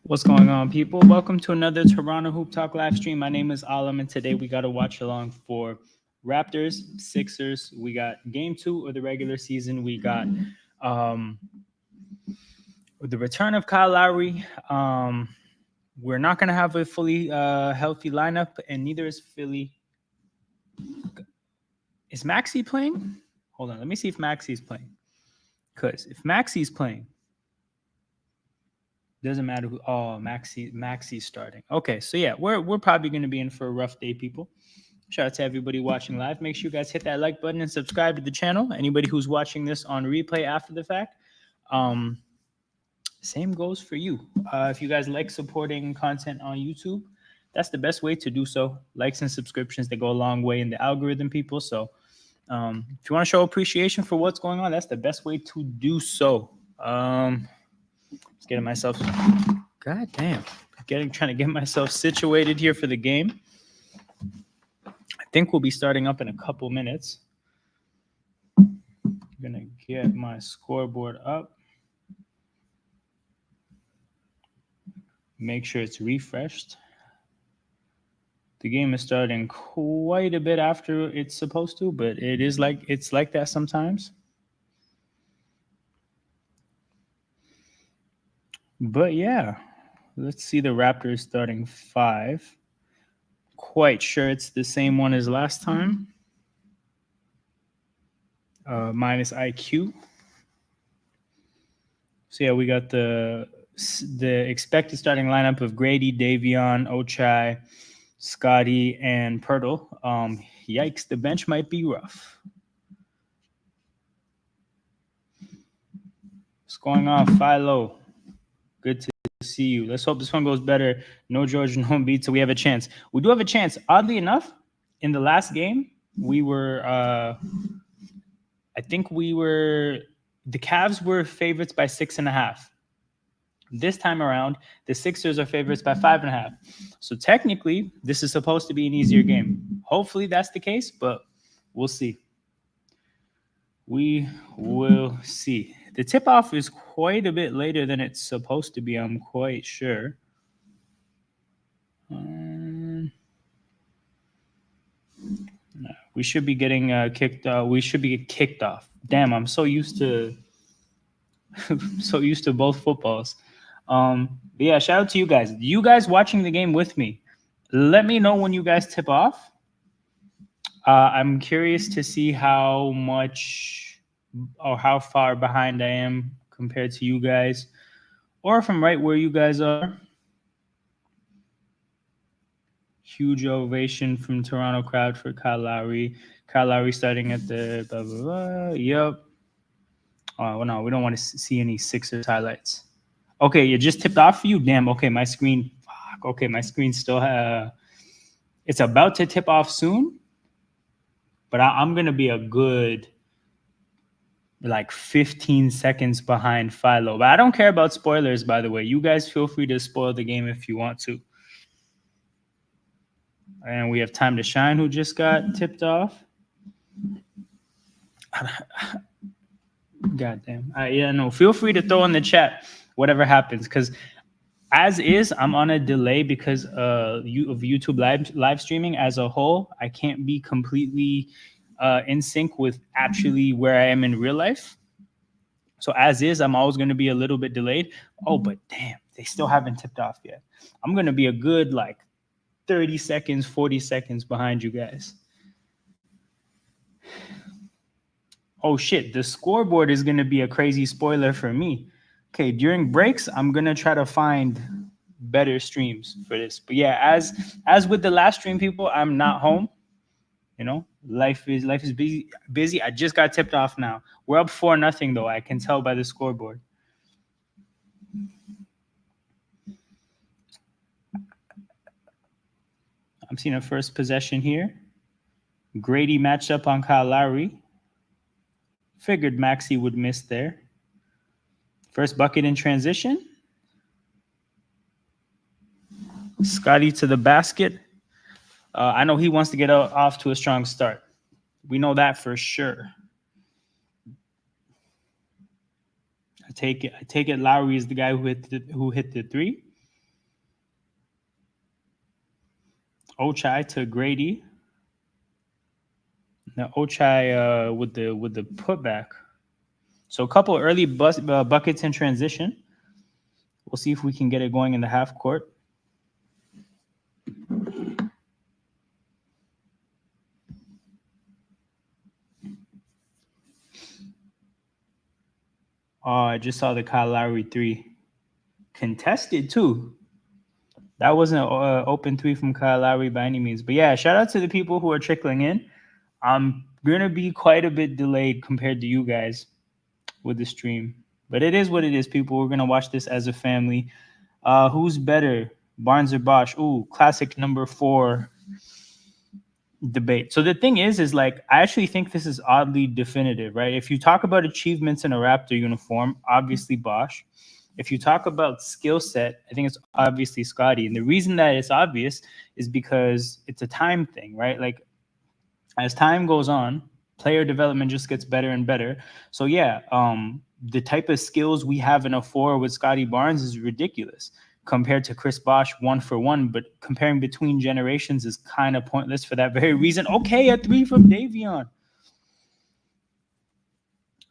What's going on, people? Welcome to another Toronto Hoop Talk live stream. My name is Alam, and today we got to watch along for Raptors, Sixers. We got game 2 of the regular season. We got um, the return of Kyle Lowry. We're not going to have a fully healthy lineup, and neither is Philly. Is Maxey playing? Hold on. Let me see if Maxey's playing. Because if Maxey's playing, doesn't matter who. Oh, Maxey's starting. Okay, so yeah, we're probably going to be in for a rough day, people. Shout out to everybody watching live. Make sure you guys hit that like button and subscribe to the channel. Anybody who's watching this on replay after the fact, same goes for you. If you guys like supporting content on YouTube, that's the best way to do so. Likes and subscriptions, they go a long way in the algorithm, people. So if you want to show appreciation for what's going on, that's the best way to do so. Just getting myself, god damn, trying to get myself situated here for the game. I think we'll be starting up in a couple minutes. I'm gonna get my scoreboard up. Make sure it's refreshed. The game is starting quite a bit after it's supposed to, but it's like that sometimes. But yeah, let's see the Raptors starting 5. Quite sure it's the same one as last time. Minus IQ. So yeah, we got the expected starting lineup of Grady, Davion, Ochai, Scotty, and Pirtle. Yikes, the bench might be rough. What's going on, Philo? Good to see you. Let's hope this one goes better. No George, no beat, so we have a chance. We do have a chance. Oddly enough, in the last game, we were, I think we were, the Cavs were favorites by 6.5. This time around, the Sixers are favorites by 5.5. So technically, this is supposed to be an easier game. Hopefully that's the case, but we'll see. We will see. The tip-off is quite a bit later than it's supposed to be, I'm quite sure. We should be getting kicked. We should be kicked off. Damn, I'm so used to both footballs. But yeah, shout out to you guys. You guys watching the game with me. Let me know when you guys tip off. I'm curious to see how much or how far behind I am compared to you guys, or if I'm right where you guys are. Huge ovation from Toronto crowd for Kyle Lowry. Kyle Lowry starting at the blah, blah, blah. Yep. Oh, well, no, we don't want to see any Sixers highlights. Okay, you just tipped off for you? Damn, okay, my screen. Fuck, okay, my screen still it's about to tip off soon, but I'm going to be a good like 15 seconds behind Philo. But I don't care about spoilers, by the way. You guys feel free to spoil the game if you want to. And we have Time to Shine, who just got tipped off. Goddamn. Yeah, no, feel free to throw in the chat whatever happens, because as is, I'm on a delay because of YouTube live streaming as a whole. I can't be completely in sync with actually where I am in real life. So as is, I'm always going to be a little bit delayed. Oh, but damn, they still haven't tipped off yet. I'm going to be a good like 30 seconds, 40 seconds behind you guys. Oh shit, the scoreboard is going to be a crazy spoiler for me. Okay, during breaks, I'm going to try to find better streams for this. But yeah, as with the last stream, people, I'm not home. You know, life is busy. I just got tipped off now. We're up 4-0 though. I can tell by the scoreboard. I'm seeing a first possession here. Grady matched up on Kyle Lowry. Figured Maxey would miss there. First bucket in transition. Scotty to the basket. I know he wants to get off to a strong start. We know that for sure. I take it Lowry is the guy who hit the 3. Ochai to Grady. Now Ochai with the putback. So a couple early buckets in transition. We'll see if we can get it going in the half court. Oh, I just saw the Kyle Lowry 3. Contested too. That wasn't an open 3 from Kyle Lowry by any means. But yeah, shout out to the people who are trickling in. I'm going to be quite a bit delayed compared to you guys with the stream. But it is what it is, people. We're going to watch this as a family. Who's better, Barnes or Bosch? Ooh, classic number 4 debate. So the thing is like, I actually think this is oddly definitive, right? If you talk about achievements in a Raptor uniform, obviously Bosch. If you talk about skill set, I think it's obviously Scotty. And the reason that it's obvious is because it's a time thing, right? Like, as time goes on, player development just gets better and better. So yeah, the type of skills we have in a 4 with Scotty Barnes is ridiculous compared to Chris Bosh 1-for-1. But comparing between generations is kind of pointless for that very reason. Okay, a 3 from Davion.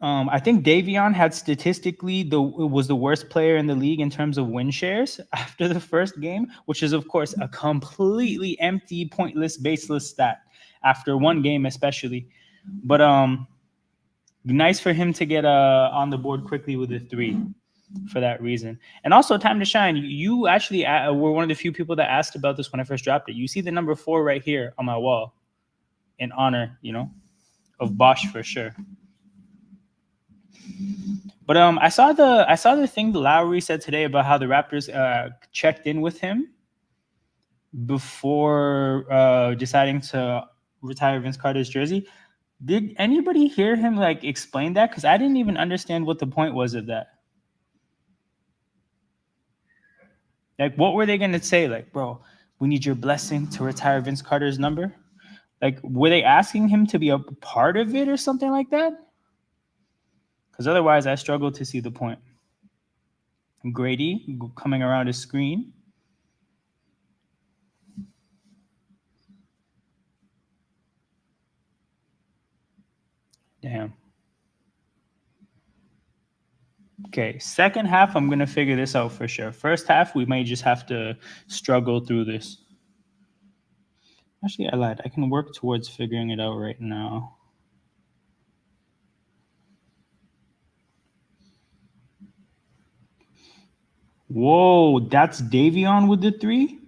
I think Davion had statistically was the worst player in the league in terms of win shares after the first game, which is of course a completely empty, pointless, baseless stat after one game, especially. But nice for him to get on the board quickly with a 3 for that reason. And also, time to shine. You actually were one of the few people that asked about this when I first dropped it. You see the number 4 right here on my wall, in honor, of Bosch for sure. But I saw the thing that Lowry said today about how the Raptors checked in with him before deciding to retire Vince Carter's jersey. Did anybody hear him like explain that? Because I didn't even understand what the point was of that. Like, what were they gonna say? Like, bro, we need your blessing to retire Vince Carter's number. Like, were they asking him to be a part of it or something like that? Because otherwise, I struggle to see the point. Grady coming around his screen. Damn. Okay, second half, I'm going to figure this out for sure. First half, we may just have to struggle through this. Actually, I lied. I can work towards figuring it out right now. Whoa, that's Davion with the 3?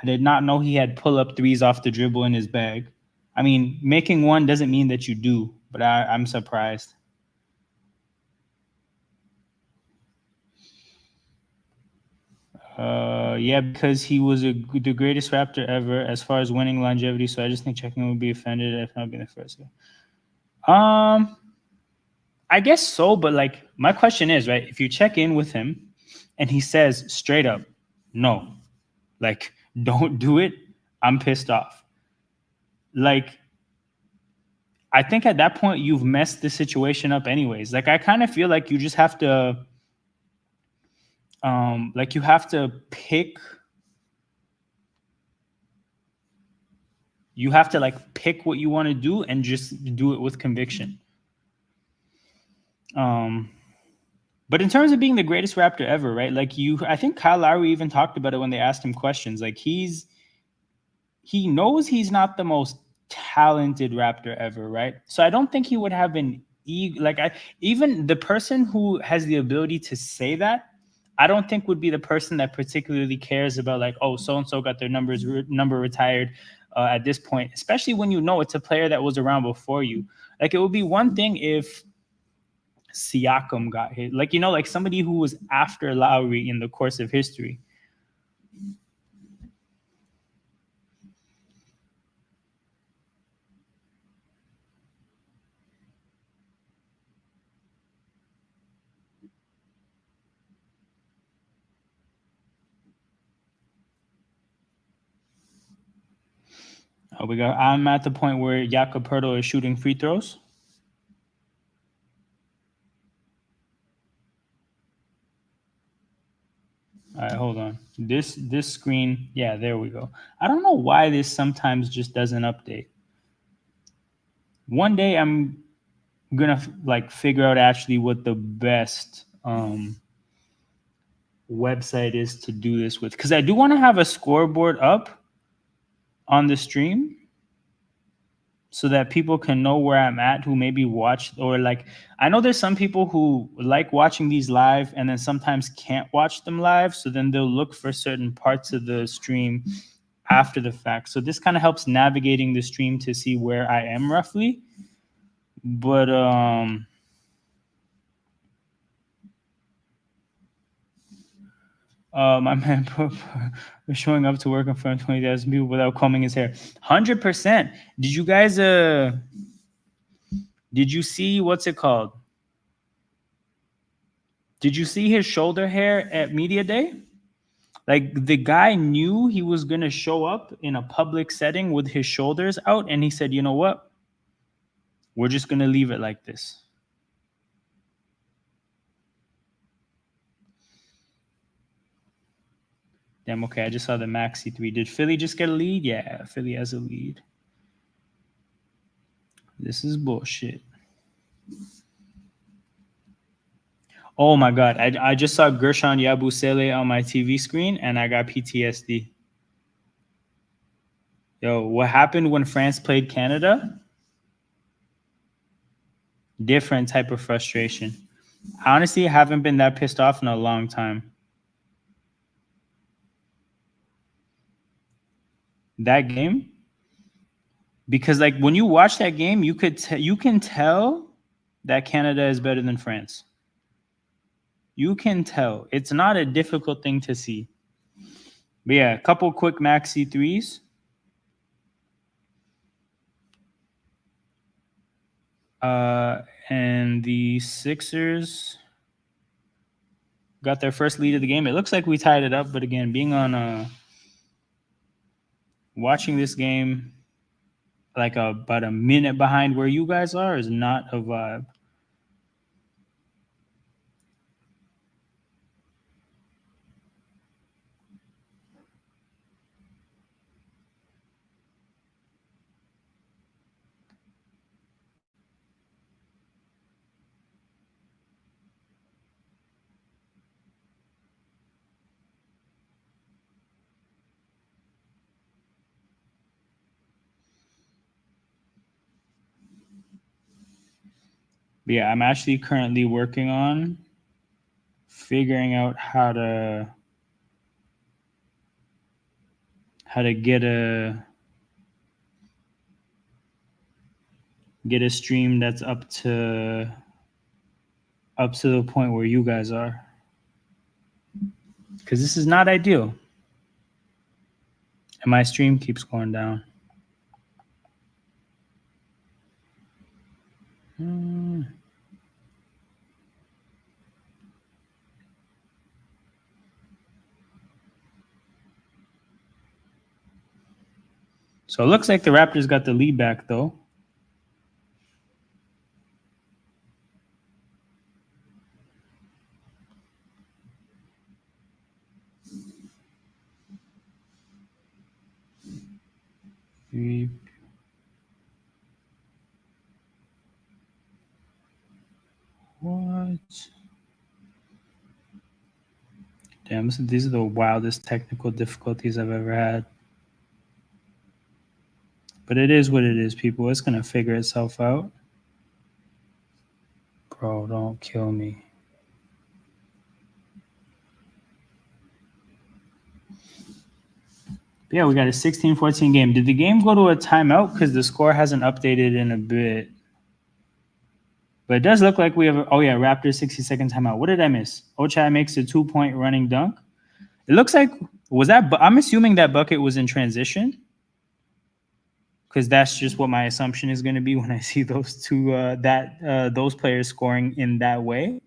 I did not know he had pull-up 3s off the dribble in his bag. I mean, making one doesn't mean that you do, but I'm surprised. Yeah, because he was the greatest Raptor ever as far as winning longevity. So I just think checking would be offended if not being the first guy. I guess so, but like my question is, right? If you check in with him and he says straight up, no, like don't do it, I'm pissed off. Like, I think at that point you've messed the situation up anyways. Like, I kind of feel like you just have to like you have to pick what you want to do and just do it with conviction. But in terms of being the greatest Raptor ever, right? Like I think Kyle Lowry even talked about it when they asked him questions. Like he knows he's not the most talented Raptor ever, right? So I don't think he would have an even the person who has the ability to say that, I don't think would be the person that particularly cares about like, oh, so and so got their number retired at this point, especially when you know it's a player that was around before you. Like, it would be one thing if Siakam got hit, like, like somebody who was after Lowry in the course of history. I'm at the point where Jakob Poeltl is shooting free throws. All right, hold on. This screen, yeah, there we go. I don't know why this sometimes just doesn't update. One day I'm gonna like figure out actually what the best website is to do this with, because I do want to have a scoreboard up on the stream so that people can know where I'm at who maybe watch, or like, I know there's some people who like watching these live and then sometimes can't watch them live, so then they'll look for certain parts of the stream after the fact. So this kind of helps navigating the stream to see where I am roughly. But my man was showing up to work in front of 20,000 people without combing his hair. 100%. Did you guys did you see what's it called? Did you see his shoulder hair at media day? Like, the guy knew he was going to show up in a public setting with his shoulders out, and he said, "You know what? We're just going to leave it like this." Damn, okay, I just saw the Maxi 3. Did Philly just get a lead? Yeah, Philly has a lead. This is bullshit. Oh my God, I just saw Gershon Yabusele on my TV screen, and I got PTSD. Yo, what happened when France played Canada? Different type of frustration. I honestly haven't been that pissed off in a long time. That game, because like when you watch that game, you can tell that Canada is better than France. You can tell. It's not a difficult thing to see. But yeah, a couple quick maxi threes. And the Sixers got their first lead of the game. It looks like we tied it up, but again, being on watching this game like about a minute behind where you guys are is not a vibe. But yeah, I'm actually currently working on figuring out how to get a stream that's up to the point where you guys are, because this is not ideal and my stream keeps going down. So it looks like the Raptors got the lead back though. What? Damn, these are the wildest technical difficulties I've ever had. But it is what it is, people. It's gonna figure itself out. Bro, don't kill me. But yeah, we got a 16-14 game. Did the game go to a timeout? Because the score hasn't updated in a bit. But it does look like we have, oh yeah, Raptors 60-second timeout. What did I miss? Ochai makes a 2-point running dunk. It looks like, I'm assuming that bucket was in transition, because that's just what my assumption is going to be when I see those two, those players scoring in that way.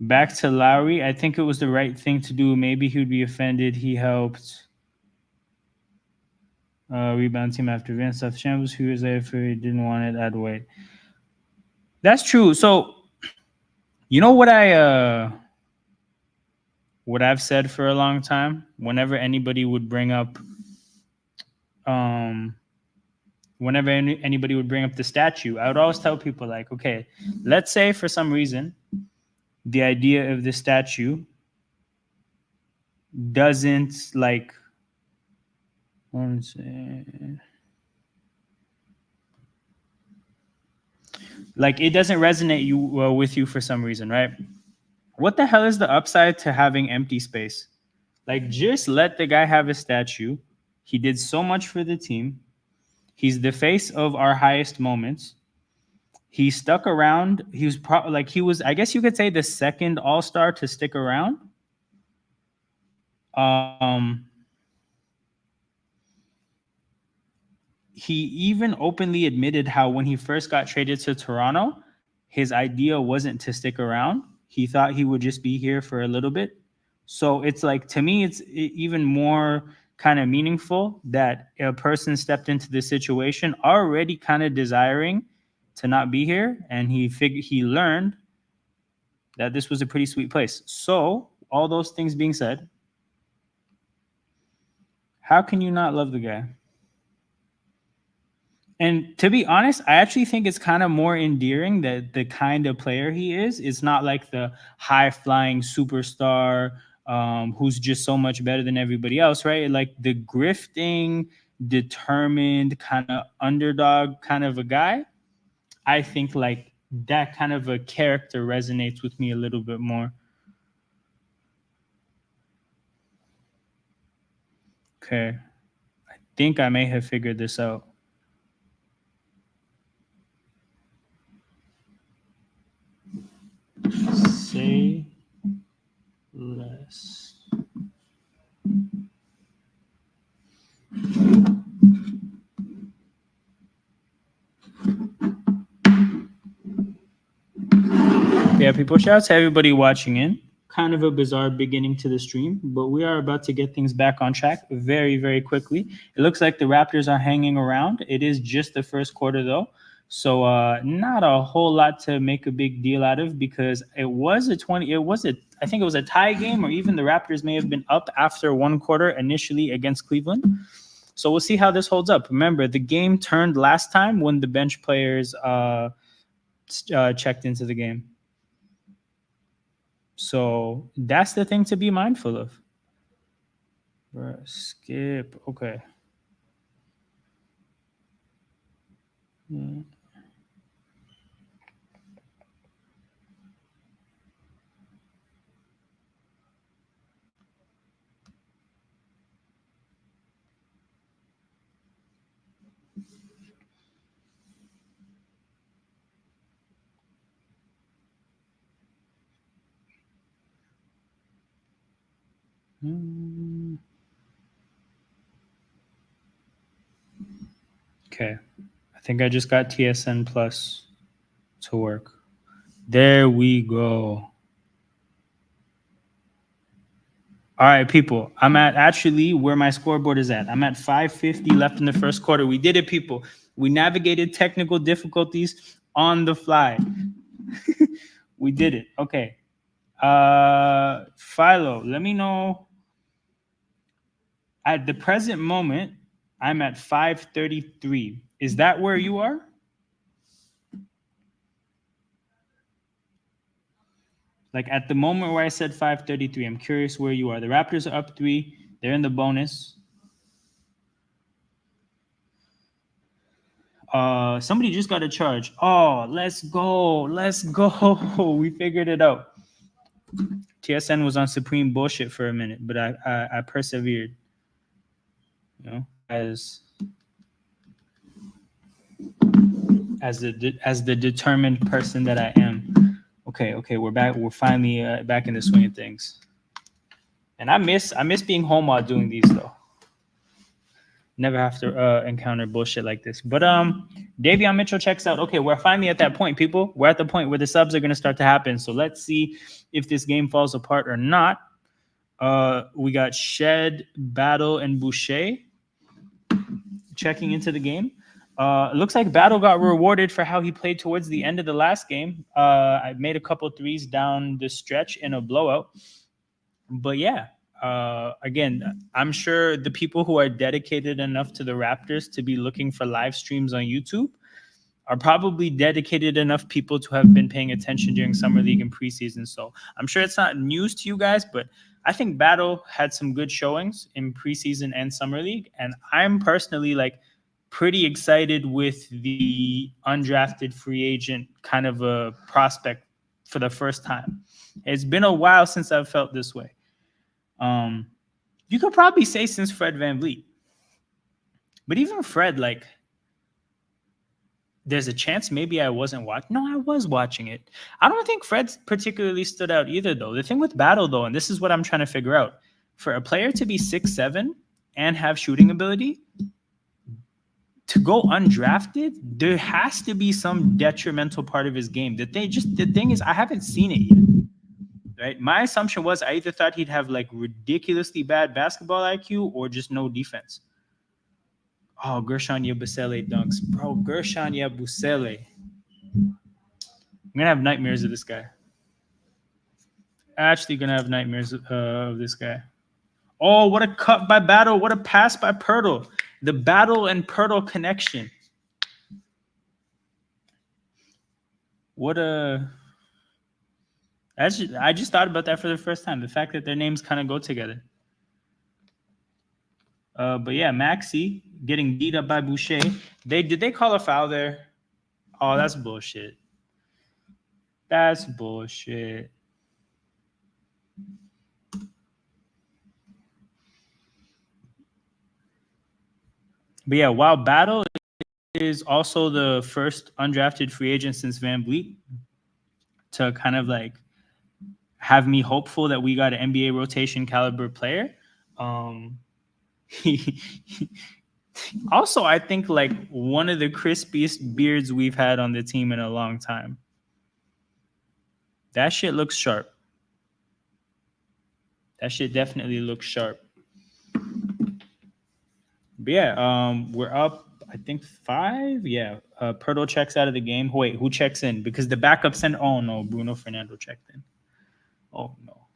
Back to Lowry. I think it was the right thing to do. Maybe he would be offended. He helped. Rebound team after Vince left shambles. Who was there if he didn't want it? Add weight. That's true. So you know what I've said for a long time. Whenever anybody would bring up um anybody would bring up the statue, I would always tell people like, okay, let's say for some reason the idea of the statue doesn't like it doesn't resonate with you for some reason, right? What the hell is the upside to having empty space? Like, just let the guy have a statue. He did so much for the team. He's the face of our highest moments. He stuck around. He was I guess you could say, the second all-star to stick around. He even openly admitted how when he first got traded to Toronto, his idea wasn't to stick around. He thought he would just be here for a little bit. So it's like, to me, it's even more kind of meaningful that a person stepped into this situation already kind of desiring to not be here, and he learned that this was a pretty sweet place. So all those things being said, how can you not love the guy? And to be honest, I actually think it's kind of more endearing that the kind of player he is. It's not like the high-flying superstar who's just so much better than everybody else, right? Like the grifting, determined, kind of underdog kind of a guy. I think like that kind of a character resonates with me a little bit more. Okay. I think I may have figured this out. Say less. Yeah, people, shout out to everybody watching in. Kind of a bizarre beginning to the stream, but we are about to get things back on track very, very quickly. It looks like the Raptors are hanging around. It is just the first quarter, though. So not a whole lot to make a big deal out of, because I think it was a tie game, or even the Raptors may have been up after one quarter initially against Cleveland. So we'll see how this holds up. Remember, the game turned last time when the bench players checked into the game. So that's the thing to be mindful of. Skip. Okay. Okay. I think I just got TSN Plus to work. There we go. All right, people. I'm at actually where my scoreboard is at. I'm at 5:50 left in the first quarter. We did it, people. We navigated technical difficulties on the fly. We did it. Okay. Philo, let me know. At the present moment, I'm at 5:33. Is that where you are? Like at the moment where I said 5:33, I'm curious where you are. The Raptors are up 3. They're in the bonus. Somebody just got a charge. Oh, let's go. Let's go. We figured it out. TSN was on supreme bullshit for a minute, but I persevered. You know, as the determined person that I am. Okay, we're back. We're finally back in the swing of things. And I miss being home while doing these, though. Never have to encounter bullshit like this. But Davion Mitchell checks out. Okay, we're finally at that point, people. We're at the point where the subs are going to start to happen. So let's see if this game falls apart or not. We got Shed, Battle, and Boucher. checking into the game. It looks like Battle got rewarded for how he played towards the end of the last game. I made a couple threes down the stretch in a blowout. But yeah, again, I'm sure the people who are dedicated enough to the Raptors to be looking for live streams on YouTube are probably dedicated enough people to have been paying attention during summer league and preseason. So I'm sure it's not news to you guys, but I think Battle had some good showings in preseason and summer league. And I'm personally like pretty excited with the undrafted free agent kind of a prospect for the first time. It's been a while since I've felt this way. You could probably say since Fred VanVleet. But even Fred, like, there's a chance maybe I wasn't watching. No, I was watching it. I don't think Fred particularly stood out either, though. The thing with Battle, though, and this is what I'm trying to figure out, for a player to be 6'7" and have shooting ability, to go undrafted, there has to be some detrimental part of his game. The thing is, I haven't seen it yet. Right? My assumption was I either thought he'd have like ridiculously bad basketball IQ or just no defense. Oh, Gershon Yabusele dunks. Bro, Gershon Yabusele. I'm going to have nightmares of this guy. Actually going to have nightmares of this guy. Oh, what a cut by Battle. What a pass by Pirtle. The Battle and Pirtle connection. What a... I just thought about that for the first time. The fact that their names kind of go together. But yeah, Maxey getting beat up by Boucher. Did they call a foul there? Oh, that's bullshit. That's bullshit. But yeah, while Battle is also the first undrafted free agent since VanVleet to kind of like have me hopeful that we got an NBA rotation caliber player. Also, I think like one of the crispiest beards we've had on the team in a long time. That shit looks sharp. That shit definitely looks sharp. But yeah, we're up, I think 5. Yeah, Pirtle checks out of the game. Wait, who checks in? Because the backup sent. Oh no, Bruno Fernando checked in. Oh no.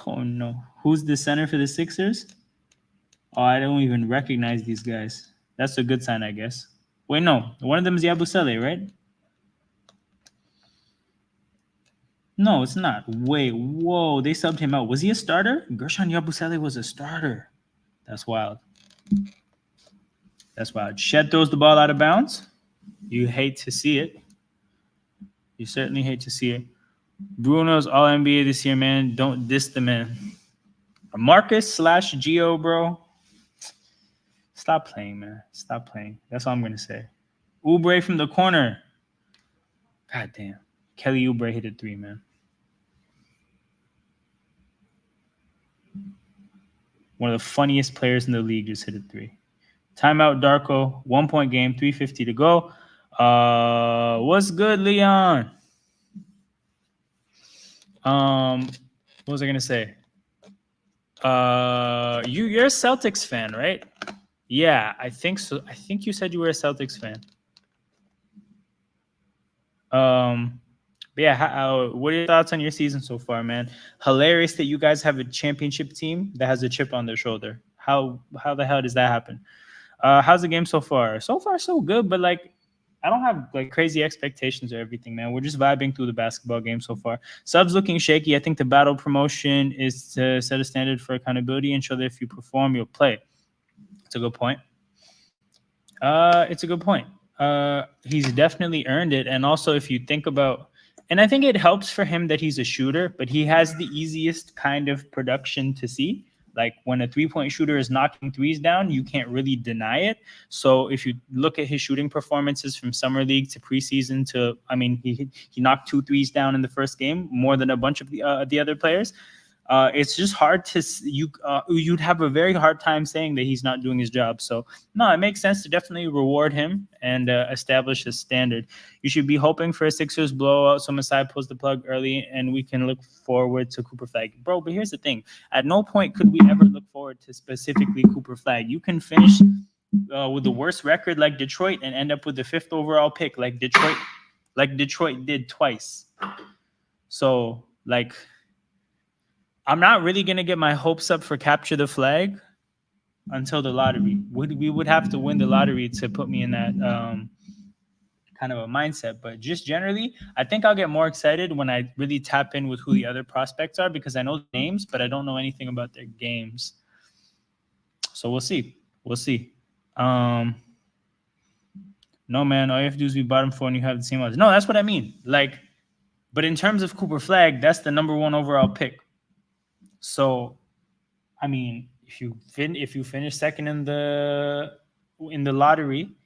Oh no. Who's the center for the Sixers? Oh, I don't even recognize these guys. That's a good sign, I guess. Wait, no. One of them is Yabusele, right? No, it's not. Wait, whoa. They subbed him out. Was he a starter? Gershon Yabusele was a starter. That's wild. That's wild. Shed throws the ball out of bounds. You hate to see it. You certainly hate to see it. Bruno's all NBA this year, man. Don't diss the man. Marcus/Gio, bro. Stop playing, man. Stop playing. That's all I'm going to say. Oubre from the corner. God damn. Kelly Oubre hit a 3, man. One of the funniest players in the league just hit a 3. Timeout, Darko. 1-point game. 3:50 to go. What's good, Leon? What was I going to say? You're a Celtics fan, right? Yeah, I think so. I think you said you were a Celtics fan. But yeah, what are your thoughts on your season so far, man? Hilarious that you guys have a championship team that has a chip on their shoulder. How the hell does that happen? How's the game so far? So far, so good, but like, I don't have like crazy expectations or everything, man. We're just vibing through the basketball game so far. Subs looking shaky. I think the Battle promotion is to set a standard for accountability and show that if you perform, you'll play. It's a good point. It's a good point. He's definitely earned it. And also, if you think about, and I think it helps for him that he's a shooter, but he has the easiest kind of production to see. Like when a 3-point shooter is knocking threes down, you can't really deny it. So if you look at his shooting performances from summer league to preseason to, I mean, he knocked 2 threes down in the first game, more than a bunch of the other players. it's just hard to you'd have a very hard time saying that he's not doing his job. So no, it makes sense to definitely reward him and establish a standard. You should be hoping for a Sixers blowout, so Masai pulls the plug early, and we can look forward to Cooper Flag, bro. But here's the thing: at no point could we ever look forward to specifically Cooper Flag. You can finish with the worst record like Detroit and end up with the 5th overall pick, like Detroit did twice. So like, I'm not really going to get my hopes up for capture the flag until the lottery. We would have to win the lottery to put me in that kind of a mindset. But just generally, I think I'll get more excited when I really tap in with who the other prospects are, because I know the names, but I don't know anything about their games. So we'll see. We'll see. No, man, all you have to do is be bottom 4 and you have the same odds. No, that's what I mean. Like, but in terms of Cooper Flag, that's the number 1 overall pick. So, I mean, if you finish second in the lottery,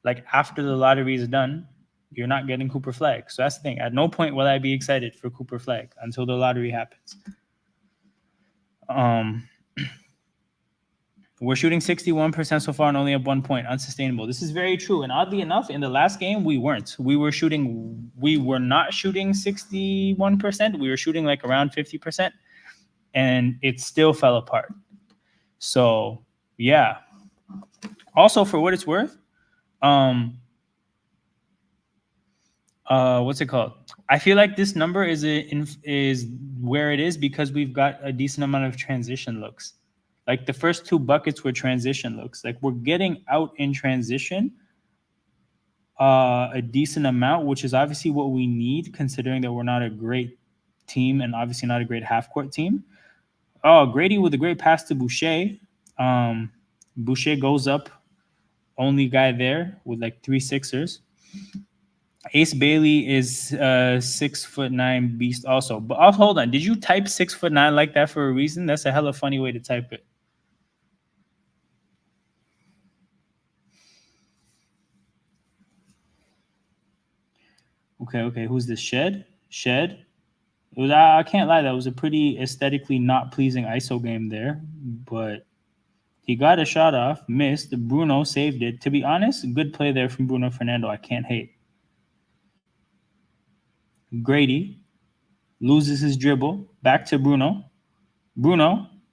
like after the lottery is done, you're not getting Cooper Flag. So that's the thing. At no point will I be excited for Cooper Flag until the lottery happens. We're shooting 61% so far and only up 1 point. Unsustainable. This is very true. And oddly enough, in the last game, we weren't. We were not shooting 61%. We were shooting like around 50%. And it still fell apart. So, yeah. Also, for what it's worth, what's it called? I feel like this number is where it is because we've got a decent amount of transition looks. Like the first 2 buckets were transition looks. Like we're getting out in transition a decent amount, which is obviously what we need, considering that we're not a great team and obviously not a great half-court team. Oh, Grady with a great pass to Boucher. Boucher goes up, only guy there with like 3 Sixers. Ace Bailey is 6'9" beast also. But hold on, did you type 6'9" like that for a reason? That's a hella funny way to type it. Okay. Who's this? Shed? It was, I can't lie, that was a pretty aesthetically not pleasing ISO game there, but he got a shot off, missed. Bruno saved it. To be honest, good play there from Bruno Fernando. I can't hate. Grady loses his dribble. Back to Bruno.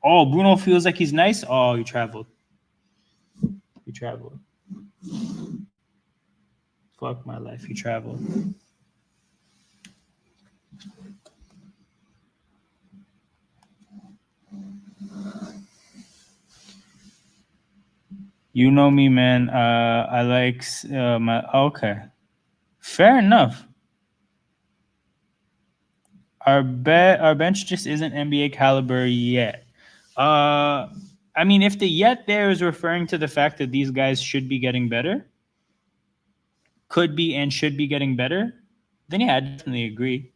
Oh, Bruno feels like he's nice. Oh, he traveled. Fuck my life. He traveled. You know me, man. I like my... Okay. Fair enough. Our bench just isn't NBA caliber yet. I mean, if the yet there is referring to the fact that these guys should be getting better, could be and should be getting better, then yeah, I definitely agree.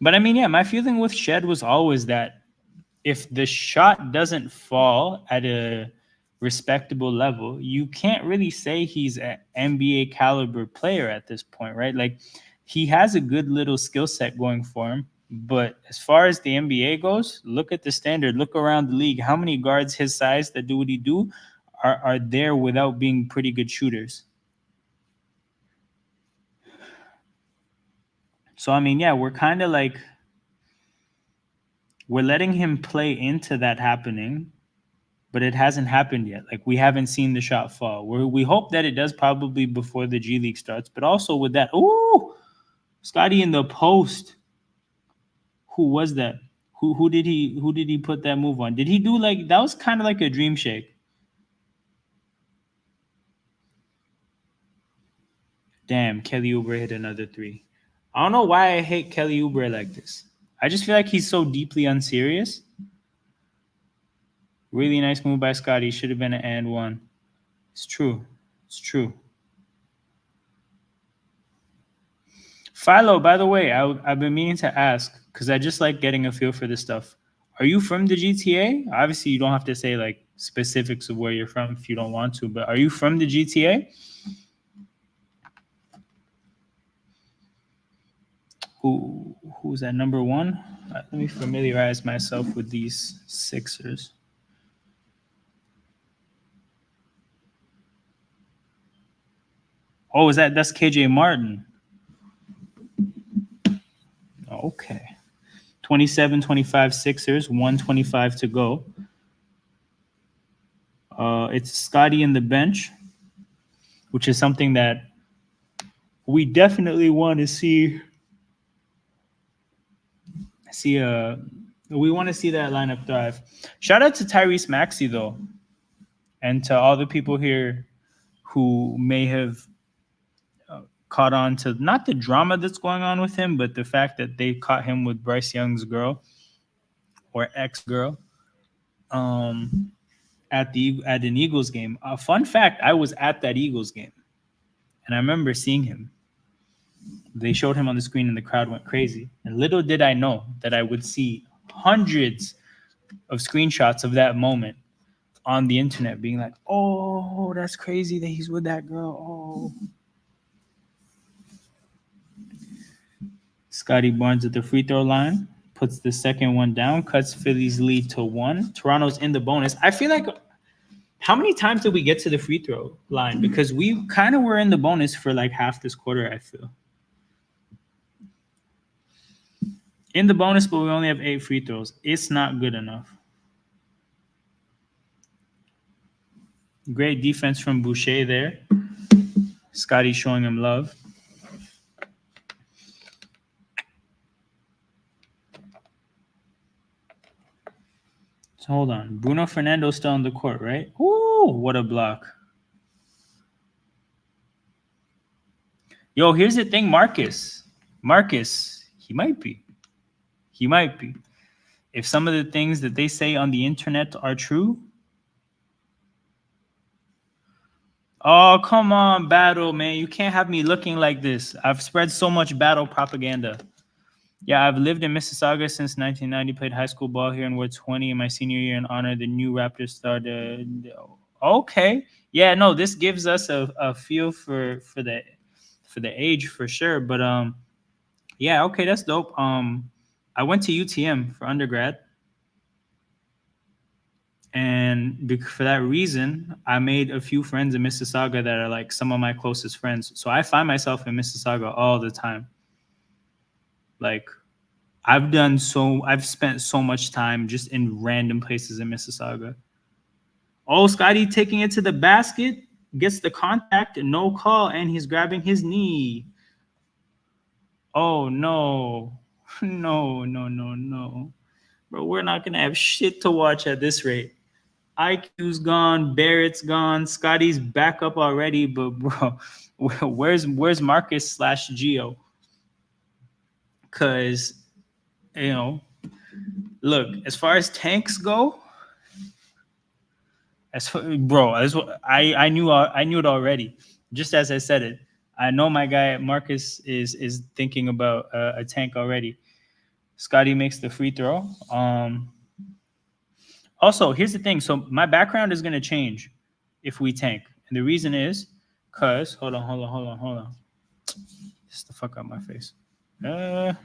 But I mean, yeah, my feeling with Shed was always that if the shot doesn't fall at a respectable level, you can't really say he's an NBA caliber player at this point, right? Like, he has a good little skill set going for him. But as far as the NBA goes, look at the standard. Look around the league. How many guards his size that do what he do are there without being pretty good shooters? So, I mean, yeah, we're kind of like, we're letting him play into that happening, but it hasn't happened yet. Like, we haven't seen the shot fall. We hope that it does probably before the G League starts. But also with that, ooh, Scotty in the post. Who was that? Who did he put that move on? Did he do like, that was kind of like a dream shake. Damn, Kelly Oubre hit another 3. I don't know why I hate Kelly Oubre like this. I just feel like he's so deeply unserious. Really nice move by Scotty. Should have been an and 1. It's true. Philo, by the way, I've been meaning to ask, because I just like getting a feel for this stuff. Are you from the GTA? Obviously, you don't have to say like specifics of where you're from if you don't want to, but are you from the GTA? Who's at number one? Let me familiarize myself with these Sixers. Oh, that's KJ Martin. Okay. 27-25 Sixers, 125 to go. It's Scotty in the bench, which is something that we definitely want to see. We want to see that lineup thrive. Shout out to Tyrese Maxey though, and to all the people here who may have caught on to not the drama that's going on with him, but the fact that they caught him with Bryce Young's girl or ex-girl at an Eagles game. A fun fact, I was at that Eagles game, and I remember seeing him. They showed him on the screen, and the crowd went crazy. And little did I know that I would see hundreds of screenshots of that moment on the internet being like, oh, that's crazy that he's with that girl. Oh. Scotty Barnes at the free throw line, puts the second one down, cuts Philly's lead to 1. Toronto's in the bonus. I feel like, how many times did we get to the free throw line? Because we kind of were in the bonus for like half this quarter, I feel. In the bonus, but we only have 8 free throws. It's not good enough. Great defense from Boucher there. Scotty showing him love. So hold on. Bruno Fernando's still on the court, right? Ooh, what a block. Yo, here's the thing, Marcus, he might be. If some of the things that they say on the internet are true. Oh, come on, Battle, man. You can't have me looking like this. I've spread so much Battle propaganda. Yeah, I've lived in Mississauga since 1990, played high school ball here and were 20 in my senior year in honor the new Raptors started. Okay. Yeah, no, this gives us a feel for the age for sure. But yeah, okay, that's dope. I went to UTM for undergrad. And for that reason, I made a few friends in Mississauga that are like some of my closest friends. So I find myself in Mississauga all the time. Like, I've spent so much time just in random places in Mississauga. Oh, Scotty taking it to the basket, gets the contact, no call, and he's grabbing his knee. Oh, no. No. Bro, we're not going to have shit to watch at this rate. IQ's gone, Barrett's gone, Scotty's back up already, but bro, where's Marcus / Geo? Because, you know, look, as far as tanks go, I knew it already. Just as I said it, I know my guy Marcus is thinking about a tank already. Scotty makes the free throw. Also, here's the thing. So my background is going to change if we tank. And the reason is because, hold on. Just the fuck out my face. Do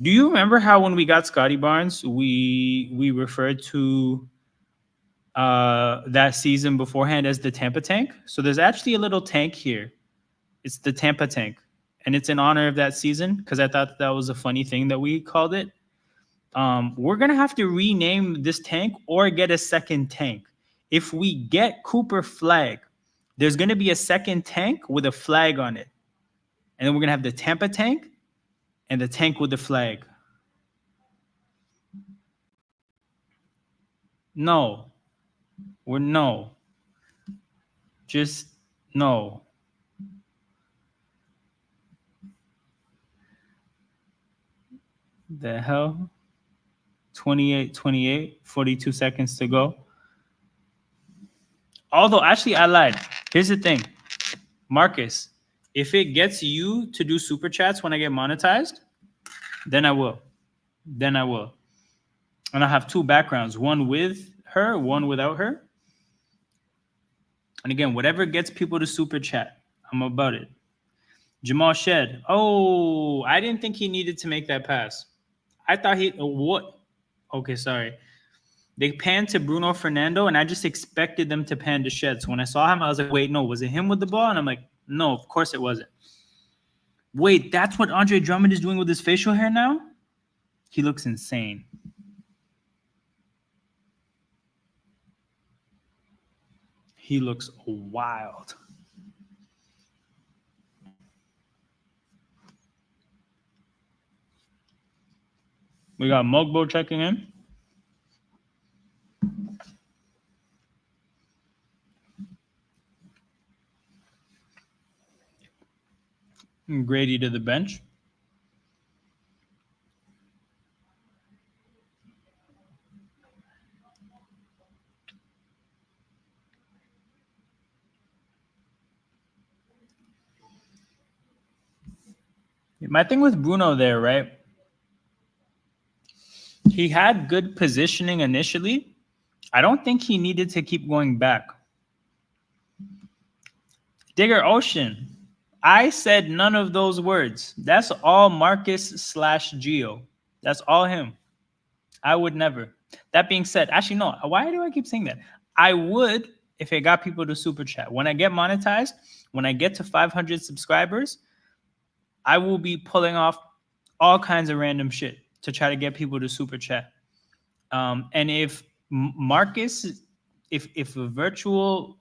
you remember how when we got Scotty Barnes, we referred to that season beforehand as the Tampa tank? So there's actually a little tank here. It's the Tampa tank. And it's in honor of that season because I thought that was a funny thing that we called it. We're going to have to rename this tank or get a second tank. If we get Cooper flag, there's going to be a second tank with a flag on it. And then we're going to have the Tampa tank and the tank with the flag. No. Just no. The hell? 28, 42 seconds to go. Although, actually, I lied. Here's the thing. Marcus, if it gets you to do super chats when I get monetized, then I will. And I'll have 2 backgrounds, one with her, one without her. And again, whatever gets people to super chat, I'm about it. Jamal Shed. Oh, I didn't think he needed to make that pass. I thought he what? Okay, sorry. They panned to Bruno Fernando, and I just expected them to pan to Shed. So when I saw him, I was like, wait, no, was it him with the ball? And I'm like, no, of course it wasn't. Wait, that's what Andre Drummond is doing with his facial hair now? He looks insane. He looks wild. We got Mogbo checking in. Grady to the bench. My thing with Bruno there, right? He had good positioning initially. I don't think he needed to keep going back. Digger Ocean. I said none of those words. That's all Marcus/Geo. That's all him. I would never. That being said, actually, no. Why do I keep saying that? I would if it got people to super chat. When I get monetized, when I get to 500 subscribers, I will be pulling off all kinds of random shit to try to get people to super chat. And if Marcus, if a virtual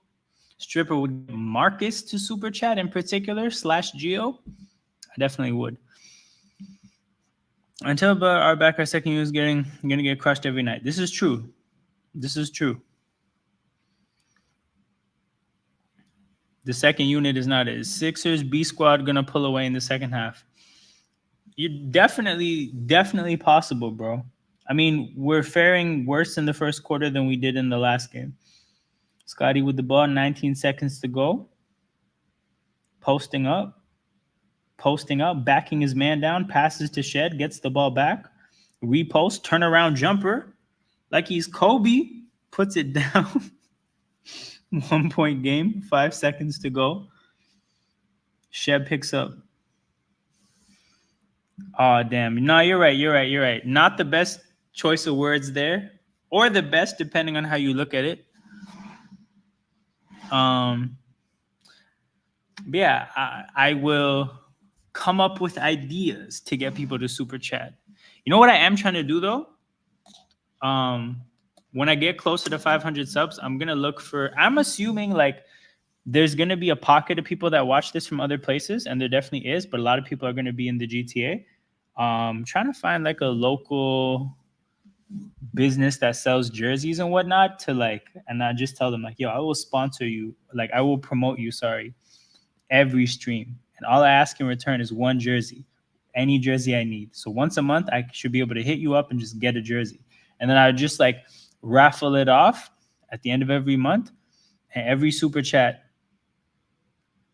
stripper would get Marcus to super chat in particular /Geo, I definitely would. Until our back, our second unit is gonna get crushed every night. This is true. This is true. The second unit is not it. Sixers B squad gonna pull away in the second half. You definitely possible, bro. I mean, we're faring worse in the first quarter than we did in the last game. Scotty with the ball, 19 seconds to go. Posting up, backing his man down, passes to Shed, gets the ball back, repost, turnaround jumper, like he's Kobe, puts it down. 1 point game, 5 seconds to go. Shed picks up. Oh, damn. No, you're right. Not the best choice of words there, or the best, depending on how you look at it. Yeah, I will come up with ideas to get people to super chat. You know what I am trying to do though? When I get closer to 500 subs, I'm gonna look for. I'm assuming like there's gonna be a pocket of people that watch this from other places, and there definitely is. But a lot of people are gonna be in the GTA. Trying to find like a local business that sells jerseys and whatnot to like, and I just tell them like, yo, I will sponsor you, like I will promote you. Sorry. Every stream, and all I ask in return is one jersey, any jersey I need. So once a month I should be able to hit you up and just get a jersey, and then I would just like raffle it off at the end of every month, and every super chat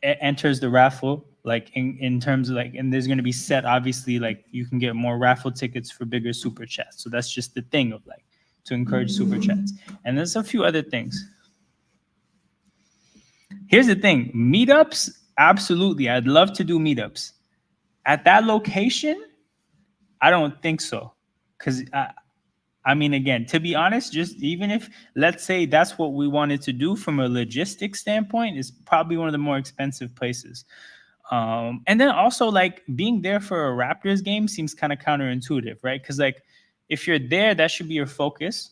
enters the raffle, like in terms of like, and there's going to be set, obviously, like you can get more raffle tickets for bigger super chats. So that's just the thing of like to encourage super chats. And there's a few other things. Here's the thing, meetups, absolutely. I'd love to do meetups. At that location, I don't think so. Because, I mean, again, to be honest, just even if, let's say that's what we wanted to do from a logistics standpoint, is probably one of the more expensive places. And then also, like, being there for a Raptors game seems kind of counterintuitive, right? Because, like, if you're there, that should be your focus.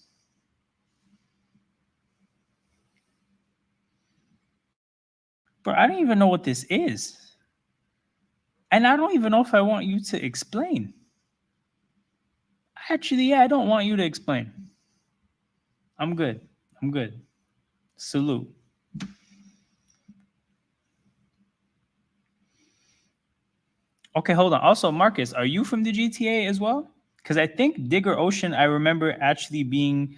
But I don't even know what this is. And I don't even know if I want you to explain. Actually, yeah, I don't want you to explain. I'm good. Salute. Okay, hold on. Also, Marcus, are you from the GTA as well? Because I think Digger Ocean, I remember actually being,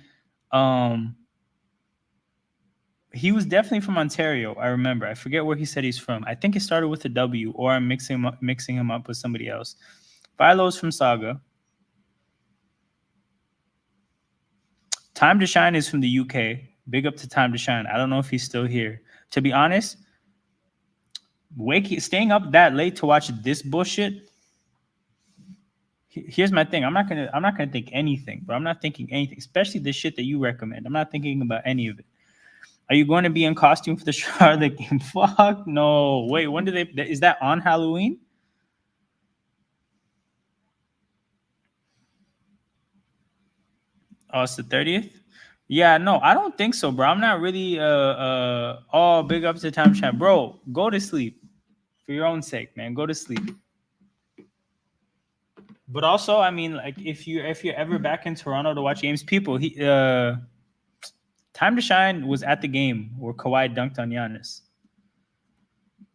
he was definitely from Ontario. I remember. I forget where he said he's from. I think it started with a W, or I'm mixing him up with somebody else. Philo's from Saga. Time to Shine is from the UK. Big up to Time to Shine. I don't know if he's still here. To be honest, Staying up that late to watch this bullshit. Here's my thing. I'm not gonna think anything, bro. I'm not thinking anything, especially the shit that you recommend. I'm not thinking about any of it. Are you going to be in costume for the Charlotte game? Fuck no. Wait, when do they? Is that on Halloween? Oh, it's the 30th. Yeah, no, I don't think so, bro. I'm not really. Oh, big up to Time Champ, bro. Go to sleep for your own sake, man. Go to sleep. But also, I mean, like if you're ever back in Toronto to watch games, people, Time to Shine was at the game where Kawhi dunked on Giannis.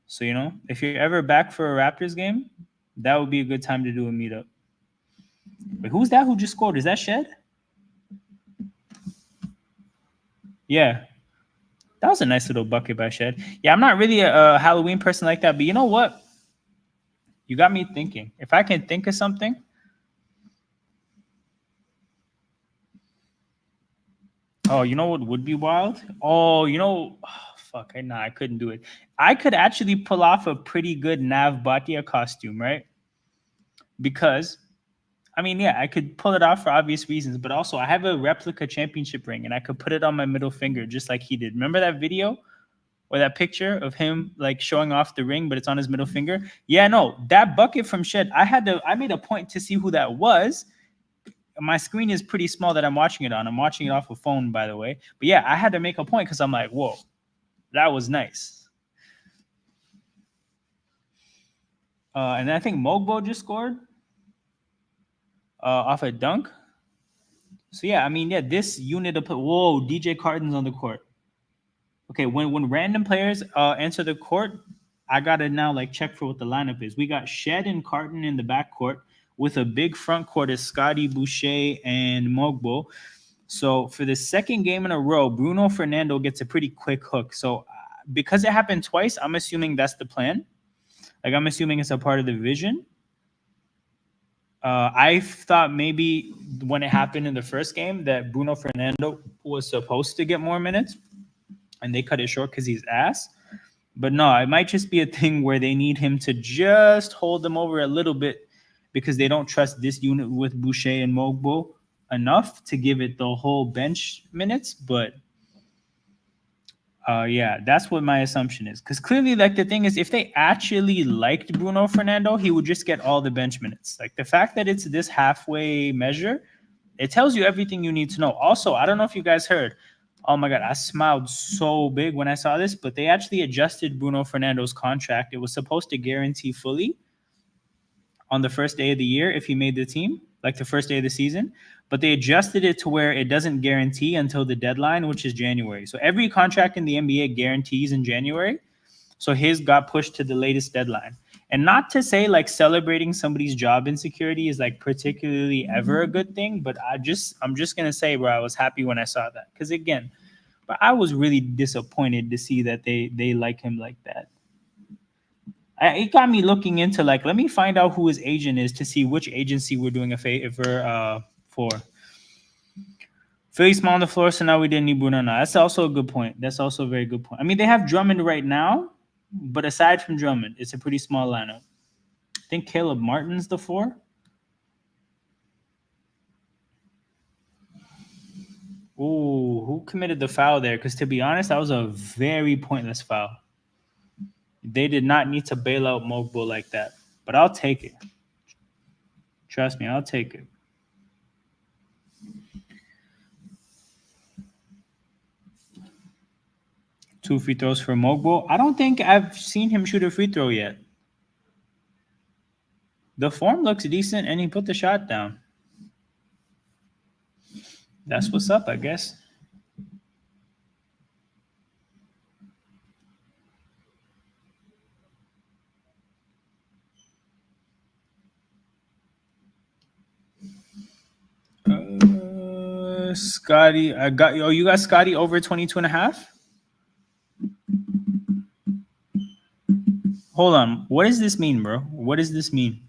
So if you're ever back for a Raptors game, that would be a good time to do a meetup. Wait, who's that? Who just scored? Is that Shed? Yeah, that was a nice little bucket by Shed. Yeah, I'm not really a Halloween person like that, but you know what? You got me thinking. If I can think of something. Oh, you know what would be wild? Fuck, I couldn't do it. I could actually pull off a pretty good Nav Bhatia costume, right? Because, I mean, yeah, I could pull it off for obvious reasons, but also I have a replica championship ring and I could put it on my middle finger just like he did. Remember that video or that picture of him like showing off the ring, but it's on his middle finger? Yeah, no, that bucket from Shed, I made a point to see who that was. My screen is pretty small that I'm watching it on. I'm watching it off a phone, by the way. But yeah, I had to make a point because I'm like, whoa, that was nice. And I think Mogbo just scored off a dunk. So yeah, I mean, yeah, this unit of whoa, DJ Carton's on the court. Okay, when random players enter the court, I gotta now like check for what the lineup is. We got Shed and Carton in the back court with a big front court is Scotty, Boucher, and Mogbo. So for the second game in a row, Bruno Fernando gets a pretty quick hook. So because it happened twice, I'm assuming that's the plan. Like I'm assuming it's a part of the vision. I thought maybe when it happened in the first game that Bruno Fernando was supposed to get more minutes, and they cut it short because he's ass. But no, it might just be a thing where they need him to just hold them over a little bit because they don't trust this unit with Boucher and Mogbo enough to give it the whole bench minutes. But yeah, that's what my assumption is. Because clearly, like the thing is, if they actually liked Bruno Fernando, he would just get all the bench minutes. Like the fact that it's this halfway measure, it tells you everything you need to know. Also, I don't know if you guys heard. Oh my God, I smiled so big when I saw this, but they actually adjusted Bruno Fernando's contract. It was supposed to guarantee fully on the first day of the year if he made the team, like the first day of the season. But they adjusted it to where it doesn't guarantee until the deadline, which is January. So every contract in the NBA guarantees in January. So his got pushed to the latest deadline. And not to say like celebrating somebody's job insecurity is like particularly ever a good thing, but I'm just gonna say, bro, I was happy when I saw that. Because again, but I was really disappointed to see that they like him like that. It got me looking into like, let me find out who his agent is to see which agency we're doing a favor for. Philly small on the floor, so now we didn't need Bruno. No, that's also a good point. That's also a very good point. I mean, they have Drummond right now, but aside from Drummond, it's a pretty small lineup. I think Caleb Martin's the 4. Ooh, who committed the foul there? Because to be honest, that was a very pointless foul. They did not need to bail out Mogbo like that. But I'll take it. Trust me, I'll take it. Two free throws for Mogbo. I don't think I've seen him shoot a free throw yet. The form looks decent, and he put the shot down. That's what's up, I guess. Scotty, I got you. Oh, you got Scotty over 22.5? Hold on. What does this mean, bro? What does this mean?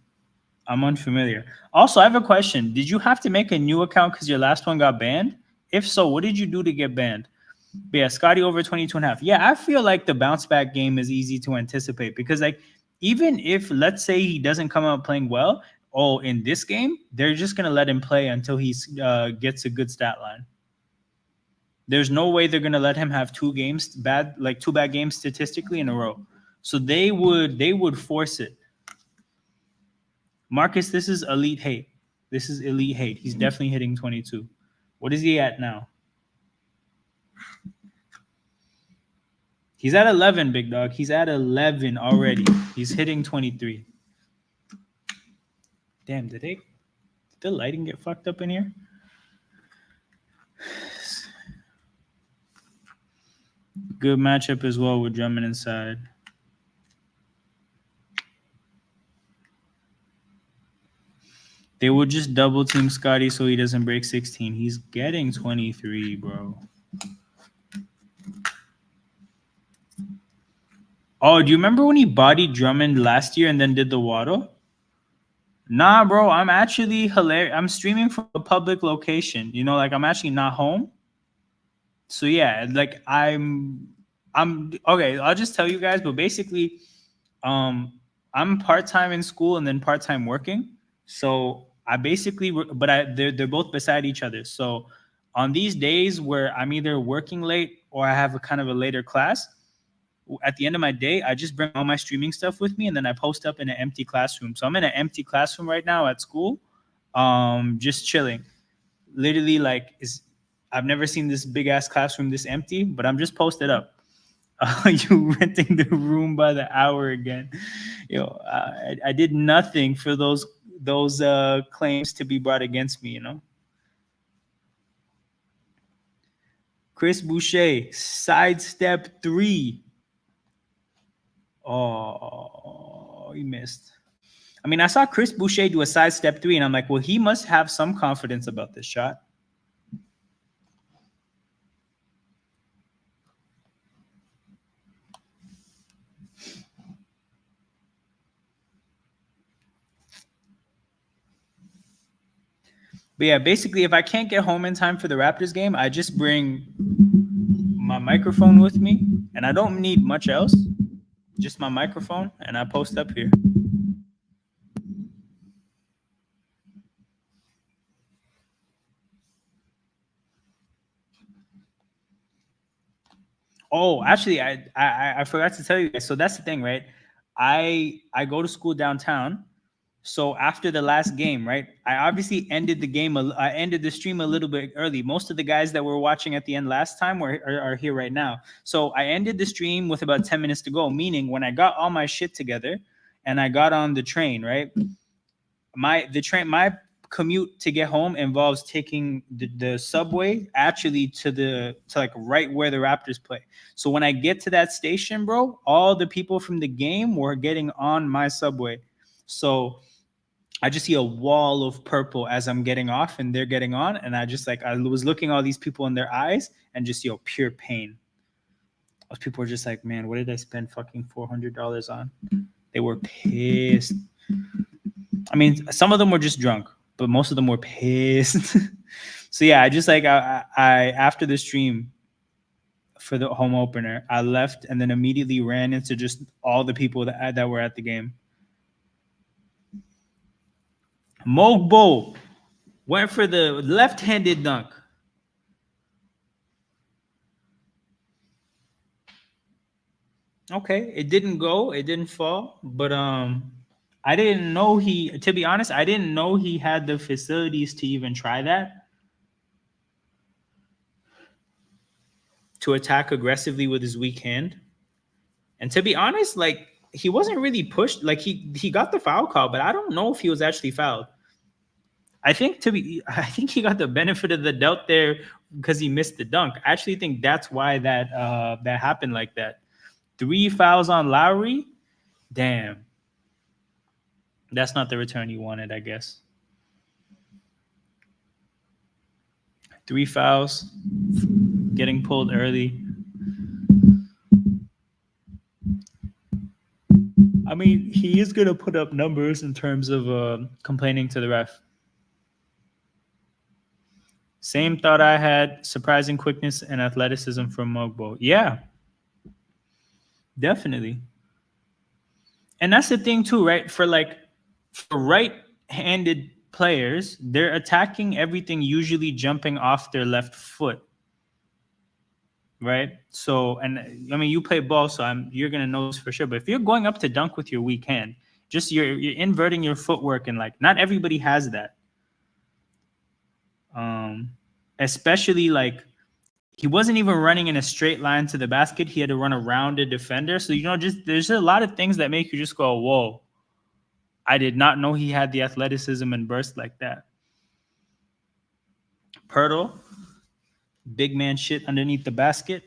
I'm unfamiliar. Also, I have a question. Did you have to make a new account because your last one got banned? If so, what did you do to get banned? But yeah, Scotty over 22.5. Yeah, I feel like the bounce back game is easy to anticipate because like even if let's say he doesn't come out playing well, in this game, they're just gonna let him play until he gets a good stat line. There's no way they're gonna let him have two bad games statistically in a row. So they would force it. Marcus, this is elite hate. This is elite hate. He's definitely hitting 22. What is he at now? He's at 11, big dog. He's at 11 already. He's hitting 23. Damn, did the lighting get fucked up in here? Good matchup as well with Drummond inside. They will just double team Scotty so he doesn't break 16. He's getting 23, bro. Oh, do you remember when he bodied Drummond last year and then did the waddle? Nah, bro, I'm actually hilarious. I'm streaming from a public location. You know, like I'm actually not home. So yeah, like I'm okay. I'll just tell you guys, but basically, I'm part-time in school and then part-time working. So I basically, they're both beside each other. So on these days where I'm either working late or I have a kind of a later class, at the end of my day, I just bring all my streaming stuff with me and then I post up in an empty classroom. So I'm in an empty classroom right now at school, just chilling. Literally, I've never seen this big ass classroom this empty, but I'm just posted up. You renting the room by the hour again? Yo, I did nothing for those claims to be brought against me. You know. Chris Boucher, sidestep 3. Oh, he missed. I mean, I saw Chris Boucher do a sidestep 3, and I'm like, well, he must have some confidence about this shot. But yeah, basically, if I can't get home in time for the Raptors game, I just bring my microphone with me, and I don't need much else. Just my microphone, and I post up here. Oh, actually, I forgot to tell you guys. So that's the thing, right? I go to school downtown. So after the last game, right? I obviously ended the game. I ended the stream a little bit early. Most of the guys that were watching at the end last time are here right now. So I ended the stream with about 10 minutes to go. Meaning, when I got all my shit together and I got on the train, right? My commute to get home involves taking the subway actually to like right where the Raptors play. So when I get to that station, bro, all the people from the game were getting on my subway. So I just see a wall of purple as I'm getting off and they're getting on. And I was looking all these people in their eyes and just, pure pain. Those people were just like, man, what did I spend fucking $400 on? They were pissed. I mean, some of them were just drunk, but most of them were pissed. So yeah, I just I after the stream for the home opener, I left and then immediately ran into just all the people that were at the game. Mogbo went for the left-handed dunk. Okay, it didn't go, it didn't fall, but I didn't know to be honest, I didn't know he had the facilities to even try that. To attack aggressively with his weak hand. And to be honest, he wasn't really pushed. Like he got the foul call, but I don't know if he was actually fouled. I think he got the benefit of the doubt there because he missed the dunk. I actually think that's why that happened like that. 3 fouls on Lowry. Damn. That's not the return you wanted, I guess. 3 fouls. Getting pulled early. I mean, he is going to put up numbers in terms of complaining to the ref. Same thought I had. Surprising quickness and athleticism from Mogbo. Yeah, definitely. And that's the thing too, right? For right-handed players, they're attacking everything usually jumping off their left foot, right? So, and I mean, you play ball, so you're gonna know this for sure. But if you're going up to dunk with your weak hand, just you're inverting your footwork, and like not everybody has that. Um, Especially like he wasn't even running in a straight line to the basket. He had to run around a defender. So just there's a lot of things that make you just go, "Whoa, I did not know he had the athleticism and burst like that." Pirtle, big man shit underneath the basket.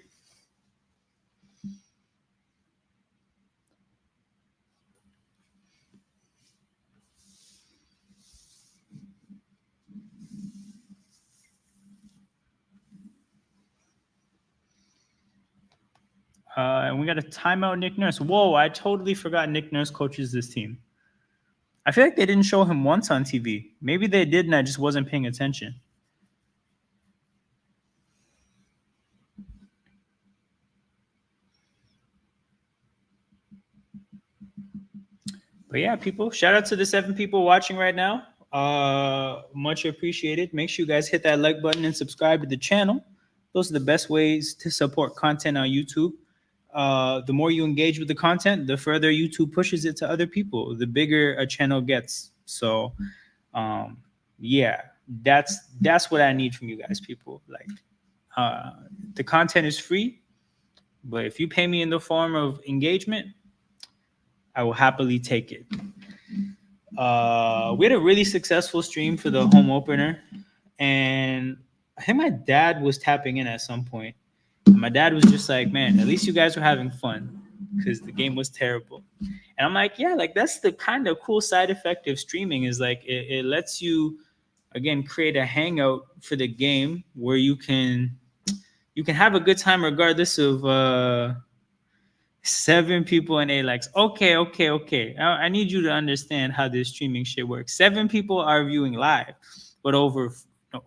And we got a timeout, Nick Nurse. Whoa, I totally forgot Nick Nurse coaches this team. I feel like they didn't show him once on TV. Maybe they did, and I just wasn't paying attention. But yeah, people, shout out to the 7 people watching right now. Much appreciated. Make sure you guys hit that like button and subscribe to the channel. Those are the best ways to support content on YouTube. The more you engage with the content, the further YouTube pushes it to other people, the bigger a channel gets. So, yeah, that's what I need from you guys, people. Like, the content is free, but if you pay me in the form of engagement, I will happily take it. We had a really successful stream for the home opener, and I think my dad was tapping in at some point. And my dad was just like, "Man, at least you guys were having fun," because the game was terrible. And I'm like, "Yeah, like that's the kind of cool side effect of streaming is like it lets you again create a hangout for the game where you can have a good time regardless of 7 people and 8 likes. Okay. I need you to understand how this streaming shit works. 7 people are viewing live, but over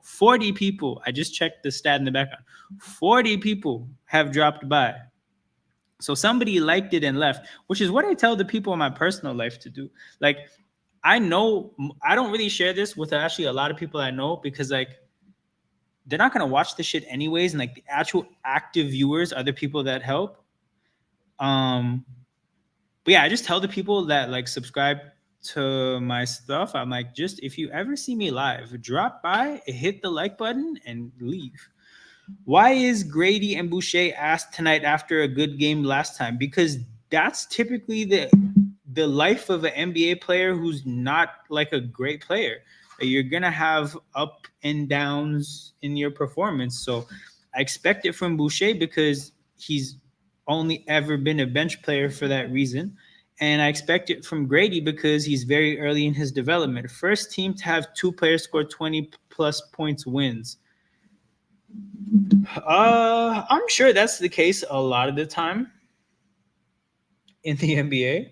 40 people, I just checked the stat in the background, 40 people have dropped by. So somebody liked it and left, which is what I tell the people in my personal life to do. Like, I know I don't really share this with actually a lot of people I know because like they're not gonna watch the shit anyways, and like the actual active viewers are the people that help. But yeah, I just tell the people that like subscribe to my stuff. I'm like, just if you ever see me live, drop by, hit the like button, and leave. Why is Grady and Boucher asked tonight after a good game last time? Because that's typically the life of an NBA player who's not like a great player. You're gonna have up and downs in your performance. So I expect it from Boucher because he's only ever been a bench player for that reason. And I expect it from Grady because he's very early in his development. First team to have 2 players score 20 plus points wins. I'm sure that's the case a lot of the time in the NBA.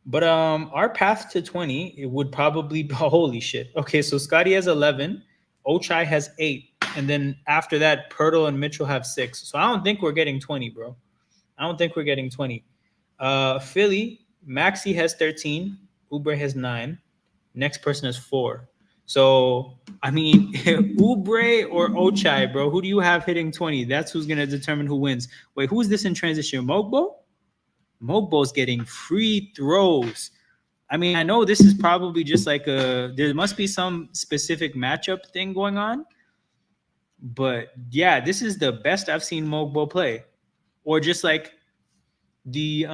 But our path to 20, it would probably be holy shit. Okay, so Scotty has 11, Ochai has 8, and then after that, Pirtle and Mitchell have 6. So I don't think we're getting 20, bro. I don't think we're getting 20. Philly, Maxi has 13, Oubre has 9, next person has 4. So I mean, Oubre or Ochai, bro, who do you have hitting 20? That's who's gonna determine who wins. Wait, who's this in transition? Mogbo? Mogbo's getting free throws. I mean, I know this is probably just like there must be some specific matchup thing going on, but yeah, this is the best I've seen Mogbo play. Or just like the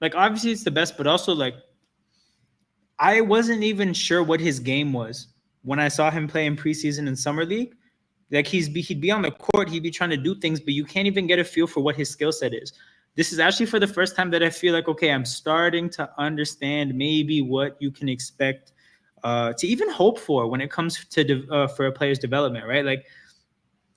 like obviously it's the best, but also like I wasn't even sure what his game was when I saw him play in preseason and summer league. Like he'd be on the court, he'd be trying to do things, but you can't even get a feel for what his skill set is. This is actually for the first time that I feel like, okay, I'm starting to understand maybe what you can expect to even hope for when it comes to for a player's development, right? Like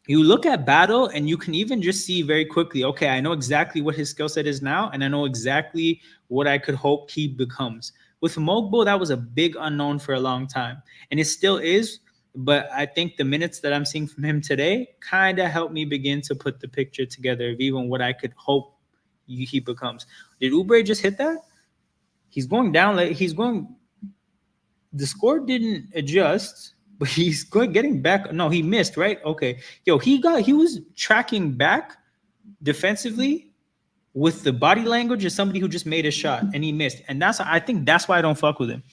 you look at Battle and you can even just see very quickly, okay, I know exactly what his skill set is now, and I know exactly what I could hope he becomes. With Mogbo, that was a big unknown for a long time, and it still is. But I think the minutes that I'm seeing from him today kind of helped me begin to put the picture together of even what I could hope he becomes. Did Oubre just hit that? He's going down. Like he's going. The score didn't adjust, but he's going getting back. No, he missed. Right? Okay. Yo, he was tracking back defensively with the body language of somebody who just made a shot and he missed. And I think that's why I don't fuck with him.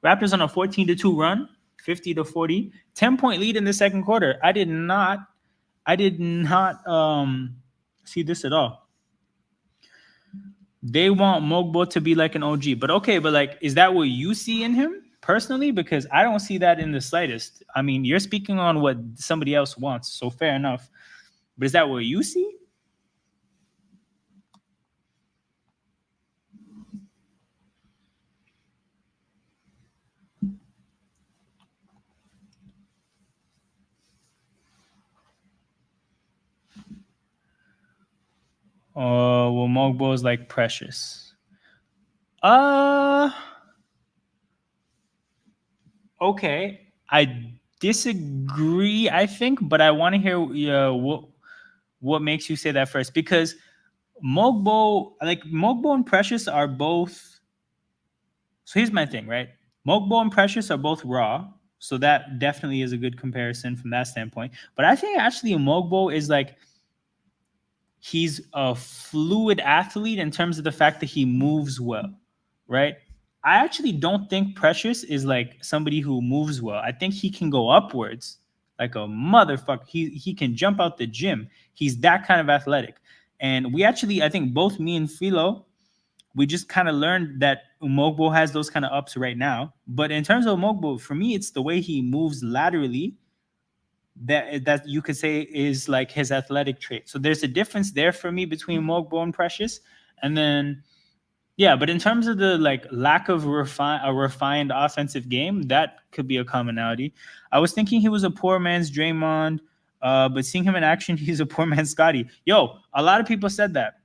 Raptors on a 14-2 run, 50-40, 10-point lead in the second quarter. I did not see this at all. They want Mogbo to be like an OG. But okay, but like, is that what you see in him personally? Because I don't see that in the slightest. I mean, you're speaking on what somebody else wants, so fair enough. But is that what you see? Well, Mogbo is like precious. Okay. I disagree, I think, but I want to hear what makes you say that first. Because Mogbo and Precious are both. So here's my thing, right? Mogbo and Precious are both raw. So that definitely is a good comparison from that standpoint. But I think actually Mogbo is like, he's a fluid athlete in terms of the fact that he moves well, right? I actually don't think Precious is like somebody who moves well. I think he can go upwards like a motherfucker. He can jump out the gym. He's that kind of athletic. And we actually, I think both me and Philo, we just kind of learned that Umogbo has those kind of ups right now. But in terms of Umogbo, for me, it's the way he moves laterally that you could say is like his athletic trait. So there's a difference there for me between Mogbo and Precious. And then yeah, but in terms of the like lack of a refined offensive game, that could be a commonality. I was thinking he was a poor man's Draymond, but seeing him in action, he's a poor man's Scotty. Yo, a lot of people said that.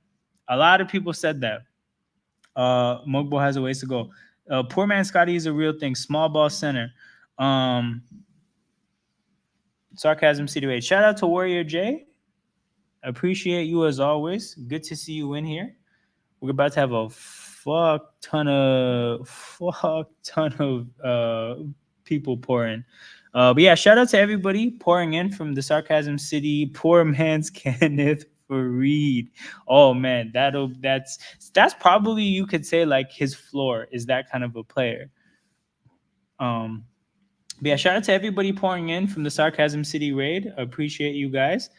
Mogbo has a ways to go. Poor man Scotty is a real thing. Small ball center. Sarcasm City. Shout out to Warrior J. Appreciate you as always. Good to see you in here. We're about to have a fuck ton of people pouring. But yeah, shout out to everybody pouring in from the Sarcasm City. Poor man's Kenneth Fareed. Oh man, that's probably, you could say, like his floor is that kind of a player. But yeah, shout out to everybody pouring in from the Sarcasm City raid. Appreciate you guys.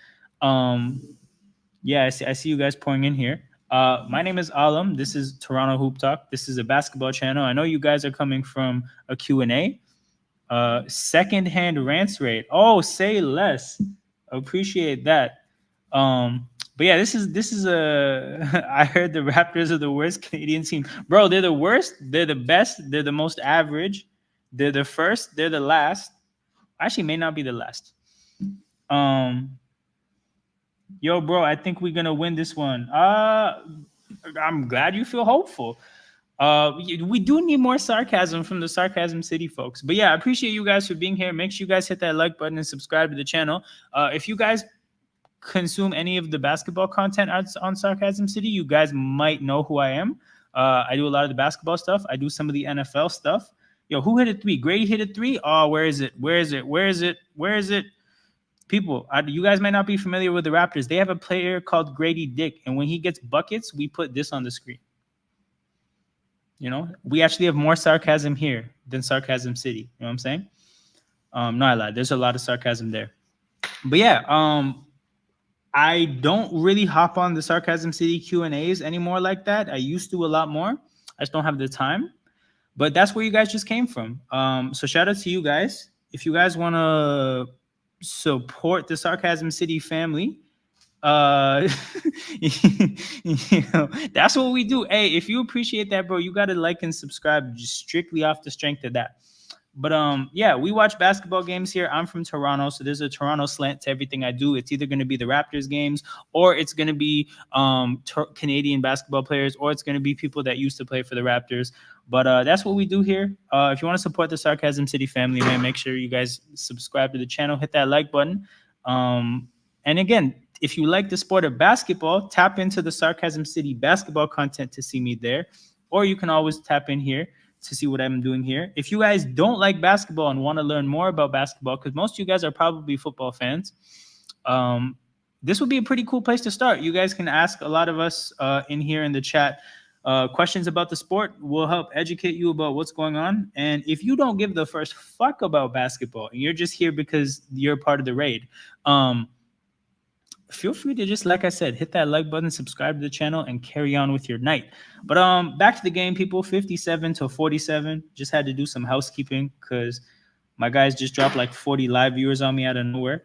Yeah, I see you guys pouring in here. My name is Alam. This is Toronto Hoop Talk. This is a basketball channel. I know you guys are coming from a Q&A. Secondhand rants rate. Oh, say less. Appreciate that. But yeah, this is a. I heard the Raptors are the worst Canadian team, bro. They're the worst. They're the best. They're the most average. They're the first. They're the last. Actually, may not be the last. Yo, bro, I think we're gonna win this one. I'm glad you feel hopeful. We do need more sarcasm from the Sarcasm City folks. But yeah, I appreciate you guys for being here. Make sure you guys hit that like button and subscribe to the channel. If you guys consume any of the basketball content on Sarcasm City, you guys might know who I am. I do a lot of the basketball stuff. I do some of the NFL stuff. Yo, who hit a three? Grady hit a three? Oh, where is it? People, you guys might not be familiar with the Raptors. They have a player called Grady Dick, and when he gets buckets, we put this on the screen. You know, we actually have more sarcasm here than Sarcasm City. You know what I'm saying? No, I lied. There's a lot of sarcasm there. But yeah, I don't really hop on the Sarcasm City Q&As anymore like that. I used to a lot more. I just don't have the time. But that's where you guys just came from. So shout out to you guys. If you guys want to support the Sarcasm City family, you know, that's what we do. Hey, if you appreciate that, bro, you got to like and subscribe just strictly off the strength of that. But yeah, we watch basketball games here. I'm from Toronto, so there's a Toronto slant to everything I do. It's either going to be the Raptors games, or it's going to be Canadian basketball players, or it's going to be people that used to play for the Raptors. But that's what we do here. If you want to support the Sarcasm City family, man, make sure you guys subscribe to the channel, hit that like button. And again, if you like the sport of basketball, tap into the Sarcasm City basketball content to see me there, or you can always tap in here to see what I'm doing here. If you guys don't like basketball and want to learn more about basketball, because most of you guys are probably football fans, this would be a pretty cool place to start. You guys can ask a lot of us in here in the chat questions about the sport. We'll help educate you about what's going on. And if you don't give the first fuck about basketball and you're just here because you're part of the raid, feel free to just, like I said, hit that like button, subscribe to the channel, and carry on with your night. But back to the game, people. 57-47. Just had to do some housekeeping because my guys just dropped like 40 live viewers on me out of nowhere.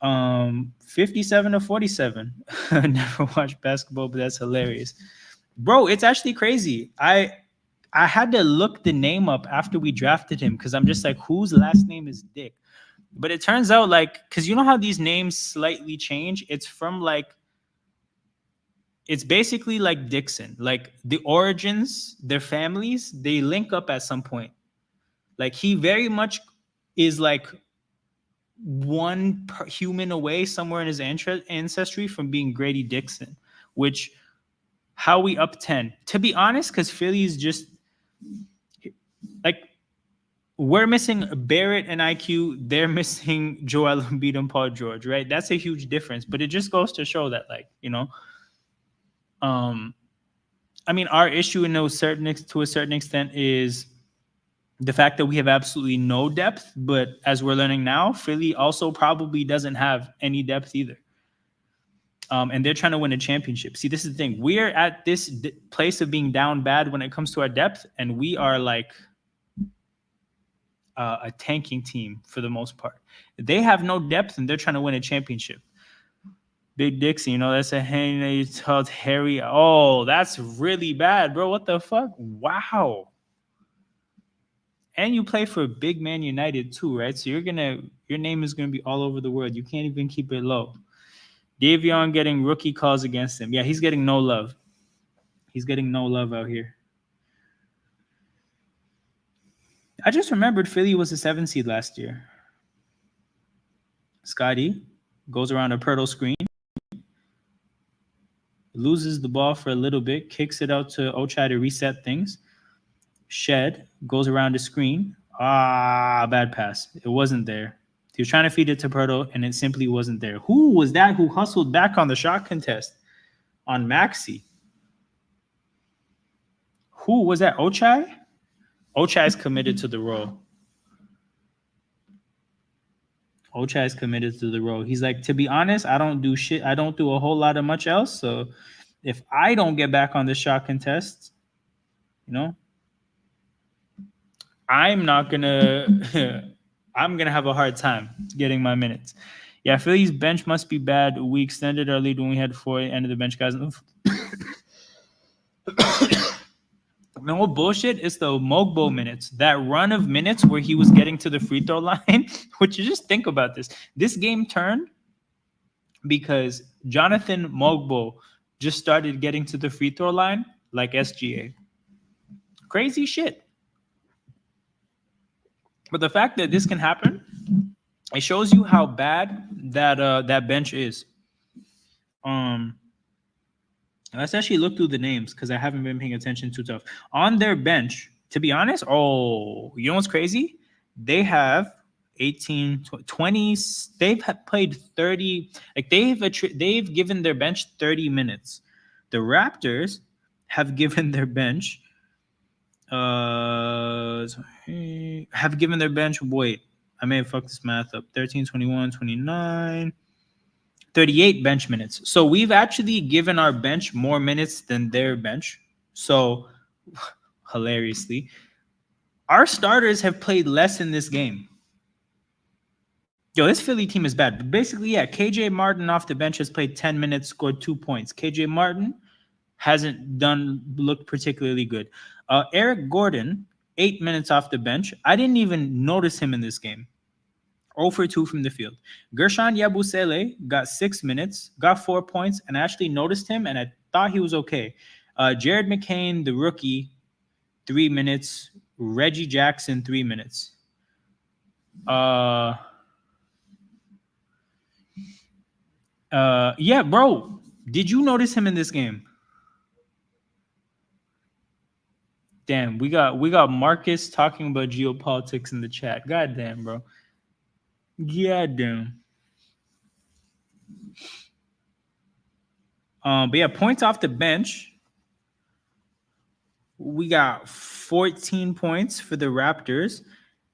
57-47. Never watched basketball, but that's hilarious, bro. It's actually crazy. I had to look the name up after we drafted him because I'm just like, whose last name is Dick? But it turns out, like, because you know how these names slightly change? It's from, like, it's basically like Dixon. Like, the origins, their families, they link up at some point. Like, he very much is, like, one human away somewhere in his ancestry from being Grady Dixon, which, how we up 10? To be honest, because Philly is just, like, we're missing Barrett and IQ. They're missing Joel Embiid and Paul George, right? That's a huge difference. But it just goes to show that, like, you know, I mean, our issue to a certain extent is the fact that we have absolutely no depth. But as we're learning now, Philly also probably doesn't have any depth either. And they're trying to win a championship. See, this is the thing. We're at this place of being down bad when it comes to our depth, and we are like a tanking team for the most part. They have no depth and they're trying to win a championship. Big Dixie, you know, that's a hand they told Harry. Oh, that's really bad, bro. What the fuck? Wow. And you play for Big Man United too, right? So your name is gonna be all over the world. You can't even keep it low. Davion getting rookie calls against him. Yeah, he's getting no love. He's getting no love out here. I just remembered Philly was a 7 seed last year. Scotty goes around a Pirtle screen, loses the ball for a little bit, kicks it out to Ochai to reset things. Shed goes around the screen. Bad pass. It wasn't there. He was trying to feed it to Pirtle, and it simply wasn't there. Who was that who hustled back on the shot contest on Maxey? Who was that? Ochai? Ochai is committed to the role. Ochai is committed to the role. He's like, to be honest, I don't do shit. I don't do a whole lot of much else. So if I don't get back on the shot contest, you know, I'm gonna have a hard time getting my minutes. Yeah, Philly's bench must be bad. We extended our lead when we had 4 end of the bench guys. No bullshit. It's the Mogbo minutes. That run of minutes where he was getting to the free throw line. Which, you just think about this. This game turned because Jonathan Mogbo just started getting to the free throw line like SGA. Crazy shit. But the fact that this can happen, it shows you how bad that bench is. Let's actually look through the names because I haven't been paying attention too tough. On their bench, to be honest, you know what's crazy? They have 18, 20. They've played 30. Like they've given their bench 30 minutes. The Raptors have given their bench. Wait, I may have fucked this math up. 13, 21, 29. 38 bench minutes. So we've actually given our bench more minutes than their bench. So hilariously, our starters have played less in this game. Yo, this Philly team is bad. But basically, yeah, KJ Martin off the bench has played 10 minutes, scored 2 points. KJ Martin hasn't looked particularly good. Eric Gordon 8 minutes off the bench. I didn't even notice him in this game. 0 for 2 from the field. Gershon Yabusele got 6 minutes, got 4 points, and I actually noticed him, and I thought he was okay. Jared McCain, the rookie, 3 minutes. Reggie Jackson, 3 minutes. Yeah, bro. Did you notice him in this game? Damn, we got Marcus talking about geopolitics in the chat. God damn, bro. God damn. But yeah, points off the bench. We got 14 points for the Raptors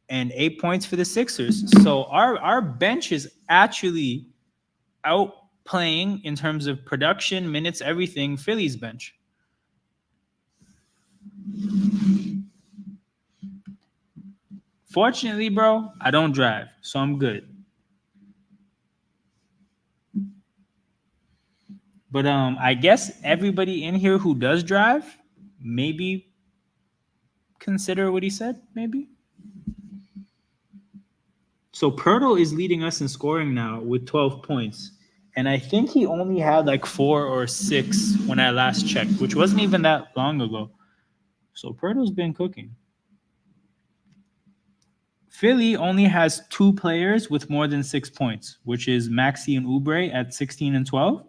and 8 points for the Sixers. So our bench is actually outplaying in terms of production, minutes, everything, Philly's bench. Fortunately, bro, I don't drive, so I'm good. But I guess everybody in here who does drive, maybe consider what he said, maybe. So Pirtle is leading us in scoring now with 12 points. And I think he only had like 4 or 6 when I last checked, which wasn't even that long ago. So Pirtle's been cooking. Philly only has 2 players with more than 6 points, which is Maxi and Oubre at 16 and 12.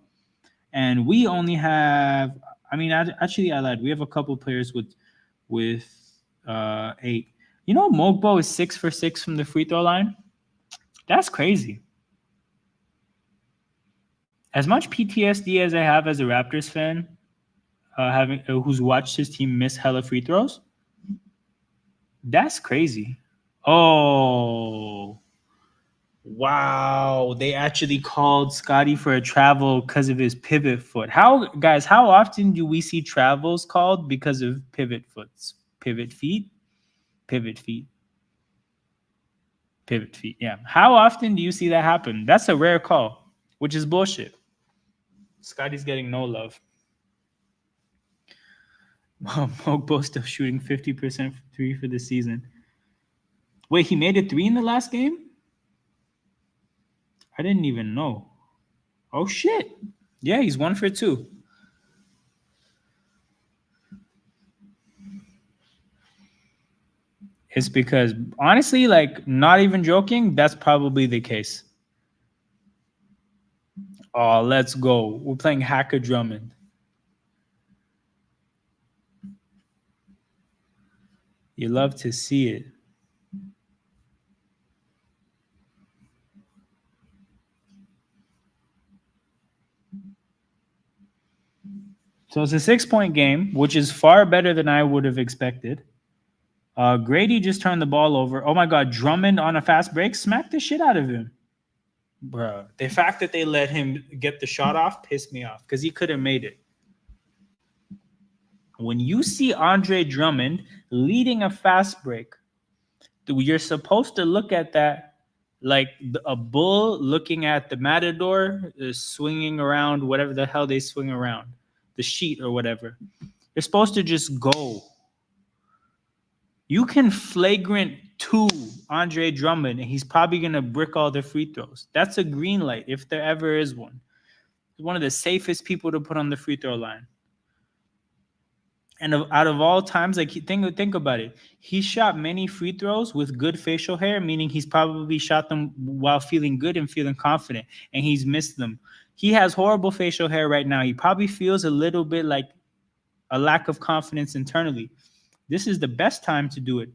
And we only have, I lied. We have a couple players with 8. You know, Mogbo is 6 for 6 from the free throw line. That's crazy. As much PTSD as I have as a Raptors fan, who's watched his team miss hella free throws, that's crazy. Oh, wow! They actually called Scotty for a travel because of his pivot foot. How often do we see travels called because of pivot foots? Pivot feet. Yeah. How often do you see that happen? That's a rare call, which is bullshit. Scotty's getting no love. Mogbo still shooting 50% from 3 for the season. Wait, he made a 3 in the last game? I didn't even know. Oh, shit. Yeah, he's 1 for 2. It's because, honestly, like, not even joking, that's probably the case. Oh, let's go. We're playing Hacker Drummond. You love to see it. So it's a 6-point game, which is far better than I would have expected. Grady just turned the ball over. Oh, my God. Drummond on a fast break. Smack the shit out of him. Bro, the fact that they let him get the shot off pissed me off because he could have made it. When you see Andre Drummond leading a fast break, you're supposed to look at that like a bull looking at the matador swinging around whatever the hell they swing around, the sheet or whatever. You're supposed to just go. You can flagrant 2 Andre Drummond, and he's probably going to brick all the free throws. That's a green light if there ever is one. He's one of the safest people to put on the free throw line. And out of all times, like think about it. He shot many free throws with good facial hair, meaning he's probably shot them while feeling good and feeling confident, and he's missed them. He has horrible facial hair right now. He probably feels a little bit like a lack of confidence internally. This is the best time to do it.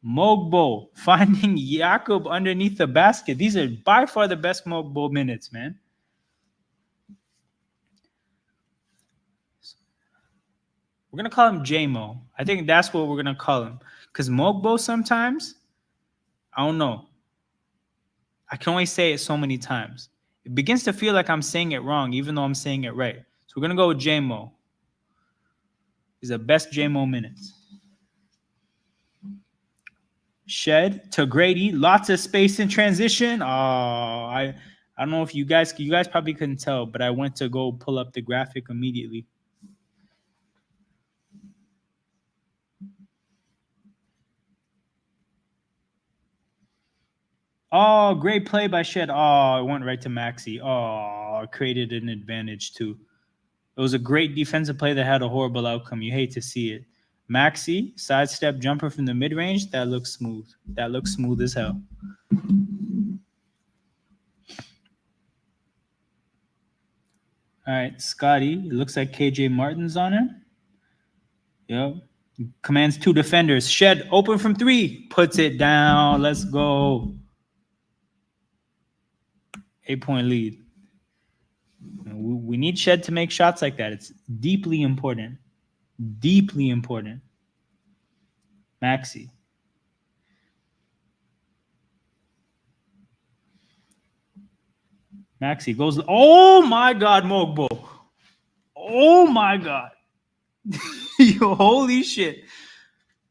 Mogbo finding Jakob underneath the basket. These are by far the best Mogbo minutes, man. We're going to call him J-Mo. I think that's what we're going to call him. Because Mogbo sometimes, I don't know. I can only say it so many times. It begins to feel like I'm saying it wrong, even though I'm saying it right. So we're going to go with J-Mo. He's the best J-Mo minutes. Shed to Grady. Lots of space in transition. Oh, I don't know if you guys probably couldn't tell, but I went to go pull up the graphic immediately. Oh, great play by Shed. Oh, it went right to Maxi. Oh, created an advantage too. It was a great defensive play that had a horrible outcome. You hate to see it. Maxi, sidestep jumper from the mid-range. That looks smooth. That looks smooth as hell. All right, Scotty. It looks like KJ Martin's on him. Yep. Commands 2 defenders. Shed open from 3. Puts it down. Let's go. 8-point lead. We need Shed to make shots like that. It's deeply important. Deeply important. Maxi. Maxi goes. Oh my God, Mogbo. Oh my God. Yo, holy shit.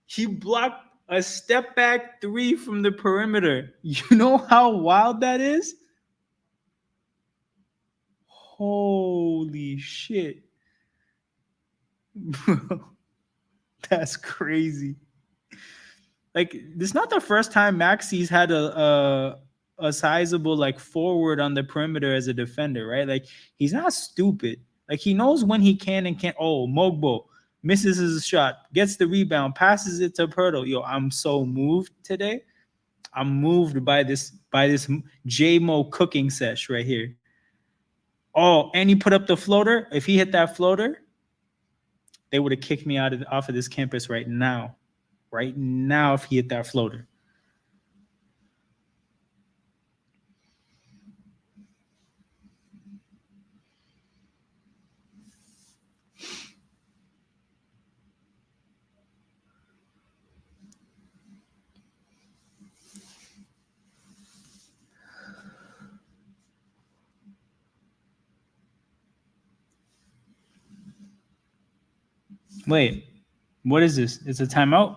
He blocked a step back 3 from the perimeter. You know how wild that is? Holy shit. That's crazy. Like, this is not the first time Maxi's had a sizable like forward on the perimeter as a defender, right? Like, he's not stupid. Like, he knows when he can and can't. Oh, Mogbo misses his shot, gets the rebound, passes it to Pirtle. Yo, I'm so moved today. I'm moved by this J-Mo cooking sesh right here. Oh, and he put up the floater. If he hit that floater, they would have kicked me off of this campus right now. Right now, if he hit that floater. Wait, what is this? It's a timeout?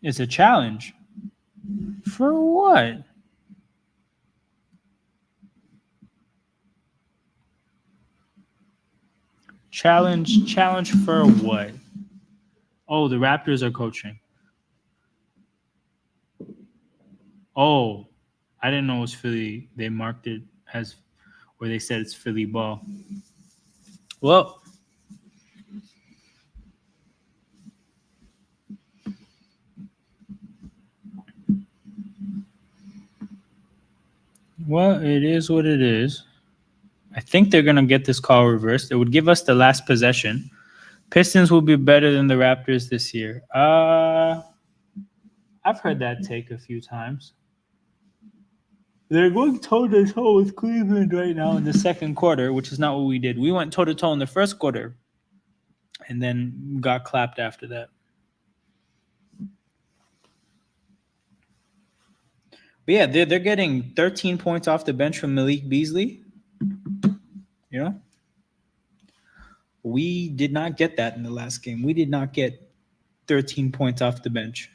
It's a challenge. For what? Challenge for what? Oh, the Raptors are coaching. Oh, I didn't know it was Philly. They marked it as, or they said it's Philly ball. Well, it is what it is. I think they're gonna get this call reversed. It would give us the last possession. Pistons will be better than the Raptors this year. I've heard that take a few times. They're going toe-to-toe with Cleveland right now in the second quarter, which is not what we did. We went toe-to-toe in the first quarter and then got clapped after that. But yeah, they're getting 13 points off the bench from Malik Beasley. You know? We did not get that in the last game. We did not get 13 points off the bench.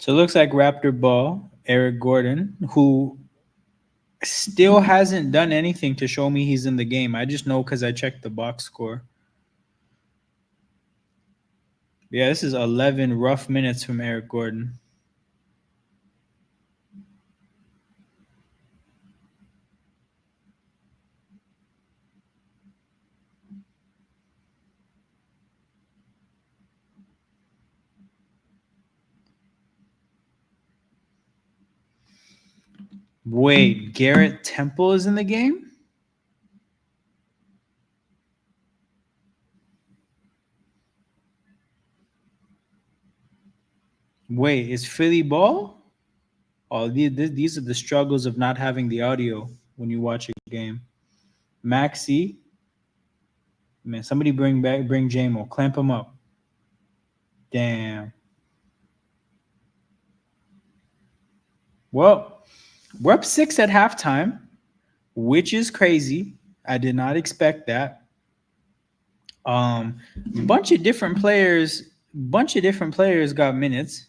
So it looks like Raptor ball, Eric Gordon, who still hasn't done anything to show me he's in the game. I just know because I checked the box score. Yeah, this is 11 rough minutes from Eric Gordon. Wait, Garrett Temple is in the game? Wait, is Philly ball? Oh, these are the struggles of not having the audio when you watch a game. Maxi, man, somebody bring J-Mo, clamp him up. Damn. Well, we're up 6 at halftime, which is crazy. I did not expect that. Bunch of different players got minutes.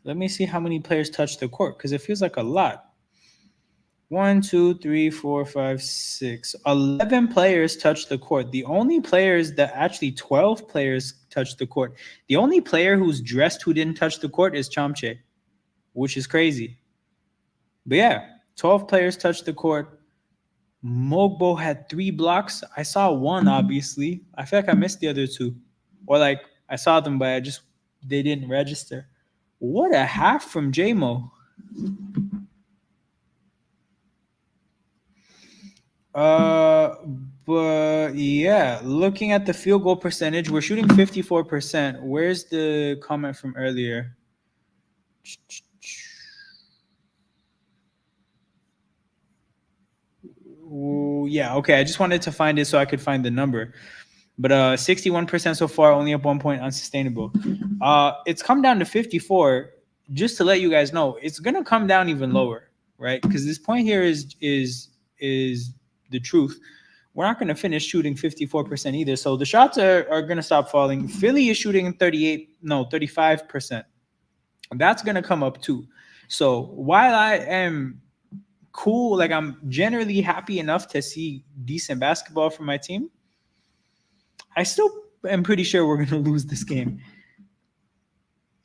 Let me see how many players touched the court because it feels like a lot. 1, 2, 3, 4, 5, 6. 11 players touched the court. The only players that actually 12 players touched the court. The only player who's dressed who didn't touch the court is Chamche, which is crazy. But yeah, 12 players touched the court. Mogbo had 3 blocks. I saw one, obviously. I feel like I missed the other 2. Or like I saw them, but they didn't register. What a half from JMO. But yeah, looking at the field goal percentage, we're shooting 54%. Where's the comment from earlier? Ooh, yeah, okay. I just wanted to find it so I could find the number. But 61% so far, only up 1 point, unsustainable. It's come down to 54. Just to let you guys know, it's gonna come down even lower, right? Because this point here is the truth. We're not gonna finish shooting 54% either. So the shots are gonna stop falling. Philly is shooting 35%. That's gonna come up too. So while I am cool, like I'm generally happy enough to see decent basketball from my team, I still am pretty sure we're going to lose this game.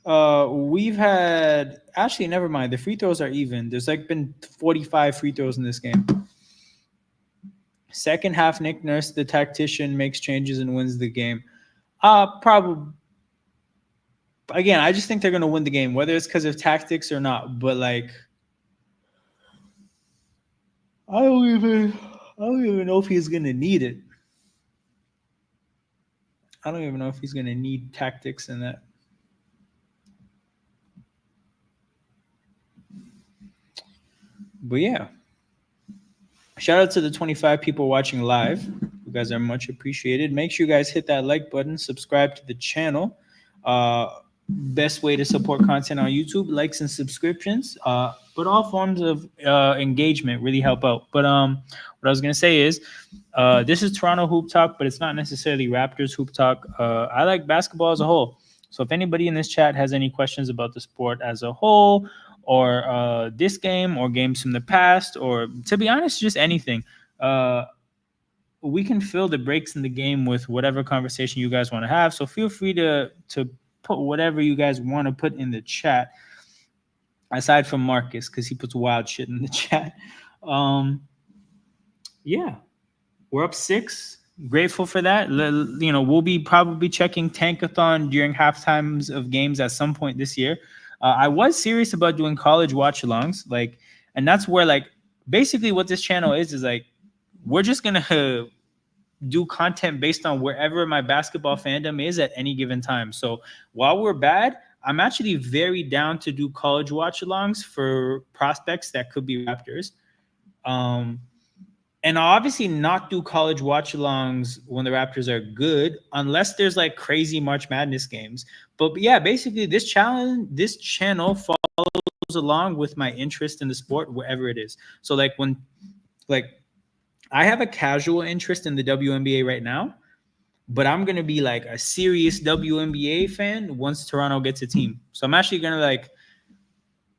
We've had actually never mind. The free throws are even. There's like been 45 free throws in this game. Second half, Nick Nurse, the tactician, makes changes and wins the game. Probably. Again, I just think they're going to win the game, whether it's because of tactics or not. But like, I don't even know if he's going to need it. I don't even know if he's going to need tactics in that. But yeah, shout out to the 25 people watching live. You guys are much appreciated. Make sure you guys hit that like button, subscribe to the channel. Best way to support content on YouTube, likes and subscriptions. But all forms of engagement really help out. But what I was gonna say is, this is Toronto Hoop Talk, but it's not necessarily Raptors Hoop Talk. I like basketball as a whole. So if anybody in this chat has any questions about the sport as a whole, or this game, or games from the past, or to be honest, just anything, we can fill the breaks in the game with whatever conversation you guys want to have. So feel free to put whatever you guys want to put in the chat, aside from Marcus, because he puts wild shit in the chat. Yeah, we're up 6. Grateful for that. You know, we'll be probably checking Tankathon during half times of games at some point this year. I was serious about doing college watch-alongs, like, and that's where like basically what this channel is like we're just gonna do content based on wherever my basketball fandom is at any given time. So while we're bad, I'm actually very down to do college watch-alongs for prospects that could be Raptors. And I'll obviously not do college watch-alongs when the Raptors are good, unless there's like crazy March Madness games. But yeah, basically this channel follows along with my interest in the sport wherever it is. So like when like I have a casual interest in the WNBA right now, but I'm gonna be like a serious WNBA fan once Toronto gets a team. So I'm actually gonna like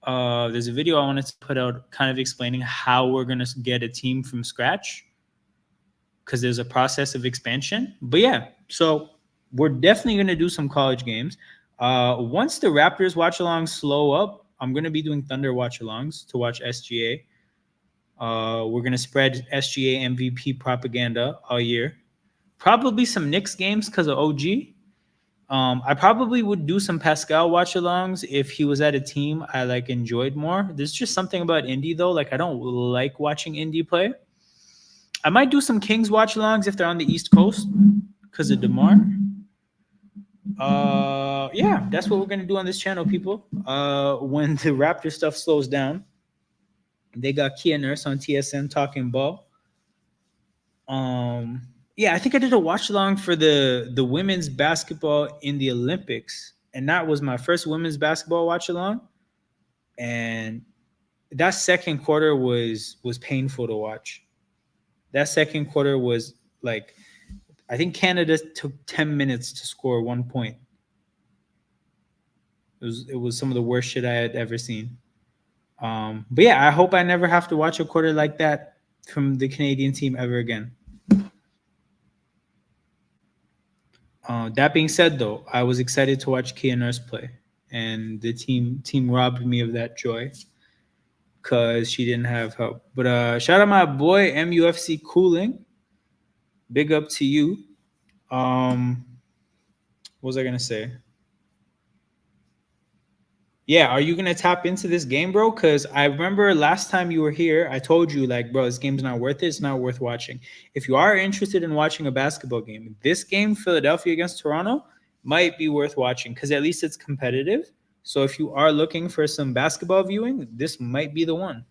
there's a video I wanted to put out kind of explaining how we're going to get a team from scratch, because there's a process of expansion. But yeah, so we're definitely going to do some college games. Once the Raptors watch-alongs slow up, I'm going to be doing Thunder watch-alongs to watch SGA. We're going to spread SGA MVP propaganda all year. Probably some Knicks games because of OG. I probably would do some Pascal watch-alongs if he was at a team I like enjoyed more. There's just something about Indy though. Like I don't like watching Indy play. I might do some Kings watch-alongs if they're on the East Coast because of DeMar. Yeah, that's what we're gonna do on this channel, people. When the Raptor stuff slows down, they got Kia Nurse on TSN talking ball. Yeah, I think I did a watch along for the women's basketball in the Olympics, and that was my first women's basketball watch along. And that second quarter was painful to watch. That second quarter was like, I think Canada took 10 minutes to score 1 point. It was some of the worst shit I had ever seen. But yeah, I hope I never have to watch a quarter like that from the Canadian team ever again. That being said, though, I was excited to watch Kia Nurse play, and the team robbed me of that joy because she didn't have help. But shout out my boy MUFC Cooling, big up to you. What was I gonna say? Yeah, are you gonna tap into this game, bro? Because I remember last time you were here, I told you like, bro, this game's not worth it. It's not worth watching. If you are interested in watching a basketball game, this game, Philadelphia against Toronto, might be worth watching because at least it's competitive. So if you are looking for some basketball viewing, this might be the one.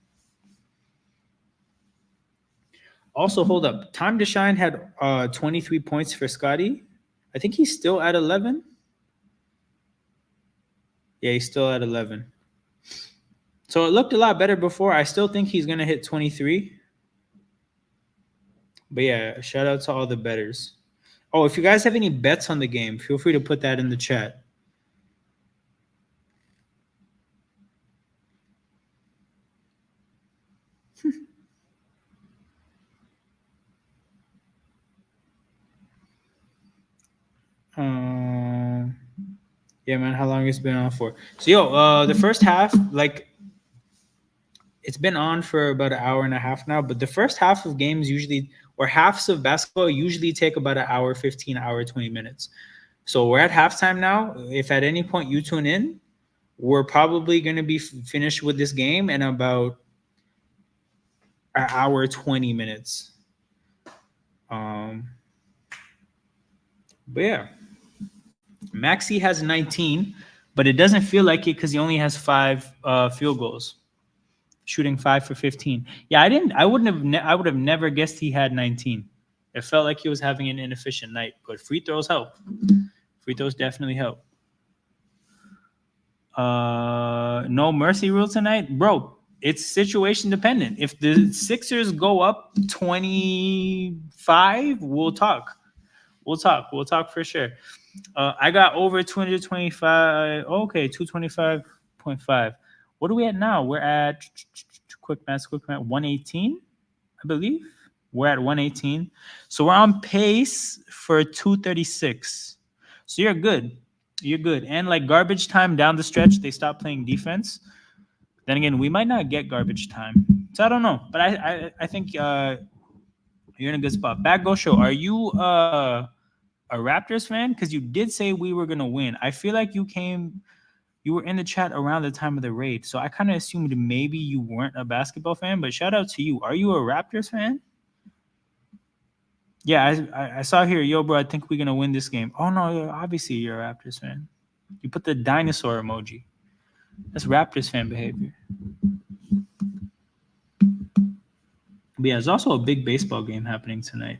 Also, hold up. Time to Shine had 23 points for Scotty. I think he's still at 11. Yeah, he's still at 11. So it looked a lot better before. I still think he's gonna hit 23. But yeah, shout out to all the betters. Oh, if you guys have any bets on the game, feel free to put that in the chat. Um, yeah, man, how long it's been on for? So yo, the first half, like it's been on for about an hour and a half now, but the first half of games usually, or halves of basketball usually take about an hour 15, hour 20 minutes. So we're at halftime now. If at any point you tune in, we're probably going to be finished with this game in about an hour 20 minutes. Um, but yeah, Maxi has 19, but it doesn't feel like it because he only has five field goals, shooting 5 for 15. Yeah, I wouldn't have. I would have never guessed he had 19. It felt like he was having an inefficient night, but free throws help. Free throws definitely help. No mercy rule tonight, bro. It's situation dependent. If the Sixers go up 25, we'll talk. We'll talk. We'll talk for sure. I got over 225. Okay, 225.5. What are we at now? We're at quick math, 118, I believe. We're at 118. So we're on pace for 236. So you're good. You're good. And like garbage time down the stretch, they stop playing defense. Then again, we might not get garbage time. So I don't know. But I think you're in a good spot. Back Go Show, are you a Raptors fan? Because you did say we were gonna win. I feel like you were in the chat around the time of the raid, so I kind of assumed maybe you weren't a basketball fan. But shout out to you. Are you a Raptors fan? Yeah, I saw here, yo, bro. I think we're gonna win this game. Oh no, obviously you're a Raptors fan. You put the dinosaur emoji. That's Raptors fan behavior. But yeah, there's also a big baseball game happening tonight.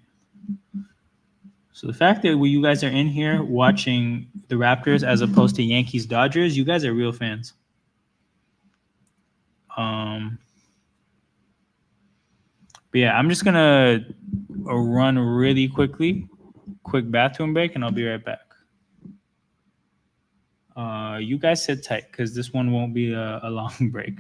So the fact that you guys are in here watching the Raptors as opposed to Yankees Dodgers, you guys are real fans. But yeah, I'm just gonna run really quickly, quick bathroom break, and I'll be right back. You guys sit tight because this one won't be a long break.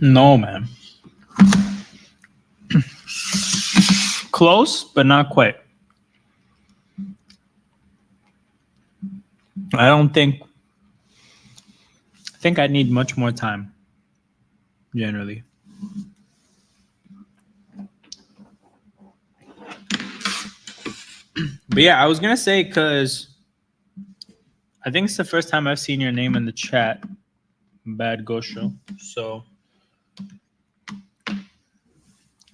No, man. Close, but not quite. I don't think. I think I need much more time. Generally. But yeah, I was gonna say because I think it's the first time I've seen your name in the chat, Bad Gosho. So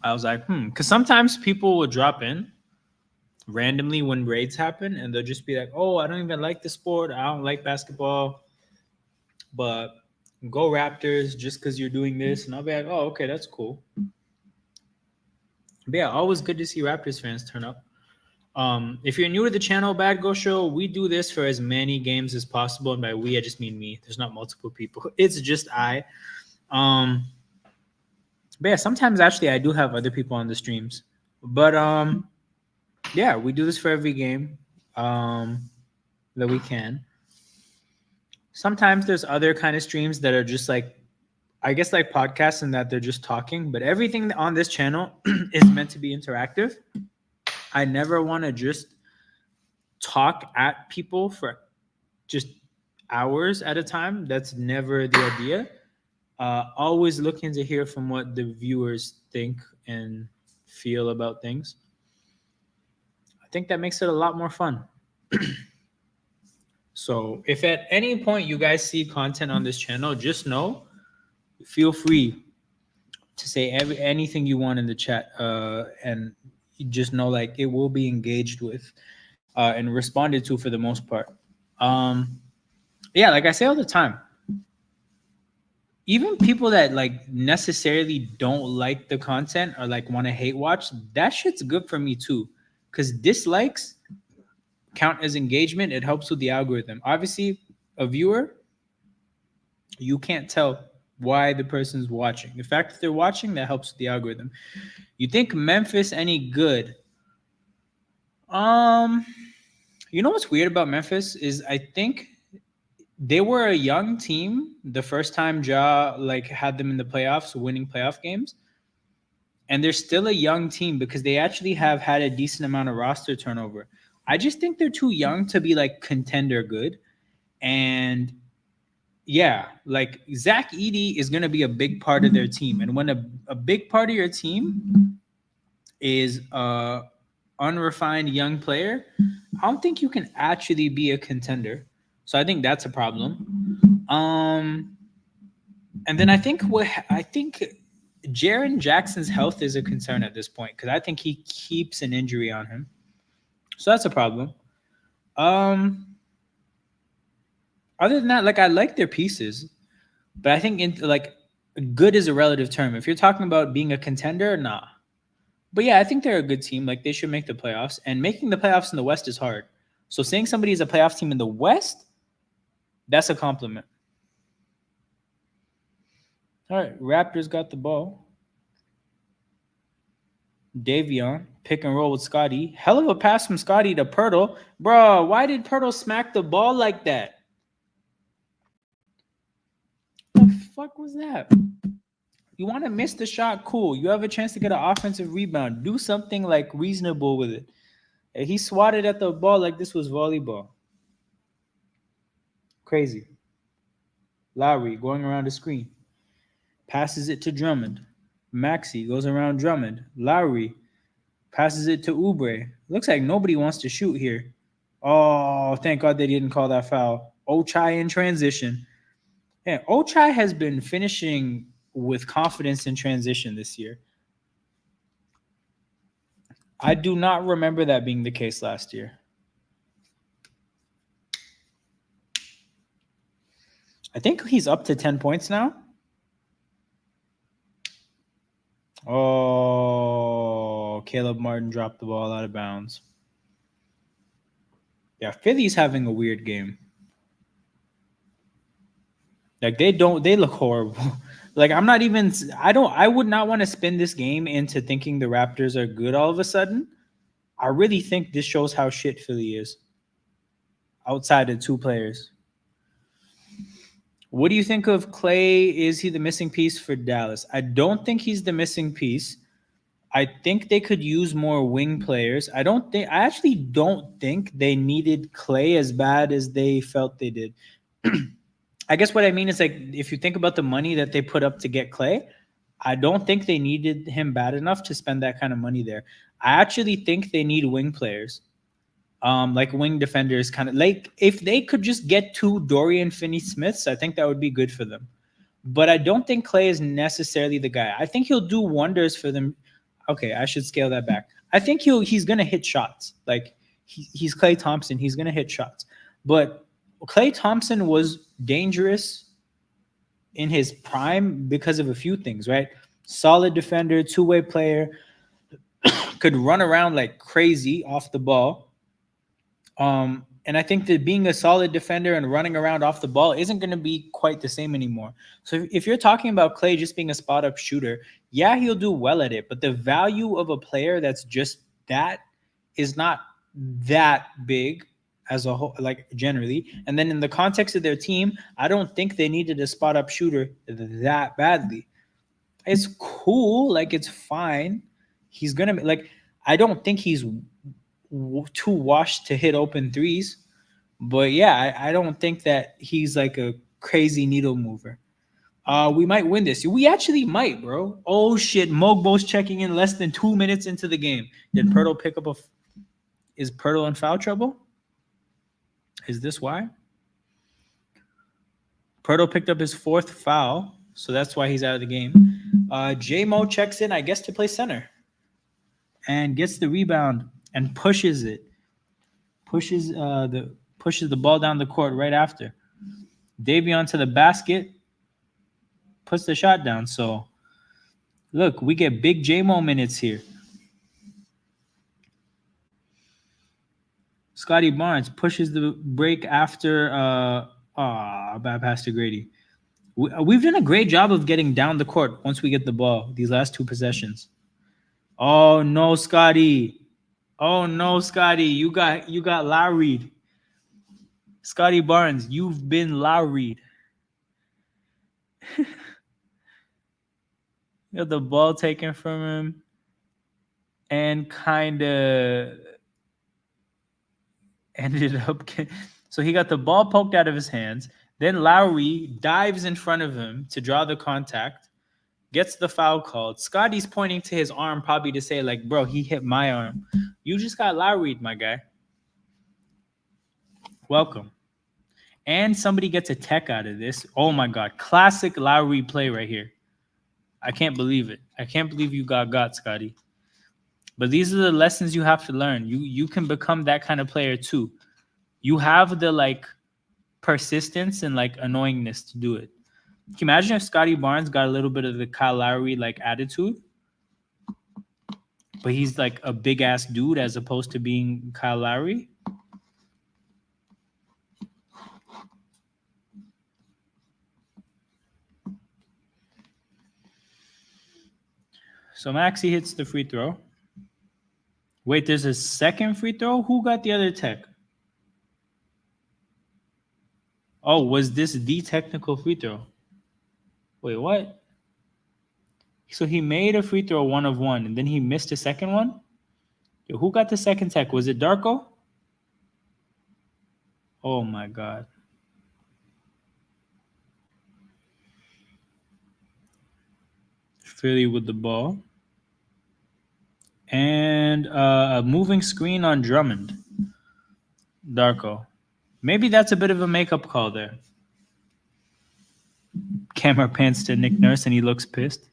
I was like, because sometimes people will drop in randomly when raids happen, and they'll just be like, "Oh, I don't even like the sport. I don't like basketball, but go Raptors just because you're doing this." And I'll be like, "Oh, okay, that's cool." But yeah, always good to see Raptors fans turn up. If you're new to the channel, Bad Go Show, we do this for as many games as possible, and by we, I just mean me. There's not multiple people. It's just I. But yeah, sometimes actually I do have other people on the streams. But yeah, we do this for every game that we can. Sometimes there's other kind of streams that are just like, I guess like podcasts, and that they're just talking. But everything on this channel is meant to be interactive. I never want to just talk at people for just hours at a time. That's never the idea. Always looking to hear from what the viewers think and feel about things. I think that makes it a lot more fun. So if at any point you guys see content on this channel, just know, feel free to say anything you want in the chat, and just know like it will be engaged with and responded to for the most part. Yeah, like I say all the time, even people that like necessarily don't like the content or like want to hate watch, that shit's good for me too, because dislikes count as engagement. It helps with the algorithm. Obviously, a viewer, you can't tell why the person's watching. The fact that they're watching, that helps with the algorithm. You think Memphis any good? You know what's weird about Memphis is I think they were a young team the first time Ja like had them in the playoffs, winning playoff games. And they're still a young team because they actually have had a decent amount of roster turnover. I just think they're too young to be like contender good. And yeah, like Zach Edey is going to be a big part of their team. And when a big part of your team is a unrefined young player, I don't think you can actually be a contender. So I think that's a problem. And then I think Jaren Jackson's health is a concern at this point because I think he keeps an injury on him. So that's a problem. Other than that, like I like their pieces, but I think like good is a relative term. If you're talking about being a contender, nah. But yeah, I think they're a good team. Like they should make the playoffs, and making the playoffs in the West is hard. So saying somebody is a playoff team in the West, that's a compliment. All right, Raptors got the ball. Davion, pick and roll with Scotty. Hell of a pass from Scotty to Pirtle. Bro, why did Pirtle smack the ball like that? What the fuck was that? You want to miss the shot? Cool. You have a chance to get an offensive rebound. Do something like reasonable with it. He swatted at the ball like this was volleyball. Crazy. Lowry going around the screen. Passes it to Drummond. Maxey goes around Drummond. Lowry passes it to Oubre. Looks like nobody wants to shoot here. Oh, thank God they didn't call that foul. Ochai in transition. Yeah, Ochai has been finishing with confidence in transition this year. I do not remember that being the case last year. I think he's up to 10 points now. Oh, Caleb Martin dropped the ball out of bounds. Yeah, Philly's having a weird game. Like they look horrible. Like I would not want to spin this game into thinking the Raptors are good all of a sudden. I really think this shows how shit Philly is. Outside of two players. What do you think of Clay? Is he the missing piece for Dallas? I don't think he's the missing piece. I think they could use more wing players. I actually don't think they needed Clay as bad as they felt they did. I guess what I mean is like if you think about the money that they put up to get Clay, I don't think they needed him bad enough to spend that kind of money there. I actually think they need wing players. Like wing defenders, kind of like if they could just get two Dorian Finney-Smiths, I think that would be good for them. But I don't think Clay is necessarily the guy. I think he'll do wonders for them. Okay, I should scale that back. I think he's gonna hit shots. Like he's Clay Thompson. He's gonna hit shots. But Clay Thompson was dangerous in his prime because of a few things, right? Solid defender, two-way player, could run around like crazy off the ball. And I think that being a solid defender and running around off the ball isn't going to be quite the same anymore. So if you're talking about Clay just being a spot up shooter, yeah, he'll do well at it. But the value of a player that's just that is not that big as a whole, like generally. And then in the context of their team, I don't think they needed a spot up shooter that badly. It's cool, like it's fine. He's gonna like. I don't think he's too washed to hit open threes. But yeah, I don't think that he's like a crazy needle mover. We might win this. We actually might, bro. Oh shit, Mogbo's checking in less than 2 minutes into the game. Did Pirtle pick up is Pirtle in foul trouble? Is this why? Pirtle picked up his fourth foul, so that's why he's out of the game. J-Mo checks in, I guess, to play center. And gets the rebound and pushes it. Pushes the ball down the court right after. Davion to the basket, puts the shot down. So, look, we get big J-Mo minutes here. Scotty Barnes pushes the break after bad pass to Grady. We've done a great job of getting down the court once we get the ball, these last two possessions. Oh, no, Scotty. Oh, no, Scotty. You got Lowried. Scotty Barnes, you've been Lowried. Got the ball taken from him and kind of ended up so he got the ball poked out of his hands. Then Lowry dives in front of him to draw the contact, gets the foul called. Scotty's pointing to his arm probably to say like, bro, he hit my arm. You just got Lowry'd, my guy. Welcome. And somebody gets a tech out of this. Oh my God. Classic Lowry play right here. I can't believe it. I can't believe you got Scotty. But these are the lessons you have to learn. You can become that kind of player too. You have the like persistence and like annoyingness to do it. Can you imagine if Scotty Barnes got a little bit of the Kyle Lowry like attitude, but he's like a big ass dude as opposed to being Kyle Lowry? So Maxey hits the free throw. Wait, there's a second free throw? Who got the other tech? Oh, was this the technical free throw? Wait, what? So he made a free throw 1 of 1, and then he missed a second one? Yo, who got the second tech? Was it Darko? Oh, my God. Philly with the ball. And a moving screen on Drummond. Darko. Maybe that's a bit of a makeup call there. Camera pans to Nick Nurse, and he looks pissed.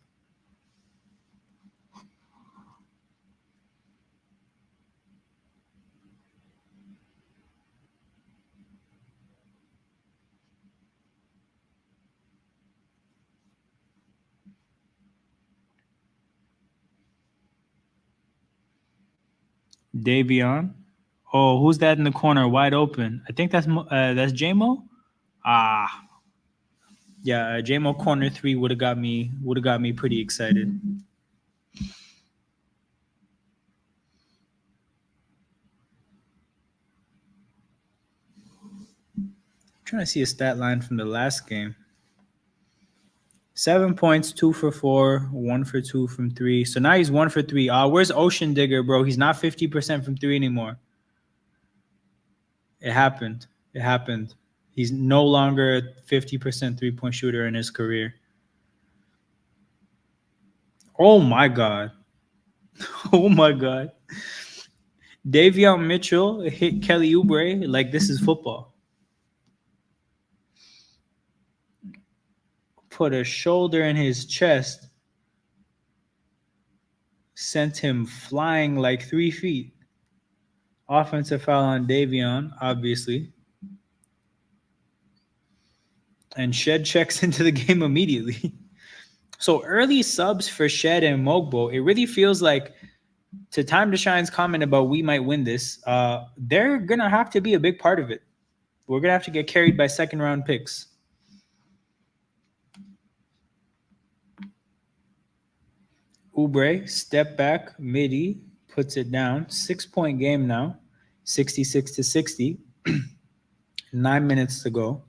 Davion. Oh, who's that in the corner, wide open? I think that's J-Mo. Yeah, J-Mo corner 3 would have got me pretty excited. I'm trying to see a stat line from the last game. 7 points, 2 for 4, 1 for 2 from 3. So now he's 1 for 3. Where's Ocean Digger, bro? He's not 50% from 3 anymore. It happened. It happened. He's no longer a 50% three-point shooter in his career. Oh, my God. Oh, my God. Davion Mitchell hit Kelly Oubre like this is football. Put a shoulder in his chest. Sent him flying like 3 feet. Offensive foul on Davion, obviously. And Shed checks into the game immediately. So early subs for Shed and Mogbo, it really feels like, to Time to Shine's comment about we might win this, they're going to have to be a big part of it. We're going to have to get carried by second-round picks. Oubre, step back, midi, puts it down. 6-point game now, 66-60. 9 minutes to go.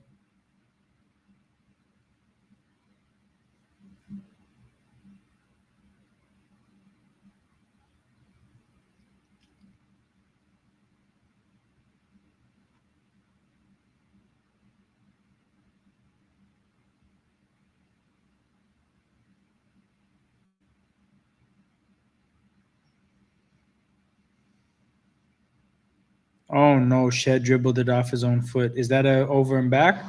Oh, no. Shed dribbled it off his own foot. Is that a over and back?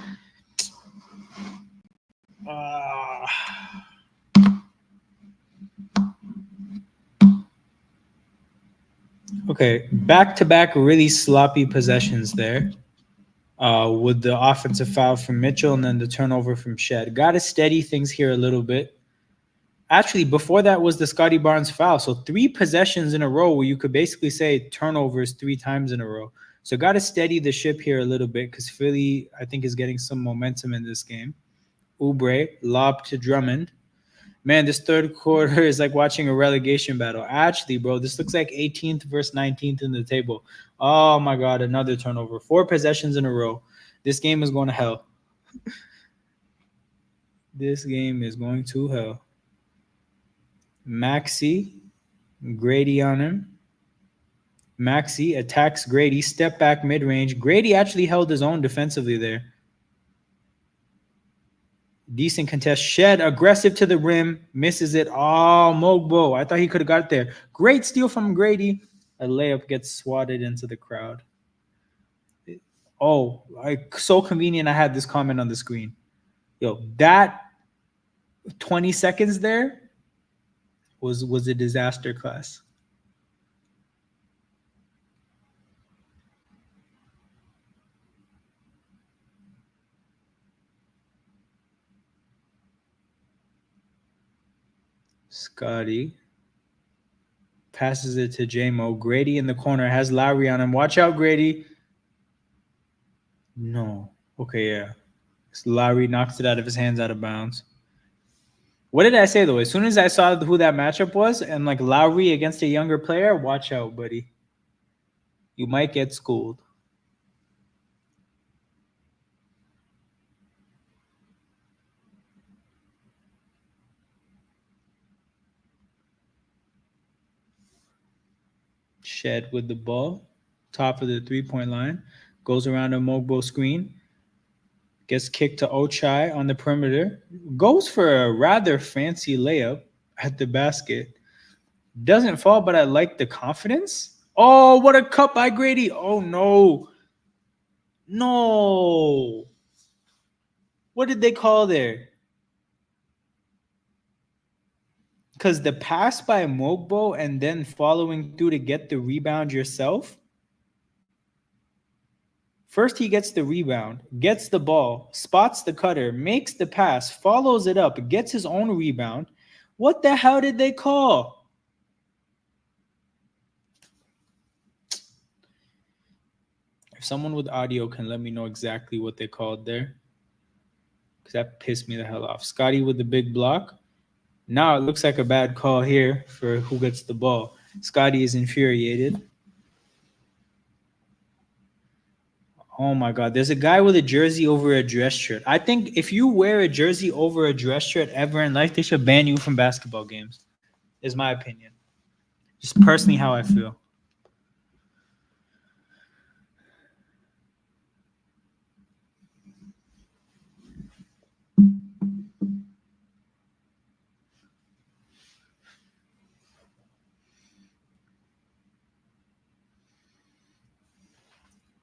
Okay. Back-to-back really sloppy possessions there with the offensive foul from Mitchell and then the turnover from Shed. Got to steady things here a little bit. Actually, before that was the Scotty Barnes foul. So 3 possessions in a row where you could basically say turnovers 3 times in a row. So got to steady the ship here a little bit because Philly, I think, is getting some momentum in this game. Oubre, lob to Drummond. Man, this third quarter is like watching a relegation battle. Actually, bro, this looks like 18th versus 19th in the table. Oh, my God, another turnover. 4 possessions in a row. This game is going to hell. This game is going to hell. Maxey, Grady on him. Maxey attacks Grady, step back mid-range. Grady actually held his own defensively there. Decent contest. Shed aggressive to the rim. Misses it. Oh, Mogbo. I thought he could have got there. Great steal from Grady. A layup gets swatted into the crowd. Oh, so convenient I had this comment on the screen. Yo, that 20 seconds there was a disaster class. Scotty passes it to J-Mo. Grady in the corner has Lowry on him. Watch out, Grady. No. Okay, yeah. Lowry knocks it out of his hands out of bounds. What did I say, though? As soon as I saw who that matchup was and like Lowry against a younger player, watch out, buddy. You might get schooled. Shed with the ball. Top of the three-point line. Goes around a Mogbo screen. Gets kicked to Ochai on the perimeter. Goes for a rather fancy layup at the basket. Doesn't fall, but I like the confidence. Oh, what a cut by Grady. Oh, no. No. What did they call there? Because the pass by Mogbo and then following through to get the rebound yourself. First, he gets the rebound, gets the ball, spots the cutter, makes the pass, follows it up, gets his own rebound. What the hell did they call? If someone with audio can let me know exactly what they called there, because that pissed me the hell off. Scotty with the big block. Now it looks like a bad call here for who gets the ball. Scotty is infuriated. Oh my God. There's a guy with a jersey over a dress shirt. I think if you wear a jersey over a dress shirt ever in life, they should ban you from basketball games, is my opinion. Just personally how I feel.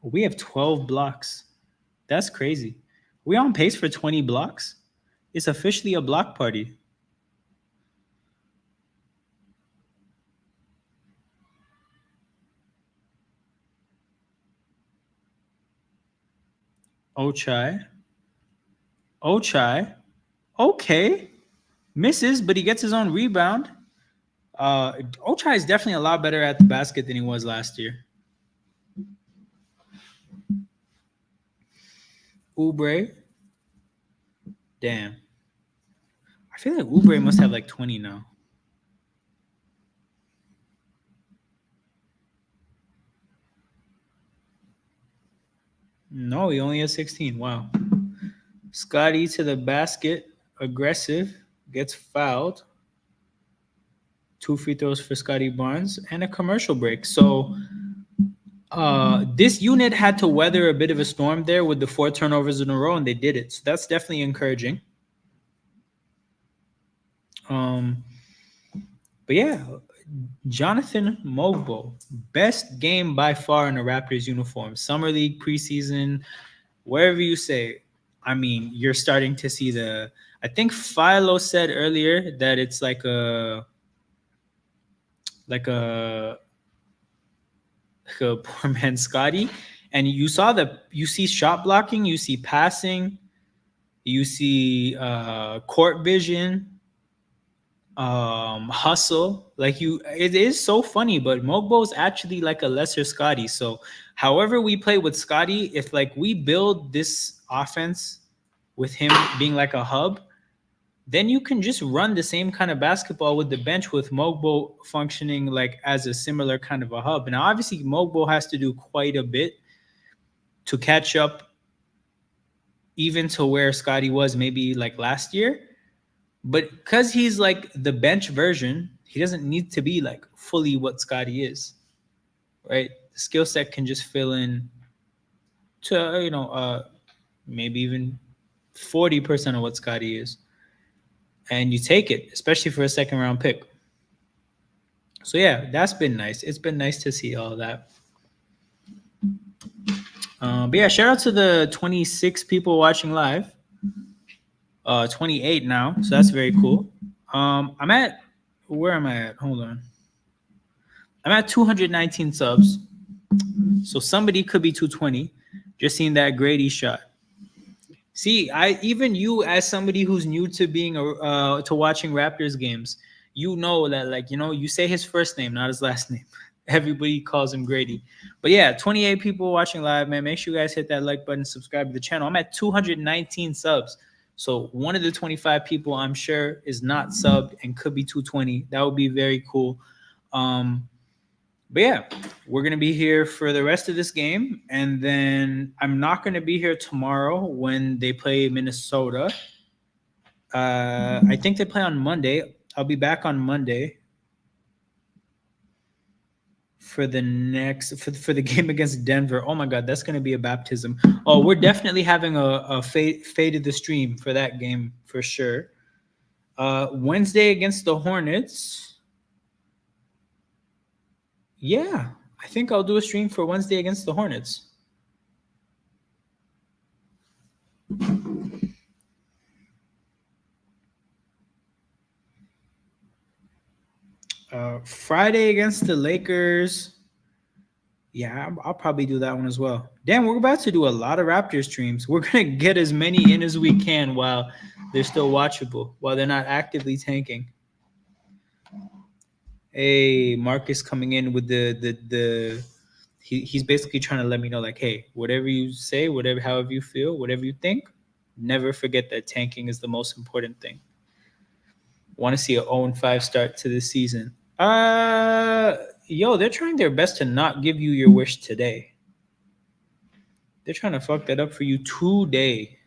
We have 12 blocks. That's crazy. We on pace for 20 blocks? It's officially a block party. Ochai. Ochai. Okay. Misses, but he gets his own rebound. Ochai is definitely a lot better at the basket than he was last year. Oubre. Damn. I feel like Oubre must have like 20 now. No, he only has 16. Wow. Scotty to the basket. Aggressive. Gets fouled. 2 free throws for Scotty Barnes and a commercial break. So this unit had to weather a bit of a storm there with the 4 turnovers in a row, and they did it. So that's definitely encouraging. But yeah, Jonathan Mogbo, best game by far in a Raptors uniform. Summer League, preseason, wherever you say. I mean, you're starting to see the. I think Philo said earlier that it's like a poor man Scotty, and you see shot blocking, you see passing, you see court vision, hustle. It is so funny, but Mogbo is actually like a lesser Scotty. So however we play with Scotty, if like we build this offense with him being like a hub, then you can just run the same kind of basketball with the bench with Mogbo functioning like as a similar kind of a hub. Now, obviously, Mogbo has to do quite a bit to catch up even to where Scotty was maybe like last year. But because he's like the bench version, he doesn't need to be like fully what Scotty is, right? The skill set can just fill in to, maybe even 40% of what Scotty is. And you take it, especially for a second round pick. So yeah, that's been nice. It's been nice to see all that. But yeah, shout out to the 26 people watching live. 28 now, so that's very cool. Where am I at? Hold on. I'm at 219 subs. So somebody could be 220. Just seeing that Grady shot. See, even you as somebody who's new to being to watching Raptors games, you know that you say his first name, not his last name. Everybody calls him Grady. But yeah, 28 people watching live, man. Make sure you guys hit that like button, subscribe to the channel. I'm at 219 subs. So one of the 25 people I'm sure is not subbed and could be 220. That would be very cool. But yeah, we're going to be here for the rest of this game. And then I'm not going to be here tomorrow when they play Minnesota. I think they play on Monday. I'll be back on Monday for the game against Denver. Oh my God, that's going to be a baptism. Oh, we're definitely having a fade of the stream for that game for sure. Wednesday against the Hornets. Yeah, I think I'll do a stream for Wednesday against the Hornets. Friday against the Lakers. Yeah, I'll probably do that one as well. Damn, we're about to do a lot of Raptor streams. We're going to get as many in as we can while they're still watchable, while they're not actively tanking. Hey, Marcus coming in with he's basically trying to let me know, like, hey, whatever you say, however you feel, whatever you think, never forget that tanking is the most important thing. Want to see an 0-5 start to the season. They're trying their best to not give you your wish today. They're trying to fuck that up for you today.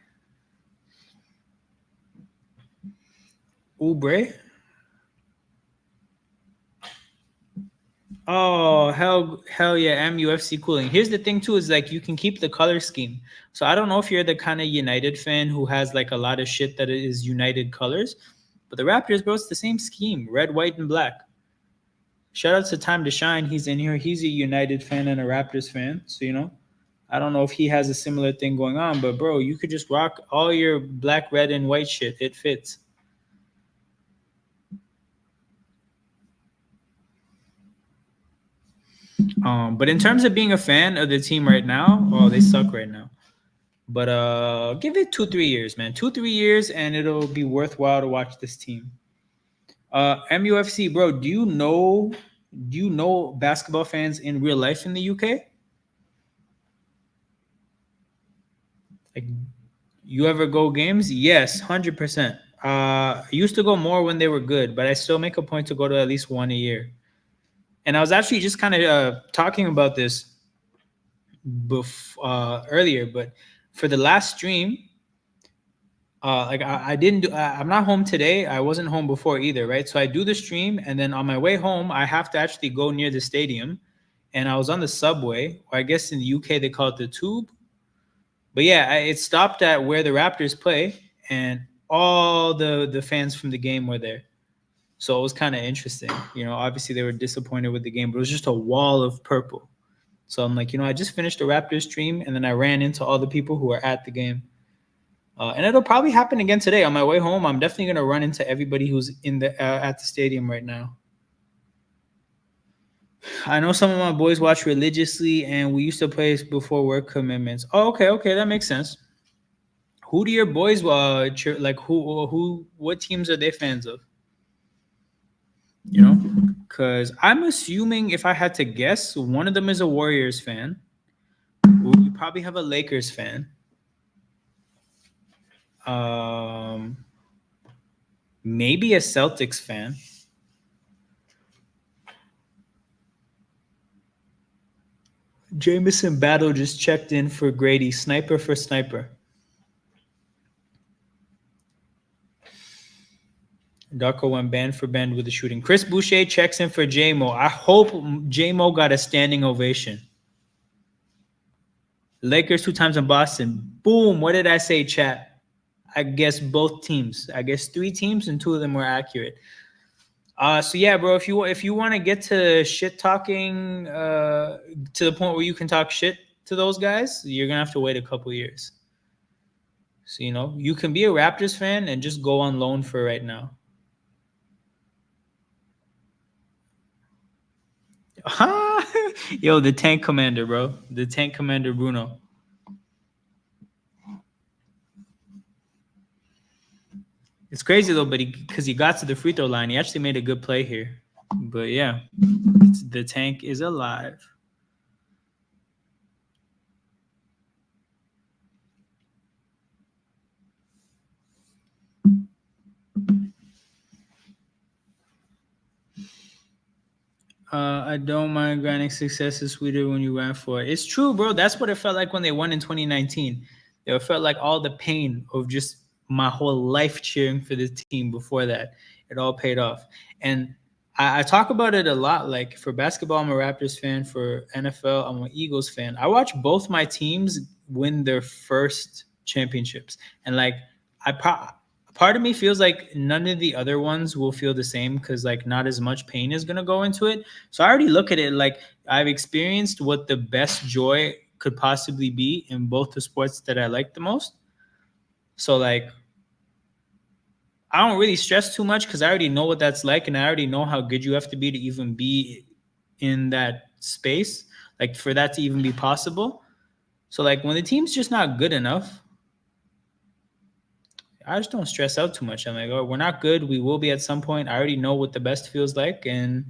Oubre. Oh, hell yeah, MUFC cooling. Here's the thing too, is like you can keep the color scheme. So I don't know if you're the kind of United fan who has like a lot of shit that is United colors, but the Raptors, bro, it's the same scheme, red, white, and black. Shout out to Time to Shine. He's in here. He's a United fan and a Raptors fan. So, I don't know if he has a similar thing going on, but bro, you could just rock all your black, red, and white shit. It fits. But in terms of being a fan of the team right now, oh, they suck right now. But give it 2-3 years, man. 2-3 years, and it'll be worthwhile to watch this team. MUFC, bro. Do you know basketball fans in real life in the UK? Like, you ever go games? Yes, 100%. I used to go more when they were good, but I still make a point to go to at least one a year. And I was actually just kind of talking about this earlier, but for the last stream, like I didn't do. I'm not home today. I wasn't home before either, right? So I do the stream, and then on my way home, I have to actually go near the stadium, and I was on the subway, or I guess in the UK they call it the tube. But yeah, it stopped at where the Raptors play, and all the fans from the game were there. So it was kind of interesting. Obviously they were disappointed with the game, but it was just a wall of purple. So I'm like, I just finished the Raptors stream, and then I ran into all the people who were at the game. And it'll probably happen again today. On my way home, I'm definitely going to run into everybody who's at the stadium right now. I know some of my boys watch religiously, and we used to play before work commitments. Oh, okay, that makes sense. Who do your boys like? What teams are they fans of? Because I'm assuming, if I had to guess, one of them is a Warriors fan. You probably have a Lakers fan. Maybe a Celtics fan. Jameson Battle just checked in for Grady. Sniper for sniper. Darko went band for band with the shooting. Chris Boucher checks in for J-Mo. I hope J-Mo got a standing ovation. Lakers 2 times in Boston. Boom. What did I say, chat? I guess both teams. I guess 3 teams, and 2 of them were accurate. So yeah, bro, if you want to get to shit talking to the point where you can talk shit to those guys, you're gonna have to wait a couple years. So you can be a Raptors fan and just go on loan for right now. Yo, the tank commander, bro. The tank commander, Bruno. It's crazy though, but because he got to the free throw line, he actually made a good play here. But yeah, the tank is alive. I don't mind grinding. Success is sweeter when you grind for it. It's true, bro. That's what it felt like when they won in 2019. It felt like all the pain of just my whole life cheering for this team before that. It all paid off. And I talk about it a lot. Like, for basketball, I'm a Raptors fan. For NFL, I'm an Eagles fan. I watch both my teams win their first championships. And like, part of me feels like none of the other ones will feel the same, because like not as much pain is going to go into it. So I already look at it like I've experienced what the best joy could possibly be in both the sports that I like the most. So like, I don't really stress too much, because I already know what that's like, and I already know how good you have to be to even be in that space, like for that to even be possible. So like, when the team's just not good enough, I just don't stress out too much. I'm like, oh, we're not good. We will be at some point. I already know what the best feels like, and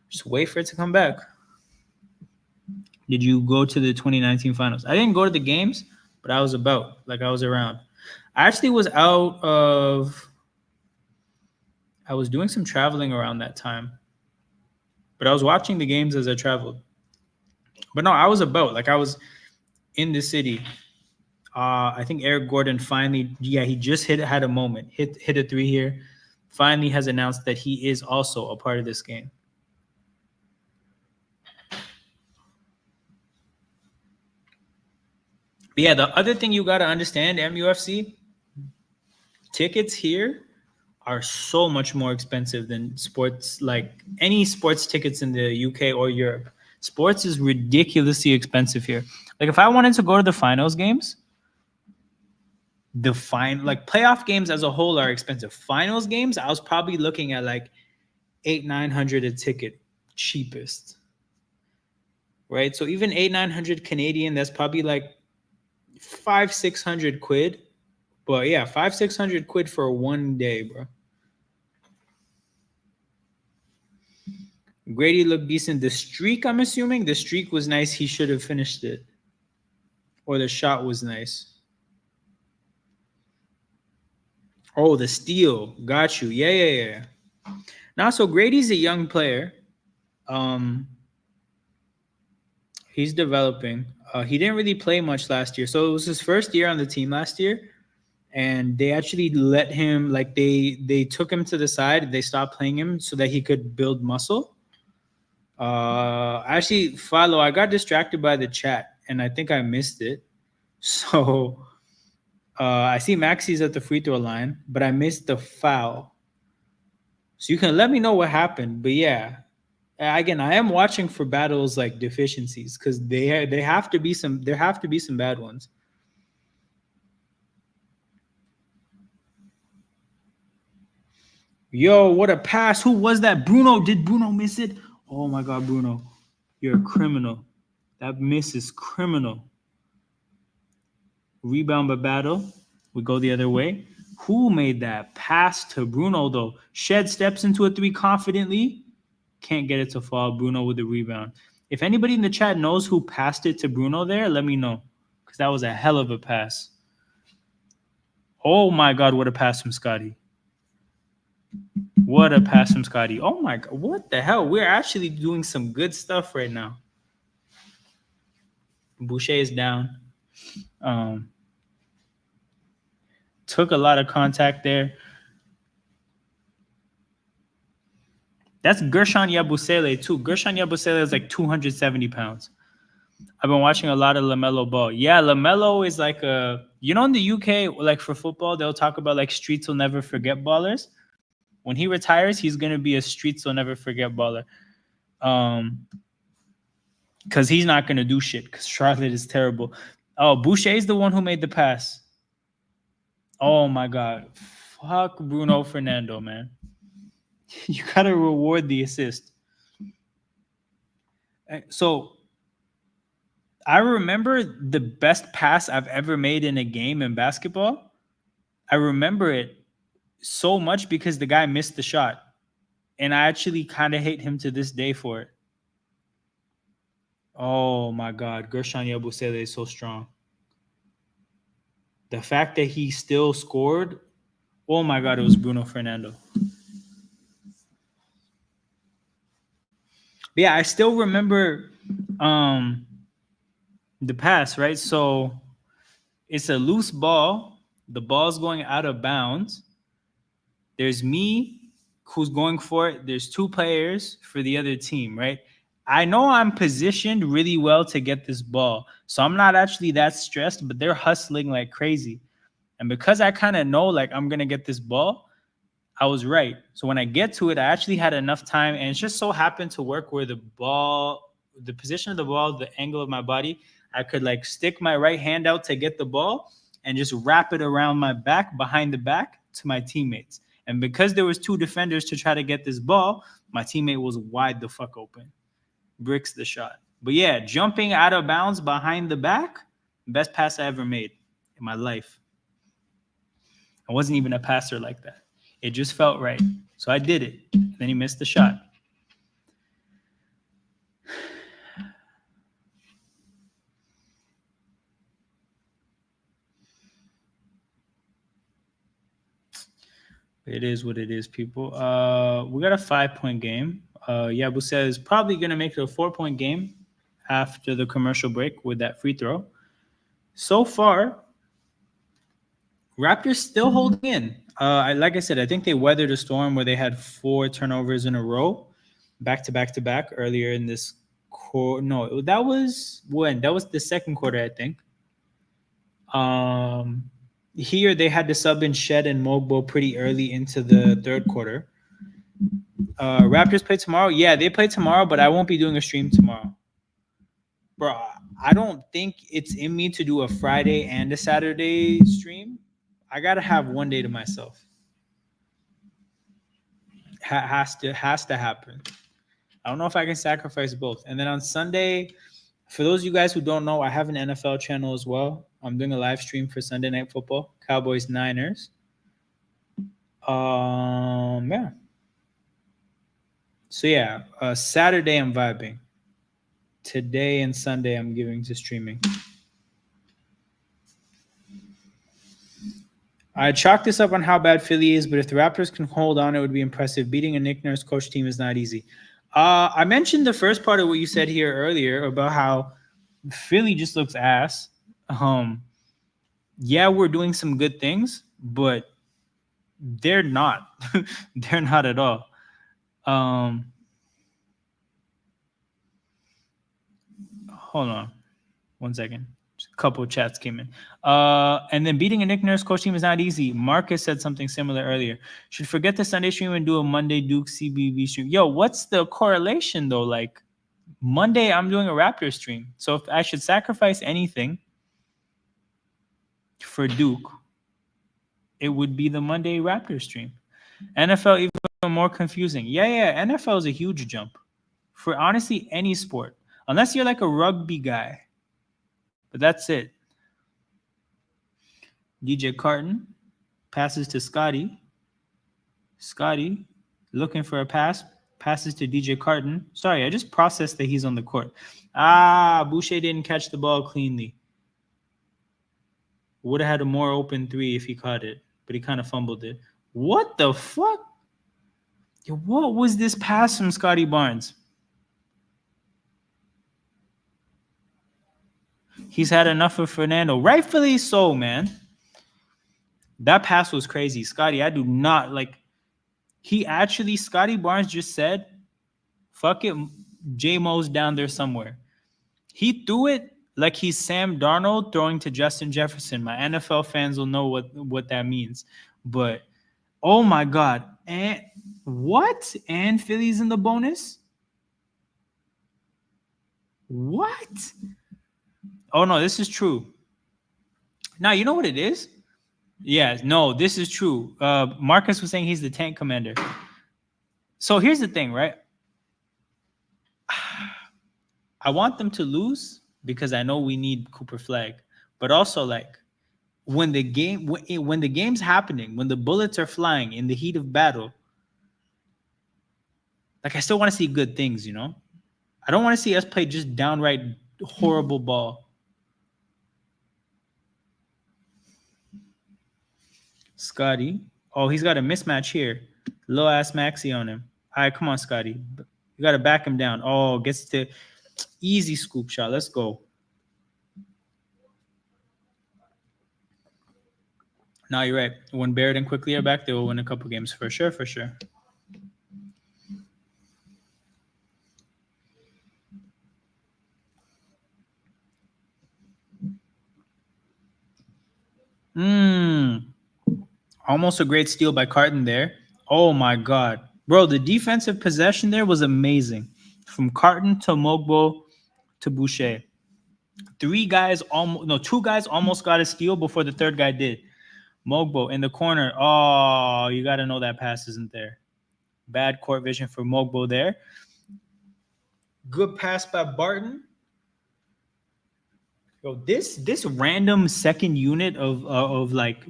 just wait for it to come back. Did you go to the 2019 finals? I didn't go to the games, but I was around. I actually was I was doing some traveling around that time, but I was watching the games as I traveled. But no, I was about. Like, I was in the city. I think Eric Gordon finally, he just had a moment, hit a three here. Finally has announced that he is also a part of this game. But yeah, the other thing you got to understand, MUFC, tickets here are so much more expensive than sports, like any sports tickets in the UK or Europe. Sports is ridiculously expensive here. Like if I wanted to go to the finals games, like playoff games as a whole are expensive. Finals games, I was probably looking at like 800-900 a ticket, cheapest. Right? So even 800-900 Canadian, that's probably like 500-600 quid. But yeah, 500-600 quid for one day, bro. Grady looked decent. The streak, I'm assuming, the streak was nice. He should have finished it. Or the shot was nice. Oh, the steal. Got you. Yeah. Now, so Grady's a young player. He's developing. He didn't really play much last year. So it was his first year on the team last year. And they actually let him, like they took him to the side. They stopped playing him so that he could build muscle. Actually, follow. I got distracted by the chat, and I think I missed it. So I see Maxi's at the free throw line, but I missed the foul. So you can let me know what happened. But yeah, again, I am watching for battles like deficiencies because they have to be some. There have to be some bad ones. Yo, what a pass! Who was that? Bruno? Did Bruno miss it? Oh my God, Bruno, you're a criminal. That miss is criminal. Rebound by Battle. We go the other way. Who made that pass to Bruno, though? Shed steps into a three confidently. Can't get it to fall. Bruno with the rebound. If anybody in the chat knows who passed it to Bruno there, let me know. Because that was a hell of a pass. Oh, my God. What a pass from Scotty. What a pass from Scotty. Oh, my God. What the hell? We're actually doing some good stuff right now. Boucher is down. Took a lot of contact there. That's Gershon Yabusele too. Gershon Yabusele is like 270 pounds. I've been watching a lot of LaMelo Ball. Yeah, LaMelo is like a, in the UK, like for football, they'll talk about like streets will never forget ballers. When he retires, he's going to be a streets will never forget baller. Because he's not going to do shit because Charlotte is terrible. Oh, Boucher is the one who made the pass. Oh my God. Fuck Bruno Fernando, man. You got to reward the assist. So I remember the best pass I've ever made in a game in basketball. I remember it so much because the guy missed the shot. And I actually kind of hate him to this day for it. Oh my God. Gershon Yabusele is so strong. The fact that he still scored, oh my God, it was Bruno Fernando. But yeah, I still remember the pass, right? So it's a loose ball. The ball's going out of bounds. There's me who's going for it. There's two players for the other team, right? I know I'm positioned really well to get this ball. So I'm not actually that stressed, but they're hustling like crazy. And because I kind of know like I'm going to get this ball, I was right. So when I get to it, I actually had enough time. And it just so happened to work where the position of the ball, the angle of my body, I could like stick my right hand out to get the ball and just wrap it around my back, behind the back to my teammates. And because there was two defenders to try to get this ball, my teammate was wide the fuck open. Bricks the shot. But yeah, jumping out of bounds behind the back, best pass I ever made in my life. I wasn't even a passer like that. It just felt right. So I did it. Then he missed the shot. It is what it is, people. We got a 5-point game. Yabusele is probably going to make it a 4-point game after the commercial break with that free throw. so far, Raptors still holding in. Like I said, I think they weathered a storm where they had 4 turnovers in a row, back to back to back earlier in this quarter. No, that was when? That was the second quarter, I think. Um, Here they had to sub in Shed and Mogbo pretty early into the third quarter. Raptors play tomorrow. Yeah, they play tomorrow, but I won't be doing a stream tomorrow. Bro, I don't think it's in me to do a Friday and a Saturday stream. I gotta have one day to myself. Has to happen. I don't know if I can sacrifice both. And then on Sunday, for those of you guys who don't know, I have an NFL channel as well. I'm doing a live stream for Sunday Night Football, Cowboys Niners. Yeah. So yeah, Saturday I'm vibing. Today and Sunday I'm giving to streaming. I chalked this up on how bad Philly is, but if the Raptors can hold on, it would be impressive. Beating a Nick Nurse coach team is not easy. I mentioned the first part of what you said here earlier about how Philly just looks ass. Yeah, we're doing some good things, but they're not. They're not at all. Hold on 1 second. Just a couple of chats came in. And then beating a Nick Nurse coach team is not easy. Marcus said something similar earlier. Should forget the Sunday stream and do a Monday Duke CBB stream. Yo, what's the correlation though? Like Monday, I'm doing a Raptor stream. So if I should sacrifice anything for Duke, it would be the Monday Raptor stream. NFL even more confusing. Yeah. NFL is a huge jump for honestly any sport, unless you're like a rugby guy. But that's it. DJ Carton passes to Scotty. Scotty looking for a pass. Passes to DJ Carton. Sorry, I just processed that he's on the court. Boucher didn't catch the ball cleanly. Would have had a more open 3 if he caught it, but he kind of fumbled it. What the fuck? Yo, what was this pass from Scotty Barnes? He's had enough of Fernando. Rightfully so, man. That pass was crazy. Scotty, I do not like. Scotty Barnes just said, fuck it, J-Mo's down there somewhere. He threw it like he's Sam Darnold throwing to Justin Jefferson. My NFL fans will know what that means. But, oh my God. And what? And Philly's in the bonus? What? Oh, no, this is true. Now, you know what it is? Yeah, no, this is true. Marcus was saying he's the tank commander. So here's the thing, right? I want them to lose because I know we need Cooper Flag. But also, like, when the game's happening, when the bullets are flying in the heat of battle, like, I still want to see good things, you know? I don't want to see us play just downright horrible ball. Scotty. Oh, he's got a mismatch here. Low ass maxi on him. All right, come on, Scotty. You got to back him down. Oh, gets to easy scoop shot. Let's go. No, you're right. When Barrett and Quickly are back, they will win a couple games for sure, for sure. Almost a great steal by Carton there. Oh, my God. Bro, the defensive possession there was amazing. From Carton to Mogbo to Boucher. Two guys almost got a steal before the third guy did. Mogbo in the corner. Oh, you got to know that pass isn't there. Bad court vision for Mogbo there. Good pass by Barton. Yo, this random second unit of like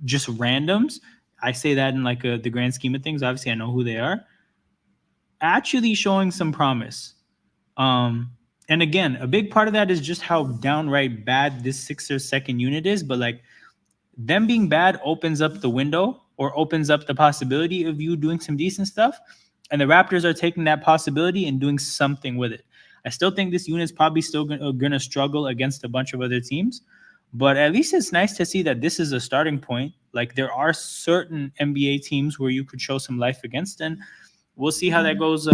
just randoms. I say that in like the grand scheme of things. Obviously, I know who they are. Actually showing some promise. And again, a big part of that is just how downright bad this Sixers second unit is. But like them being bad opens up the window or opens up the possibility of you doing some decent stuff. And the Raptors are taking that possibility and doing something with it. I still think this unit's probably still going to struggle against a bunch of other teams. But at least it's nice to see that this is a starting point. Like there are certain NBA teams where you could show some life against, and we'll see how that goes.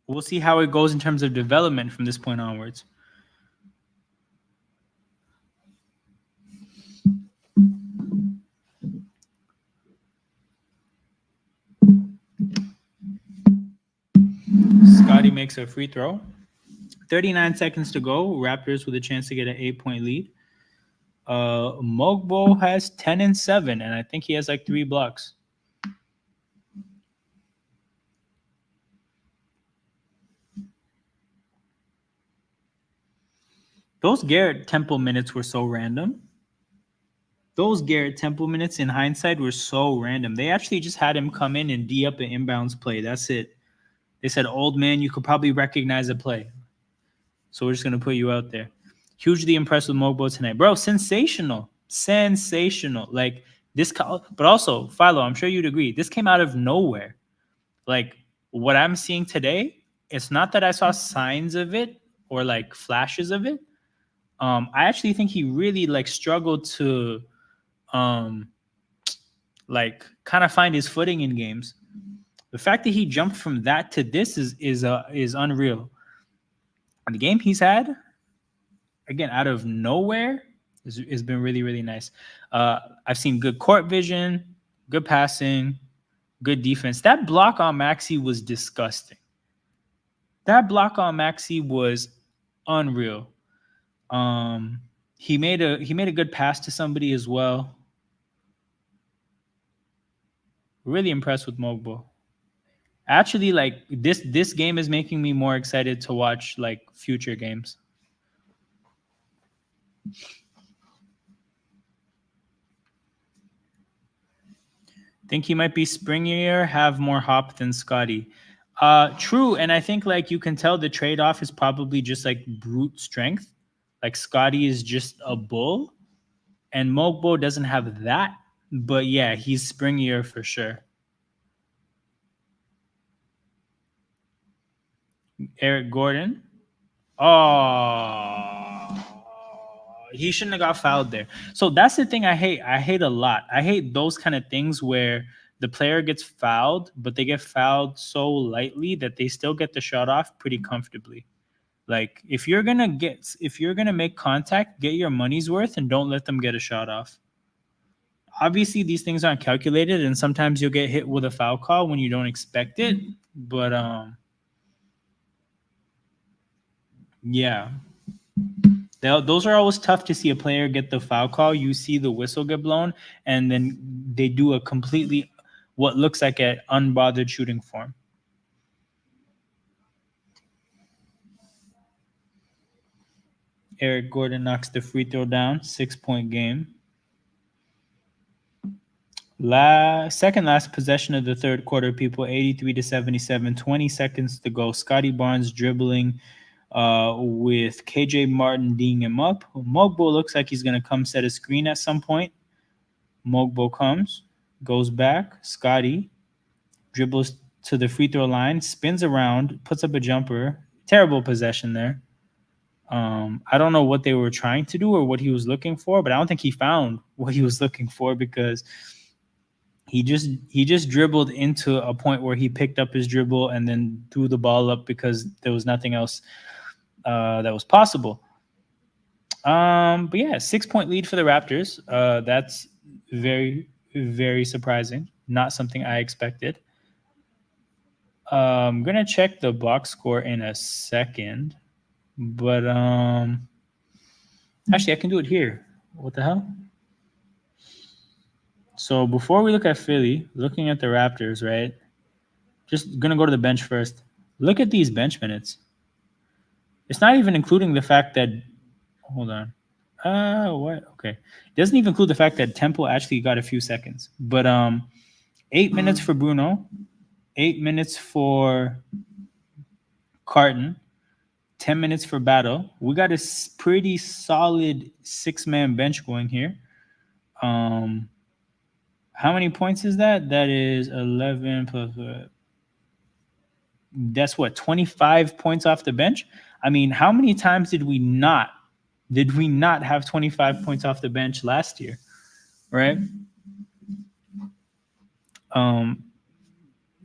We'll see how it goes in terms of development from this point onwards. Scotty makes a free throw. 39 seconds to go. Raptors with a chance to get an 8-point lead. Mogbo has 10 and 7, and I think he has like 3 blocks. Those Garrett Temple minutes were so random. Those Garrett Temple minutes in hindsight were so random. They actually just had him come in and D up an inbounds play. That's it. They said, old man, you could probably recognize a play. So we're just going to put you out there. Hugely impressed with Mogbo tonight. Bro, sensational. Sensational. Like this, but also, Philo, I'm sure you'd agree. This came out of nowhere. Like what I'm seeing today, it's not that I saw signs of it or like flashes of it. I actually think he really like struggled to like kind of find his footing in games. The fact that he jumped from that to this is unreal. And the game he's had, again, out of nowhere, has been really, really nice. I've seen good court vision, good passing, good defense. That block on Maxey was disgusting. That block on Maxey was unreal. He made a good pass to somebody as well. Really impressed with Mogbo. Actually, like this game is making me more excited to watch like future games. Think he might be springier, have more hop than Scotty. True, and I think like you can tell the trade-off is probably just like brute strength. Like Scotty is just a bull, and Mogbo doesn't have that. But yeah, he's springier for sure. Eric Gordon. Oh, he shouldn't have got fouled there. So that's the thing I hate. I hate a lot. I hate those kind of things where the player gets fouled, but they get fouled so lightly that they still get the shot off pretty comfortably. Like if you're gonna make contact, get your money's worth and don't let them get a shot off. Obviously, these things aren't calculated, and sometimes you'll get hit with a foul call when you don't expect it. But yeah. Those are always tough to see a player get the foul call. You see the whistle get blown, and then they do a completely what looks like an unbothered shooting form. Eric Gordon knocks the free throw down. 6-point game. Second last possession of the third quarter, people. 83-77. 20 seconds to go. Scotty Barnes dribbling with KJ Martin D'ing him up. Mogbo looks like he's going to come set a screen at some point. Mogbo comes, goes back. Scotty dribbles to the free throw line, spins around, puts up a jumper. Terrible possession there. I don't know what they were trying to do or what he was looking for, but I don't think he found what he was looking for because he just dribbled into a point where he picked up his dribble and then threw the ball up because there was nothing else that was possible. But yeah, 6-point lead for the Raptors. That's very, very surprising. Not something I expected. I'm gonna check the box score in a second, but actually I can do it here. What the hell? So before we look at Philly, looking at the Raptors, right? Just gonna go to the bench first. Look at these bench minutes. It's not even including the fact that. Hold on. What? Okay. It doesn't even include the fact that Temple actually got a few seconds. But 8 minutes for Bruno, 8 minutes for Carton, 10 minutes for Battle. We got a pretty solid 6-man bench going here. How many points is that? That is 11 plus. That's what, 25 points off the bench? I mean, how many times did we not Did we not have 25 points off the bench last year? Right.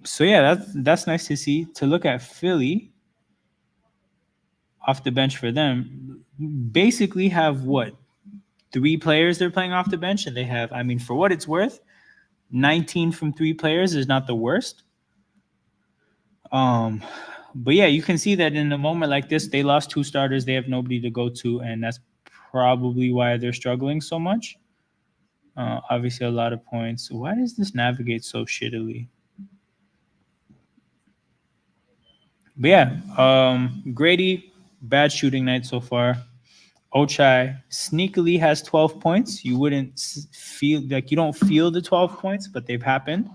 So yeah, that's nice to see. To look at Philly off the bench for them, basically have what, 3 players they're playing off the bench, and they have, I mean, for what it's worth, 19 from 3 players is not the worst. But yeah, you can see that in a moment like this, they lost 2 starters. They have nobody to go to, and that's probably why they're struggling so much. Obviously, a lot of points. Why does this navigate so shittily? But yeah, Grady, bad shooting night so far. Ochai sneakily has 12 points. You wouldn't feel like, you don't feel the 12 points, but they've happened.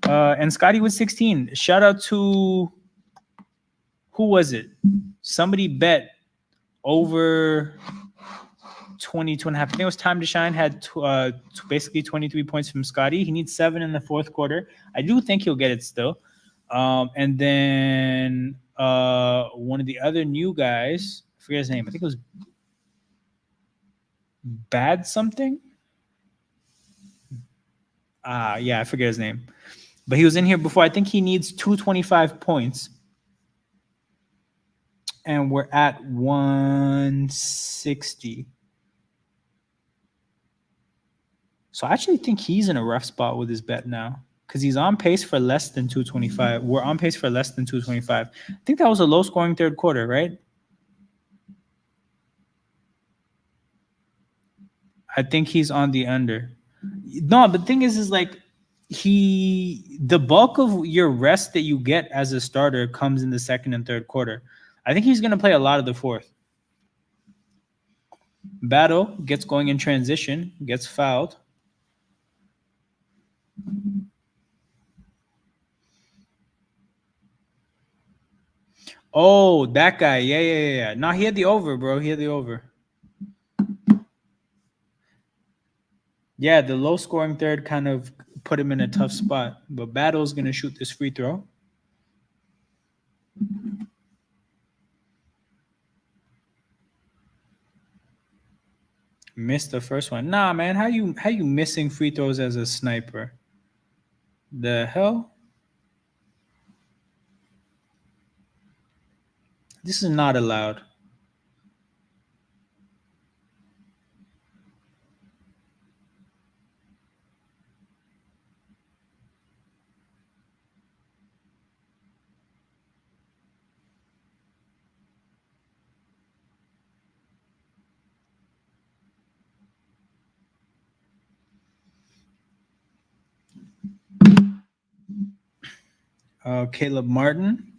And Scotty with 16. Shout out to, who was it? Somebody bet over 22 and a half. I think it was Time to Shine, had basically 23 points from Scotty. He needs 7 in the fourth quarter. I do think he'll get it still. And then one of the other new guys, I forget his name. I think it was Bad something. Yeah, I forget his name. But he was in here before. I think he needs 225 points. And we're at 160. So I actually think he's in a rough spot with his bet now, because he's on pace for less than 225. We're on pace for less than 225. I think that was a low-scoring third quarter, right? I think he's on the under. No, but the thing is like, the bulk of your rest that you get as a starter comes in the second and third quarter. I think he's going to play a lot of the fourth. Battle gets going in transition, gets fouled. Oh, that guy. Yeah. No, he had the over, bro. He had the over. Yeah, the low-scoring third kind of put him in a tough spot. But Battle's going to shoot this free throw. Missed the first one. Nah, man, how you missing free throws as a sniper? The hell? This is not allowed. Caleb Martin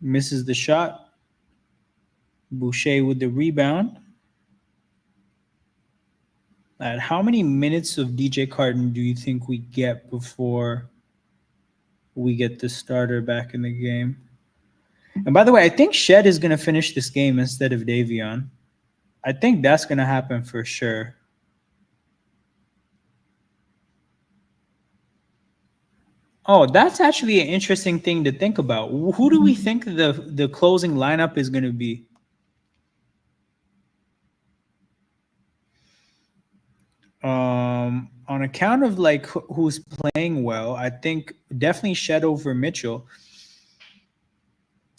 misses the shot. Boucher with the rebound. How many minutes of DJ Carton do you think we get before we get the starter back in the game? And by the way, I think Shed is going to finish this game instead of Davion. I think that's going to happen for sure. Oh, that's actually an interesting thing to think about. Who do we think the closing lineup is going to be? On account of like who's playing well, I think definitely Shed over Mitchell.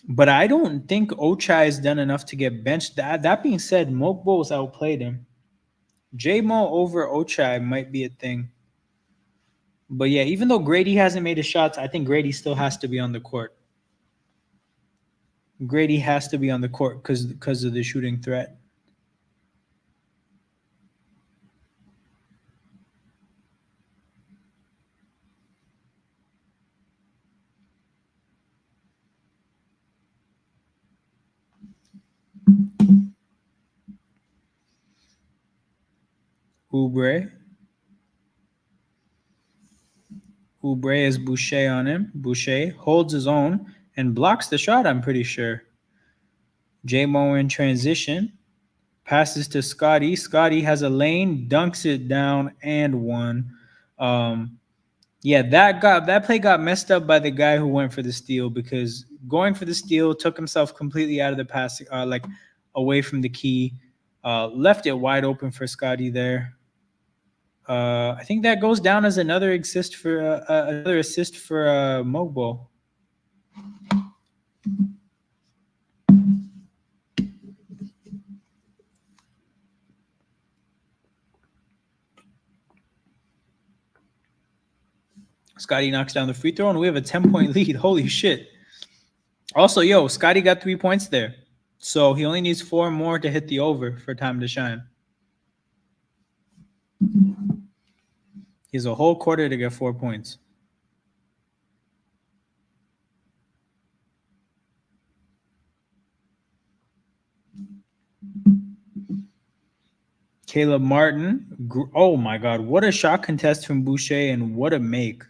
But I don't think Ochai has done enough to get benched. That being said, Mokbo's outplayed him. J-Mo over Ochai might be a thing. But yeah, even though Grady hasn't made his shots, I think Grady still has to be on the court. Grady has to be on the court because of the shooting threat. Oubre has Boucher on him. Boucher holds his own and blocks the shot, I'm pretty sure. J-Mo in transition. Passes to Scotty. Scotty has a lane, dunks it down, and one. Yeah, that play got messed up by the guy who went for the steal, because going for the steal took himself completely out of the passing, away from the key. Left it wide open for Scotty there. I think that goes down as another assist for Mogbo. Scotty knocks down the free throw, and we have a 10-point lead. Holy shit. Also, Scotty got 3 points there. So he only needs 4 more to hit the over for time to shine. He has a whole quarter to get 4 points. Caleb Martin. Oh, my God. What a shot contest from Boucher, and what a make.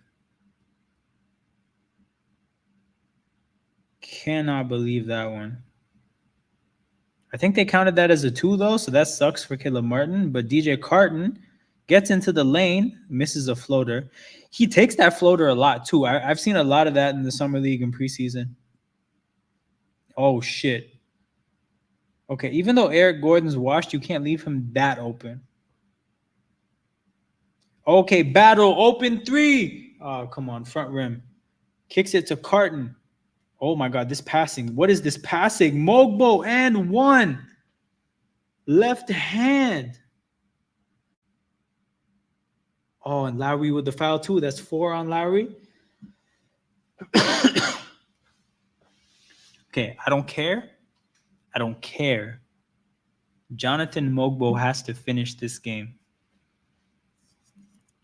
Cannot believe that one. I think they counted that as a 2, though, so that sucks for Caleb Martin. But DJ Carton gets into the lane, misses a floater. He takes that floater a lot, too. I've seen a lot of that in the Summer League and preseason. Oh, shit. Okay, even though Eric Gordon's washed, you can't leave him that open. Okay, battle, open 3. Oh, come on, front rim. Kicks it to Carton. Oh, my God, this passing. What is this passing? Mogbo and 1. Left hand. Oh, and Lowry with the foul, too. That's 4 on Lowry. Okay, I don't care. Jonathan Mogbo has to finish this game.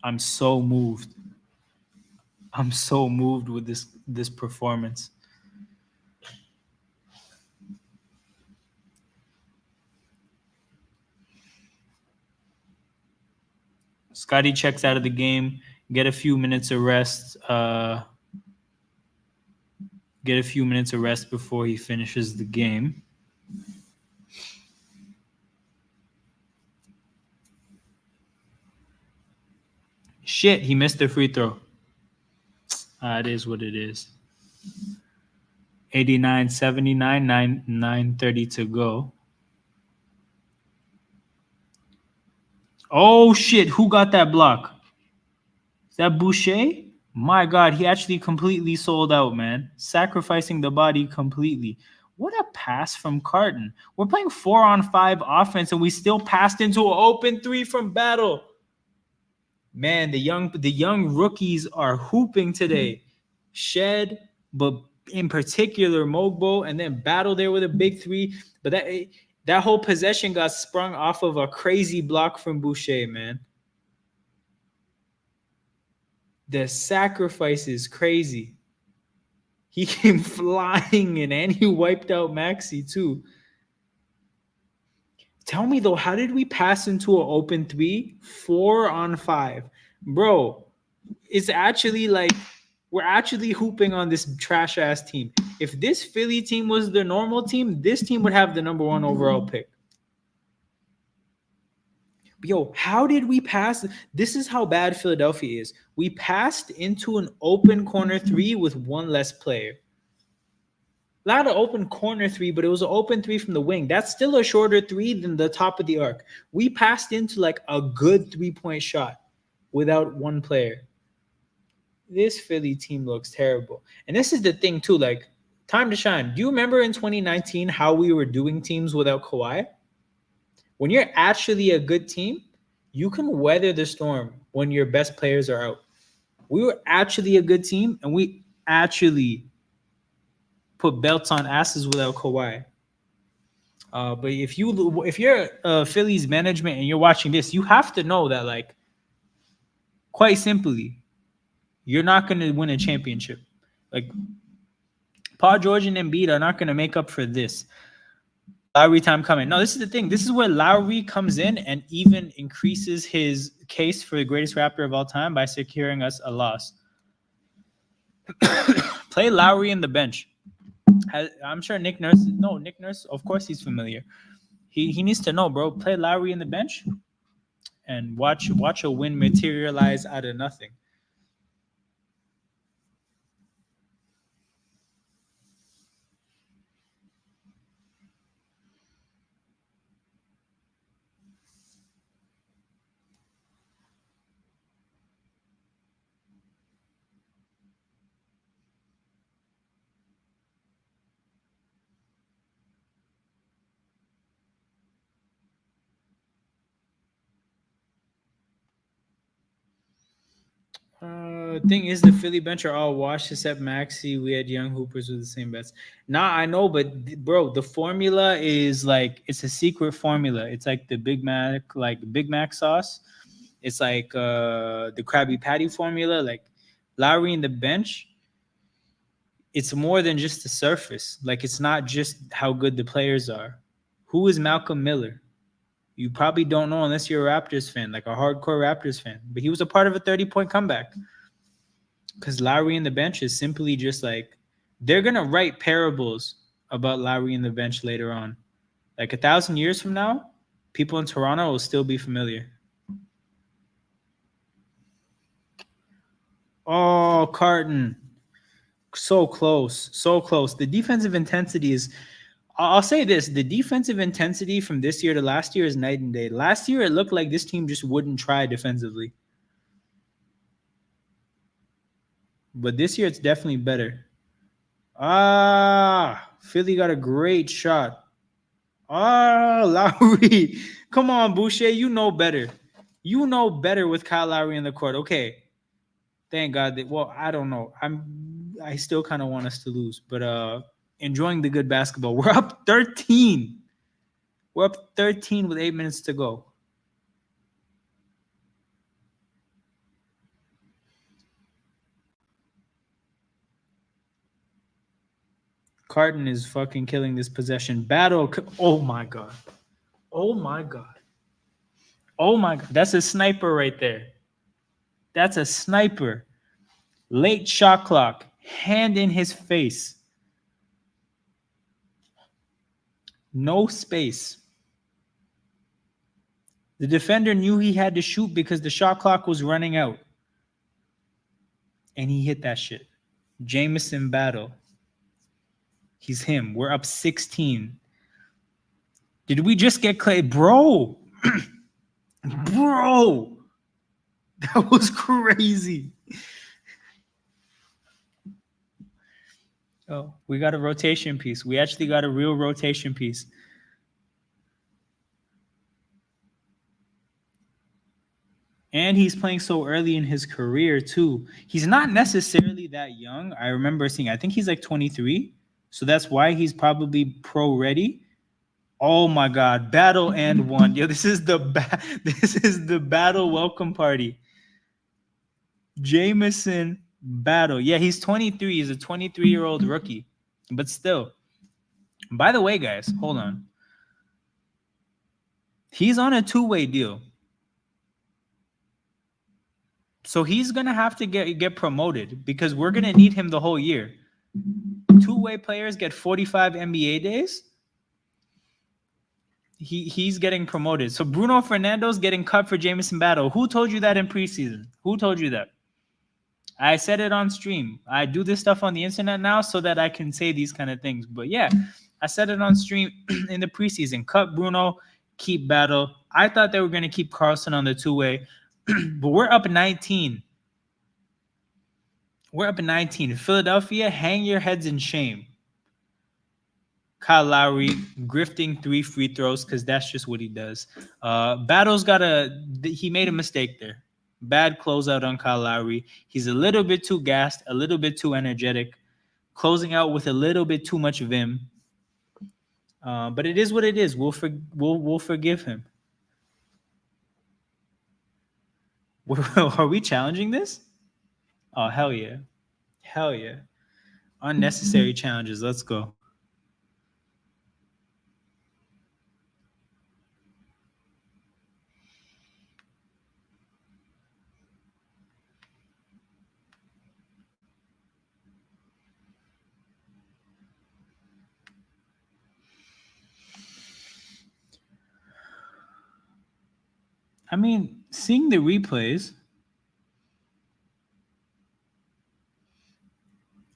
I'm so moved. With this performance. Scotty checks out of the game. Get a few minutes of rest. Before he finishes the game. Shit, he missed the free throw. It is what it is. 89-79, 9:30 to go. Oh, shit. Who got that block? Is that Boucher? My God, he actually completely sold out, man. Sacrificing the body completely. What a pass from Carton. We're playing 4-on-5 offense, and we still passed into an open 3 from Battle. Man, the young rookies are hooping today. Shed, but in particular Mogbo, and then Battle there with a big 3. But that whole possession got sprung off of a crazy block from Boucher, man. The sacrifice is crazy. He came flying in, and he wiped out Maxi too. Tell me, though, how did we pass into an open 3, 4-on-5? Bro, it's actually like we're actually hooping on this trash-ass team. If this Philly team was the normal team, this team would have the number 1 overall pick. Yo, how did we pass? This is how bad Philadelphia is. We passed into an open corner 3 with 1 less player. Not an open corner 3, but it was an open 3 from the wing. That's still a shorter 3 than the top of the arc. We passed into like a good 3-point shot without 1 player. This Philly team looks terrible. And this is the thing too, like, time to shine. Do you remember in 2019 how we were doing teams without Kawhi? When you're actually a good team, you can weather the storm when your best players are out. We were actually a good team, and we actually put belts on asses without Kawhi. But if you're Phillies management and you're watching this, you have to know that, like, quite simply, you're not going to win a championship. Like, Paul George and Embiid are not going to make up for this. Lowry time coming. No, this is the thing. This is where Lowry comes in and even increases his case for the greatest Raptor of all time by securing us a loss. Play Lowry in the bench. I'm sure Nick Nurse, of course he's familiar. He needs to know, bro. Play Lowry in the bench and watch a win materialize out of nothing. Thing is, the Philly bench are all washed except Maxi. We had young hoopers with the same bets. Nah, I know, but bro, the formula is like it's a secret formula. It's like the Big Mac sauce. It's like the Krabby Patty formula. Like Lowry in the bench, it's more than just the surface. Like it's not just how good the players are. Who is Malcolm Miller? You probably don't know unless you're a Raptors fan, like a hardcore Raptors fan. But he was a part of a 30-point comeback. Because Lowry in the bench is simply just like they're gonna write parables about Lowry in the bench later on. Like 1,000 years from now, people in Toronto will still be familiar. Oh, Carton. So close. So close. The defensive intensity is I'll say this, the defensive intensity from this year to last year is night and day. Last year it looked like this team just wouldn't try defensively. But this year it's definitely better. Philly got a great shot. Lowry. Come on, Boucher. You know better. You know better with Kyle Lowry in the court. Okay. Thank God that I don't know. I still kind of want us to lose, but enjoying the good basketball. We're up 13. We're up 13 with 8 minutes to go. Carton is fucking killing this possession battle. Oh my god. Oh my god. Oh my god. That's a sniper right there. That's a sniper. Late shot clock. Hand in his face. No space. The defender knew he had to shoot because the shot clock was running out. And he hit that shit. Jameson battle. He's him. We're up 16. Did we just get Clay? Bro. Bro. That was crazy. Oh, we got a rotation piece. We actually got a real rotation piece. And he's playing so early in his career, too. He's not necessarily that young. I remember seeing, I think he's like 23. So that's why he's probably pro ready. Oh my God. Battle and one. Yo, this is the battle welcome party. Jameson battle. Yeah, he's 23. He's a 23-year-old rookie. But still. By the way, guys, hold on. He's on a two-way deal. So he's going to have to get promoted because we're going to need him the whole year. Two-way players get 45 NBA days. He's getting promoted. So Bruno Fernando's getting cut for Jameson Battle. Who told you that in preseason? Who told you that? I said it on stream. I do this stuff on the internet now so that I can say these kind of things. But yeah, I said it on stream in the preseason. Cut Bruno, keep Battle. I thought they were going to keep Carlson on the two-way. But we're up 19. We're up 19. Philadelphia, hang your heads in shame. Kyle Lowry grifting 3 free throws because that's just what he does. Battle's he made a mistake there. Bad closeout on Kyle Lowry. He's a little bit too gassed, a little bit too energetic, closing out with a little bit too much vim. But it is what it is. We'll forgive him. Are we challenging this? Oh, hell yeah. Hell yeah. Unnecessary challenges. Let's go. I mean, seeing the replays,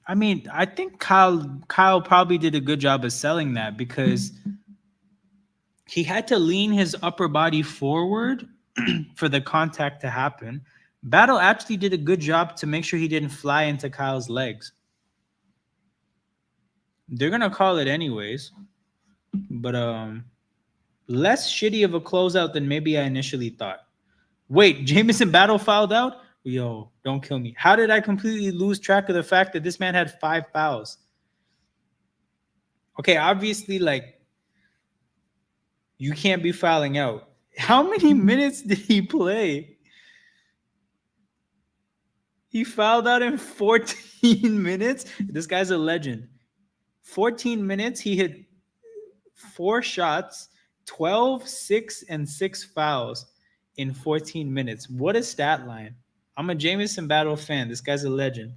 I mean, I think Kyle probably did a good job of selling that because he had to lean his upper body forward for the contact to happen. Battle actually did a good job to make sure he didn't fly into Kyle's legs. They're going to call it anyways. But less shitty of a closeout than maybe I initially thought. Wait, Jameson Battle fouled out? Yo, don't kill me. How did I completely lose track of the fact that this man had 5 fouls? Okay, obviously, like, you can't be fouling out. How many minutes did he play? He fouled out in 14 minutes. This guy's a legend. 14 minutes, he hit 4 shots, 12, 6, and 6 fouls in 14 minutes. What a stat line. I'm a Jameson Battle fan. This guy's a legend.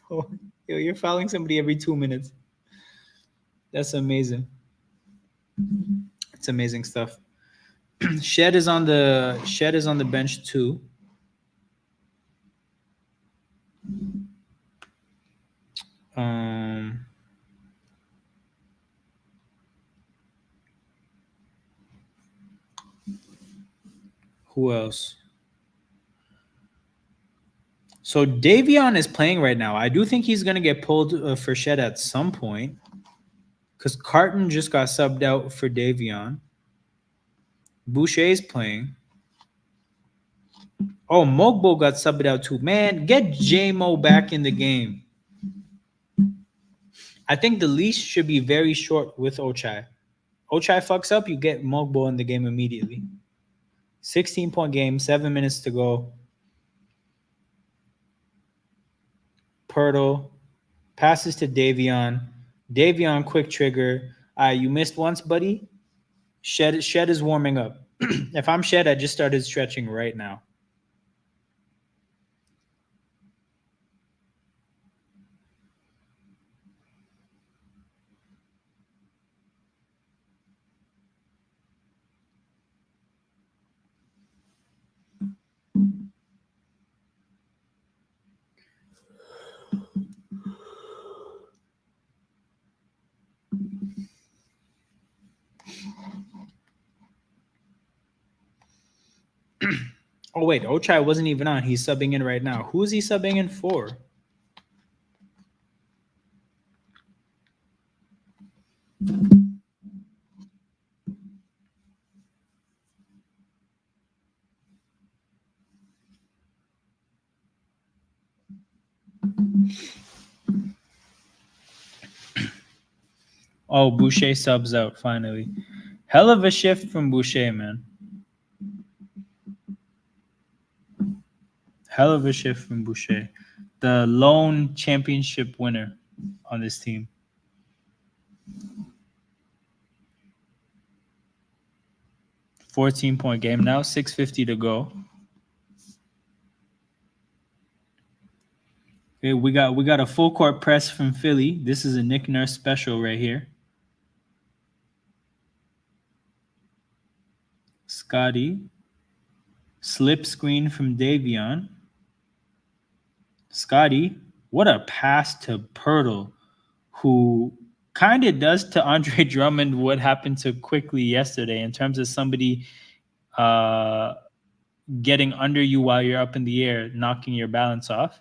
Oh, yo, you're fouling somebody every 2 minutes. That's amazing. It's amazing stuff. Shed is on the bench too. Who else? So Davion is playing right now. I do think he's gonna get pulled for Shed at some point, because Carton just got subbed out for Davion. Boucher's playing. Oh, Mogbo got subbed out too. Man, get J-Mo back in the game. I think the leash should be very short with Ochai. Ochai fucks up, you get Mogbo in the game immediately. 16-point game, 7 minutes to go. Pirtle passes to Davion. Davion, quick trigger. You missed once, buddy. Shed is warming up. If I'm Shed, I just started stretching right now. Oh, wait. Ochai wasn't even on. He's subbing in right now. Who is he subbing in for? Oh, Boucher subs out finally. Hell of a shift from Boucher, man. Hell of a shift from Boucher. The lone championship winner on this team. $14-point game now, 6:50 to go. Okay, we got a full court press from Philly. This is a Nick Nurse special right here. Scotty. Slip screen from Davion. Scotty. What a pass to Pirtle, who kind of does to Andre Drummond what happened to Quickly yesterday in terms of somebody getting under you while you're up in the air, knocking your balance off.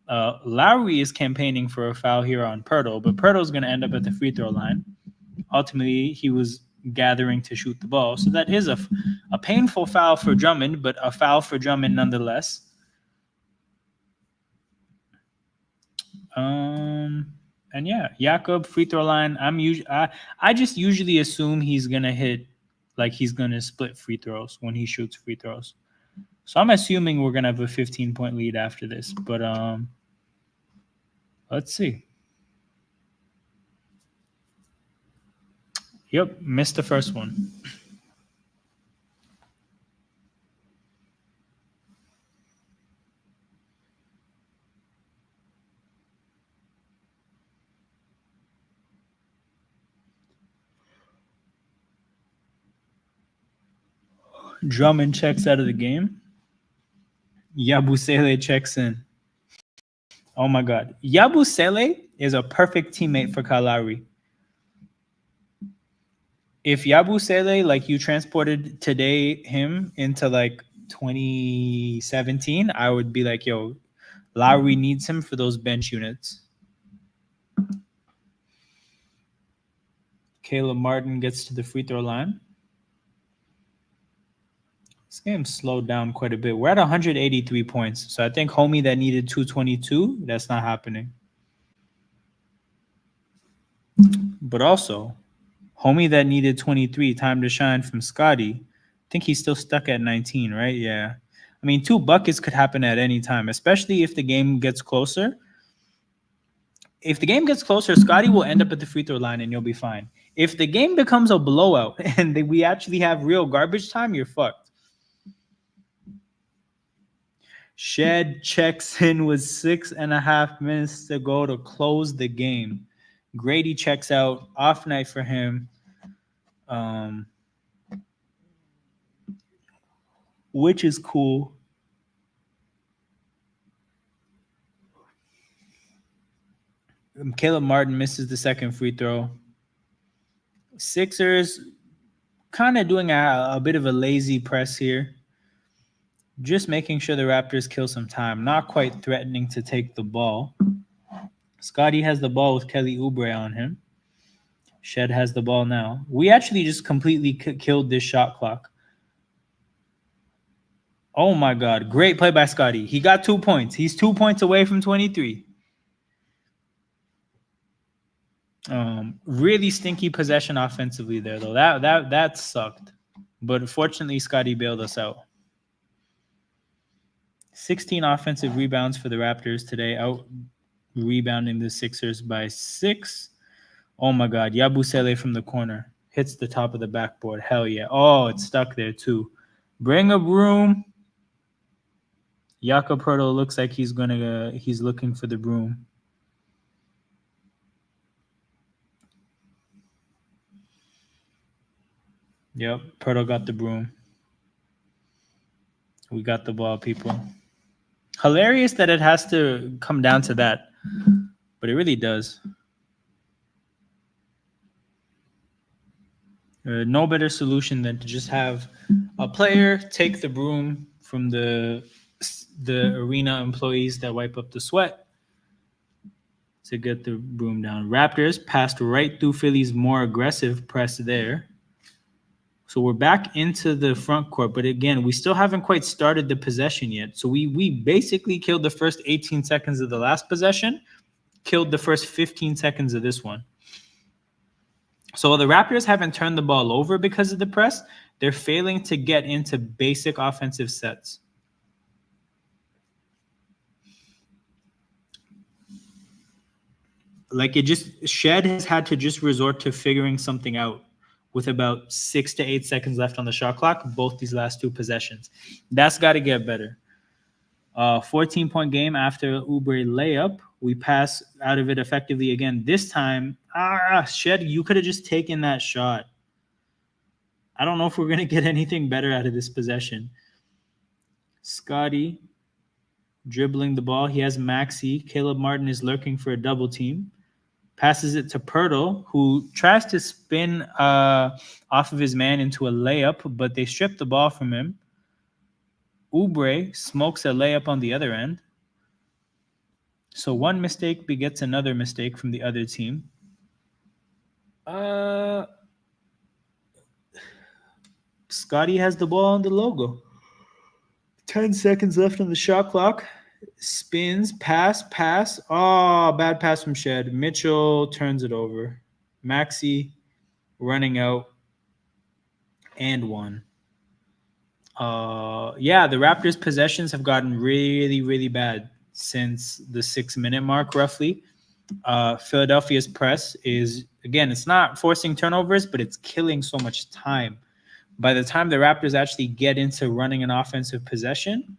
Lowry is campaigning for a foul here on Pirtle, but Pirtle's going to end up at the free throw line. Ultimately, he was gathering to shoot the ball. So that is a painful foul for Drummond, but a foul for Drummond nonetheless. And yeah, Jakob free throw line. I just usually assume he's gonna hit, like he's gonna split free throws when he shoots free throws. So I'm assuming we're gonna have a 15-point lead after this. But let's see. Yep, missed the first one. Drummond checks out of the game. Yabusele checks in. Oh my God. Yabusele is a perfect teammate for Kalari. If Yabusele, like you transported today him into like 2017, I would be like, yo, Lowry needs him for those bench units. Caleb Martin gets to the free throw line. This game slowed down quite a bit. We're at 183 points. So I think homie that needed 222, that's not happening. But also, homie that needed 23, time to shine from Scotty. I think he's still stuck at 19, right? Yeah. I mean, 2 buckets could happen at any time, especially if the game gets closer. If the game gets closer, Scotty will end up at the free throw line and you'll be fine. If the game becomes a blowout and we actually have real garbage time, you're fucked. Shed checks in with 6.5 minutes to go to close the game. Grady checks out. Off night for him. Which is cool. Caleb Martin misses the second free throw. Sixers kind of doing a bit of a lazy press here. Just making sure the Raptors kill some time. Not quite threatening to take the ball. Scotty has the ball with Kelly Oubre on him. Shed has the ball now. We actually just completely killed this shot clock. Oh my God. Great play by Scotty. He got 2 points. He's 2 points away from 23. Really stinky possession offensively there, though. That sucked. But fortunately, Scotty bailed us out. 16 offensive rebounds for the Raptors today, out rebounding the Sixers by 6. Oh my God, Yabusele from the corner hits the top of the backboard. Hell yeah. Oh, it's stuck there too. Bring a broom. Jakob Poeltl looks like he's looking for the broom. Yep, Poeltl got the broom. We got the ball, people. Hilarious that it has to come down to that, but it really does. No better solution than to just have a player take the broom from the arena employees that wipe up the sweat to get the broom down. Raptors passed right through Philly's more aggressive press there. So we're back into the front court, but again, we still haven't quite started the possession yet. So we basically killed the first 18 seconds of the last possession, killed the first 15 seconds of this one. So the Raptors haven't turned the ball over because of the press. They're failing to get into basic offensive sets. Like Shed has had to just resort to figuring something out with about 6 to 8 seconds left on the shot clock, both these last 2 possessions. That's got to get better. 14-point game after Oubre layup. We pass out of it effectively again. This time, Shed, you could have just taken that shot. I don't know if we're going to get anything better out of this possession. Scotty dribbling the ball. He has Maxey. Caleb Martin is lurking for a double team. Passes it to Poeltl, who tries to spin off of his man into a layup, but they strip the ball from him. Oubre smokes a layup on the other end. So one mistake begets another mistake from the other team. Scotty has the ball on the logo. 10 seconds left on the shot clock. Spins, pass. Oh, bad pass from Shed. Mitchell turns it over. Maxey running out. And one. Yeah, the Raptors' possessions have gotten really, really bad since the 6-minute mark, roughly. Philadelphia's press is, again, it's not forcing turnovers, but it's killing so much time. By the time the Raptors actually get into running an offensive possession,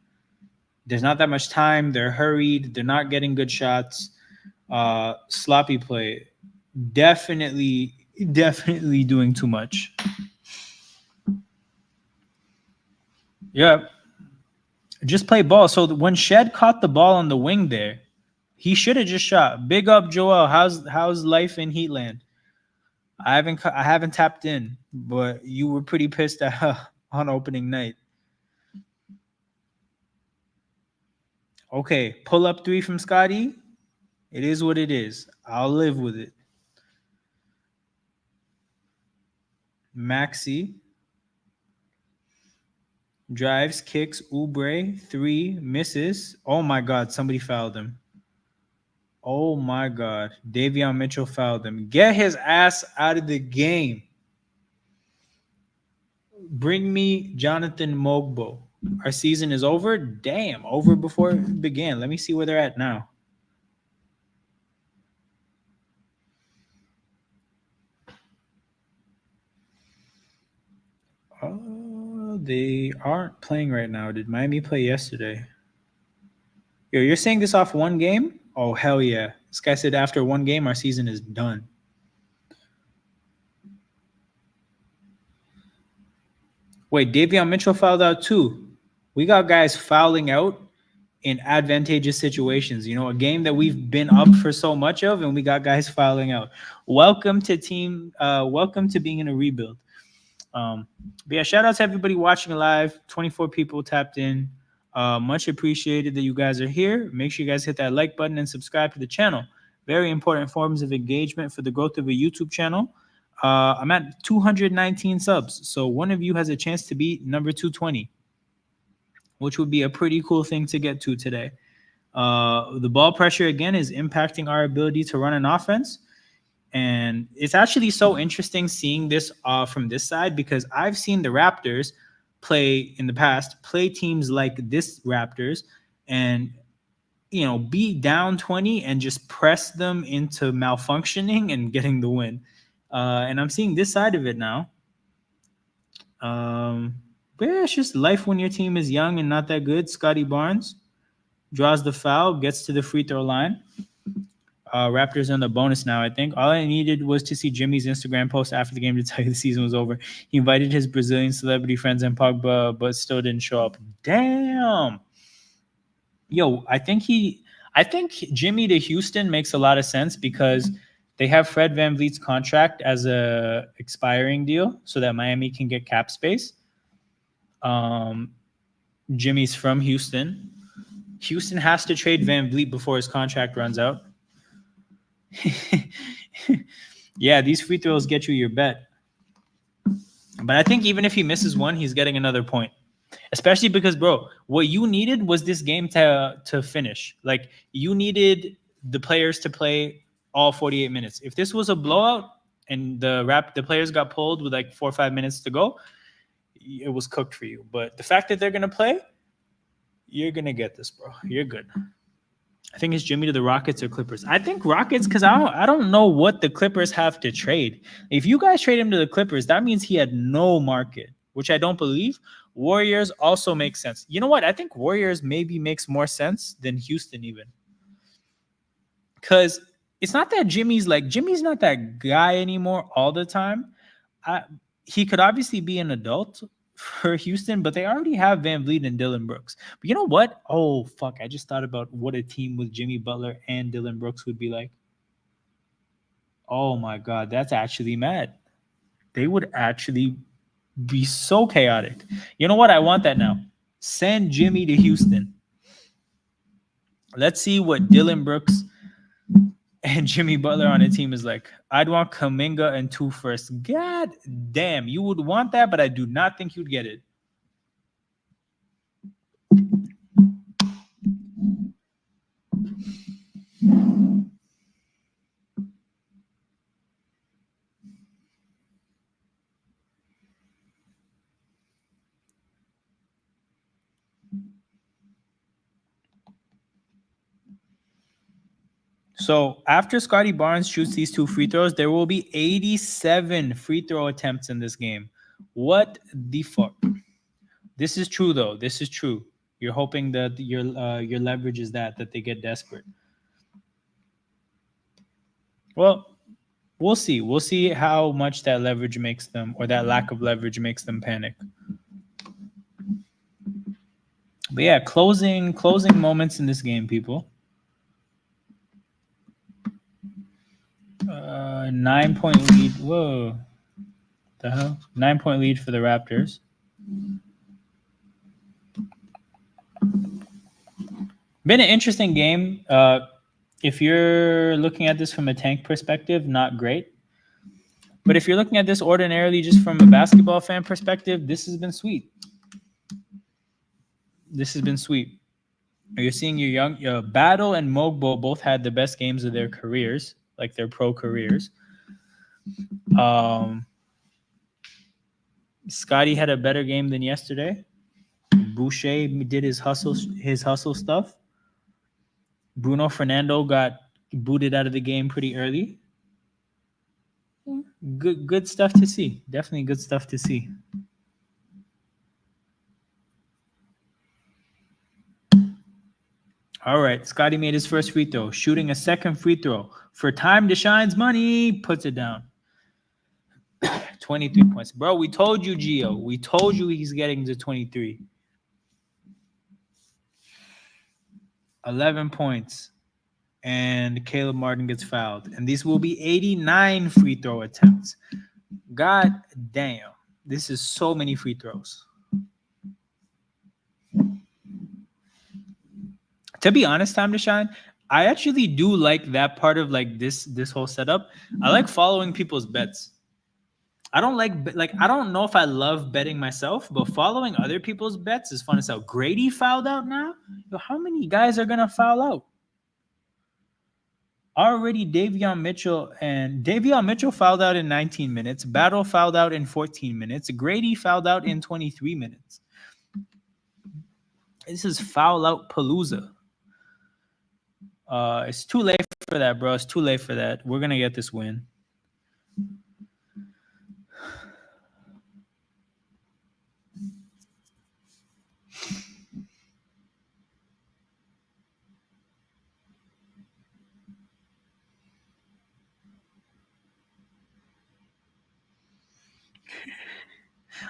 there's not that much time. They're hurried. They're not getting good shots. Sloppy play. Definitely doing too much. Yeah. Just play ball. So when Shed caught the ball on the wing there, he should have just shot. Big up, Joel. How's life in Heatland? I haven't tapped in, but you were pretty pissed on opening night. Okay, pull up 3 from Scotty. It is what it is. I'll live with it. Maxey. Drives, kicks, Oubre, 3, misses. Oh my God, somebody fouled him. Oh my God, Davion Mitchell fouled him. Get his ass out of the game. Bring me Jonathan Mogbo. Our season is over? Damn, over before it began. Let me see where they're at now. Oh, they aren't playing right now. Did Miami play yesterday? Yo, you're saying this off one game? Oh, hell yeah. This guy said after one game, our season is done. Wait, Davion Mitchell fouled out too. We got guys fouling out in advantageous situations. You know, a game that we've been up for so much of, and we got guys fouling out. Welcome to welcome to being in a rebuild. But yeah, shout out to everybody watching live. 24 people tapped in. Much appreciated that you guys are here. Make sure you guys hit that like button and subscribe to the channel. Very important forms of engagement for the growth of a YouTube channel. I'm at 219 subs, so one of you has a chance to beat number 220, which would be a pretty cool thing to get to today. The ball pressure, again, is impacting our ability to run an offense. And it's actually so interesting seeing this from this side, because I've seen the Raptors play in the past, play teams like this Raptors, and you know, be down 20 and just press them into malfunctioning and getting the win. And I'm seeing this side of it now. But yeah, it's just life when your team is young and not that good. Scotty Barnes draws the foul, gets to the free throw line. Raptors on the bonus now, I think. All I needed was to see Jimmy's Instagram post after the game to tell you the season was over. He invited his Brazilian celebrity friends and Pogba, but still didn't show up. Damn. Yo, I think Jimmy to Houston makes a lot of sense, because they have Fred VanVleet's contract as a expiring deal so that Miami can get cap space. Jimmy's from Houston. Houston has to trade VanVleet before his contract runs out. Yeah, these free throws get you your bet. But I think even if he misses one, he's getting another point. Especially because, bro, what you needed was this game to finish. Like, you needed the players to play all 48 minutes. If this was a blowout and the players got pulled with like 4 or 5 minutes to go, it was cooked for you. But the fact that they're going to play, you're going to get this, bro. You're good. I think it's Jimmy to the Rockets or Clippers. I think Rockets, because I don't know what the Clippers have to trade. If you guys trade him to the Clippers, that means he had no market, which I don't believe. Warriors also makes sense. You know what? I think Warriors maybe makes more sense than Houston even. Because it's not that Jimmy's not that guy anymore all the time. He could obviously be an adult for Houston, but they already have VanVleet and Dillon Brooks. But you know what? Oh, fuck. I just thought about what a team with Jimmy Butler and Dillon Brooks would be like. Oh, my God. That's actually mad. They would actually be so chaotic. You know what? I want that now. Send Jimmy to Houston. Let's see what Dillon Brooks and Jimmy Butler on a team is like. I'd want Kuminga and 2 firsts. God damn, you would want that, but I do not think you'd get it. So after Scotty Barnes shoots these 2 free throws, there will be 87 free throw attempts in this game. What the fuck? This is true, though. This is true. You're hoping that your leverage is that they get desperate. Well, we'll see. We'll see how much that leverage makes them, or that lack of leverage makes them panic. But yeah, closing moments in this game, people. 9-point lead. Whoa. The hell? 9-point lead for the Raptors. Been an interesting game. If you're looking at this from a tank perspective, not great. But if you're looking at this ordinarily just from a basketball fan perspective, this has been sweet. This has been sweet. You're seeing your Battle and Mogbo both had the best games of their careers, like their pro careers. Um, Scotty had a better game than yesterday. Boucher did his hustle stuff. Bruno Fernando got booted out of the game pretty early. Good stuff to see. Definitely good stuff to see. All right, Scotty made his first free throw, shooting a second free throw. For time to shine's money, puts it down. 23 points. Bro, we told you, Gio. We told you he's getting to 23. 11 points. And Caleb Martin gets fouled. And these will be 89 free throw attempts. God damn. This is so many free throws. To be honest, time to shine, I actually do like that part of like this whole setup. I like following people's bets. I don't I don't know if I love betting myself, but following other people's bets is fun as hell. Grady fouled out now. Yo, how many guys are gonna foul out? Already Davion Mitchell fouled out in 19 minutes. Battle fouled out in 14 minutes. Grady fouled out in 23 minutes. This is foul out palooza. It's too late for that, bro. It's too late for that. We're gonna get this win.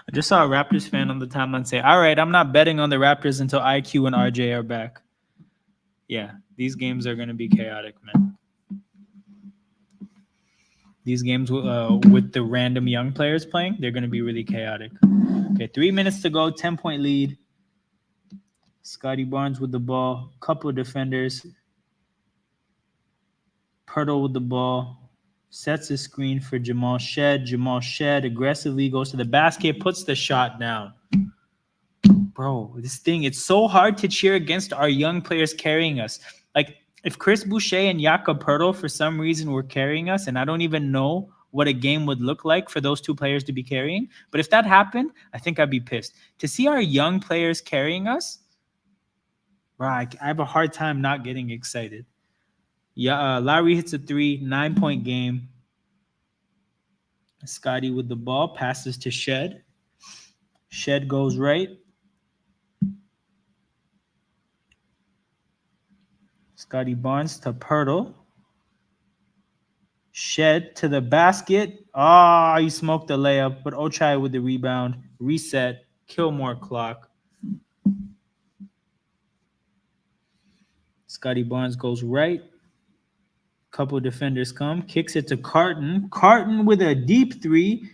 I just saw a Raptors fan on the timeline say, "All right, I'm not betting on the Raptors until IQ and RJ are back." Yeah, these games are gonna be chaotic, man. These games with the random young players playing, they're gonna be really chaotic. Okay, 3 minutes to go, 10-point lead. Scotty Barnes with the ball, couple of defenders. Pirtle with the ball, sets a screen for Jamal Shed. Jamal Shed aggressively goes to the basket, puts the shot down. Bro, this thing, it's so hard to cheer against our young players carrying us. Like, if Chris Boucher and Jakob Pirtle for some reason were carrying us, and I don't even know what a game would look like for those two players to be carrying, but if that happened, I think I'd be pissed. To see our young players carrying us, bro, I have a hard time not getting excited. Yeah, Lowry hits a 3, 9-point game. Scotty with the ball, passes to Shed. Shed goes right. Scotty Barnes to Pirtle. Shed to the basket. Ah, he smoked the layup, but Ochai with the rebound. Reset. Kill more clock. Scotty Barnes goes right. Couple defenders come. Kicks it to Carton. Carton with a deep 3.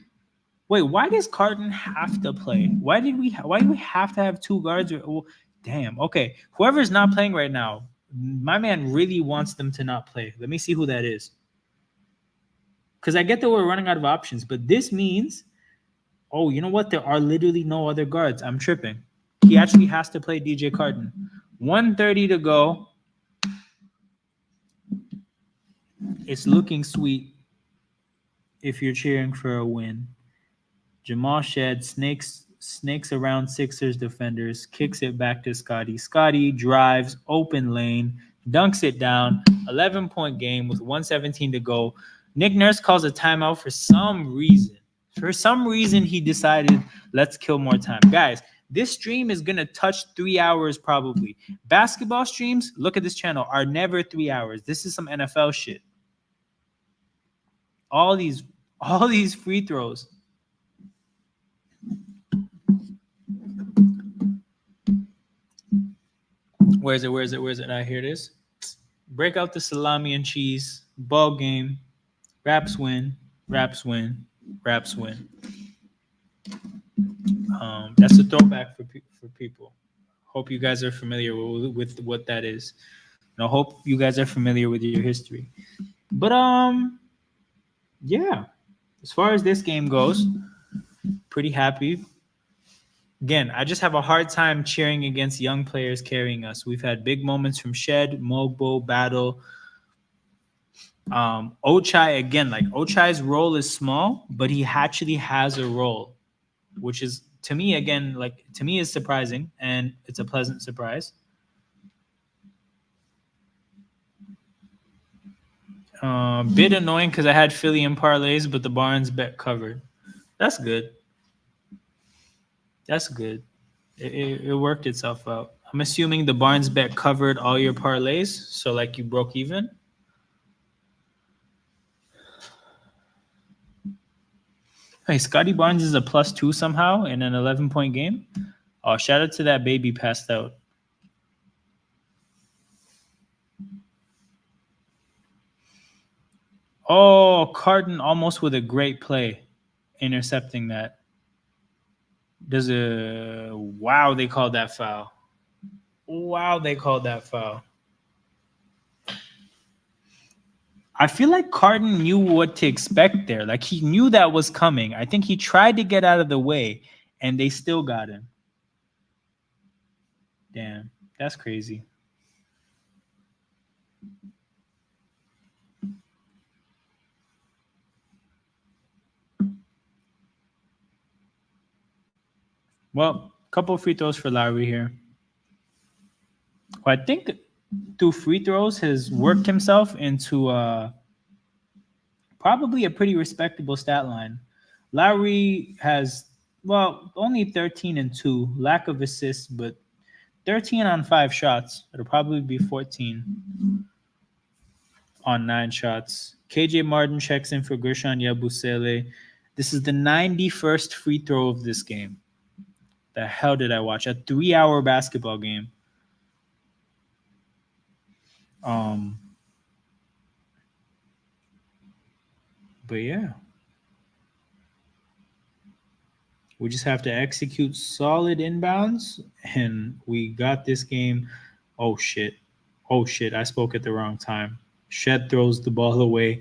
Wait, why does Carton have to play? Why do we have to have two guards? Oh, damn. Okay, whoever's not playing right now, my man really wants them to not play. Let me see who that is. Because I get that we're running out of options, but this means, oh, you know what? There are literally no other guards. I'm tripping. He actually has to play DJ Carton. 1:30 to go. It's looking sweet if you're cheering for a win. Jamal Shed snakes around Sixers defenders, kicks it back to Scotty. Scotty drives, open lane, dunks it down. 11-point game with 1:17 to go. Nick Nurse calls a timeout for some reason. For some reason, he decided, let's kill more time. Guys, this stream is going to touch 3 hours probably. Basketball streams, look at this channel, are never 3 hours. This is some NFL shit. All these free throws. Where is it? Here it is. Break out the salami and cheese. Ball game. Raps win. That's a throwback for people. Hope you guys are familiar with what that is. And I hope you guys are familiar with your history. But yeah. As far as this game goes, pretty happy. Again, I just have a hard time cheering against young players carrying us. We've had big moments from Shed, Mogbo, Battle. Ochai, again, like Ochai's role is small, but he actually has a role, which is to me, again, like to me is surprising, and it's a pleasant surprise. Bit annoying because I had Philly in parlays, but the Barnes bet covered. That's good. That's good. It worked itself out. I'm assuming the Barnes bet covered all your parlays, so like you broke even. Hey, Scotty Barnes is a +2 somehow in an 11-point game. Oh, shout out to that baby passed out. Oh, Carton almost with a great play, intercepting that. Does a wow? They called that foul. Wow, they called that foul. I feel like Carton knew what to expect there. Like he knew that was coming. I think he tried to get out of the way, and they still got him. Damn, that's crazy. Well, couple free throws for Lowry here. Well, I think through free throws has worked himself into probably a pretty respectable stat line. Lowry has only 13 and 2, lack of assists, but 13 on 5 shots. It'll probably be 14 on 9 shots. KJ Martin checks in for Gershon Yabusele. This is the 91st free throw of this game. The hell did I watch? A 3-hour basketball game. But yeah. We just have to execute solid inbounds, and we got this game. Oh shit. Oh shit. I spoke at the wrong time. Shed throws the ball away.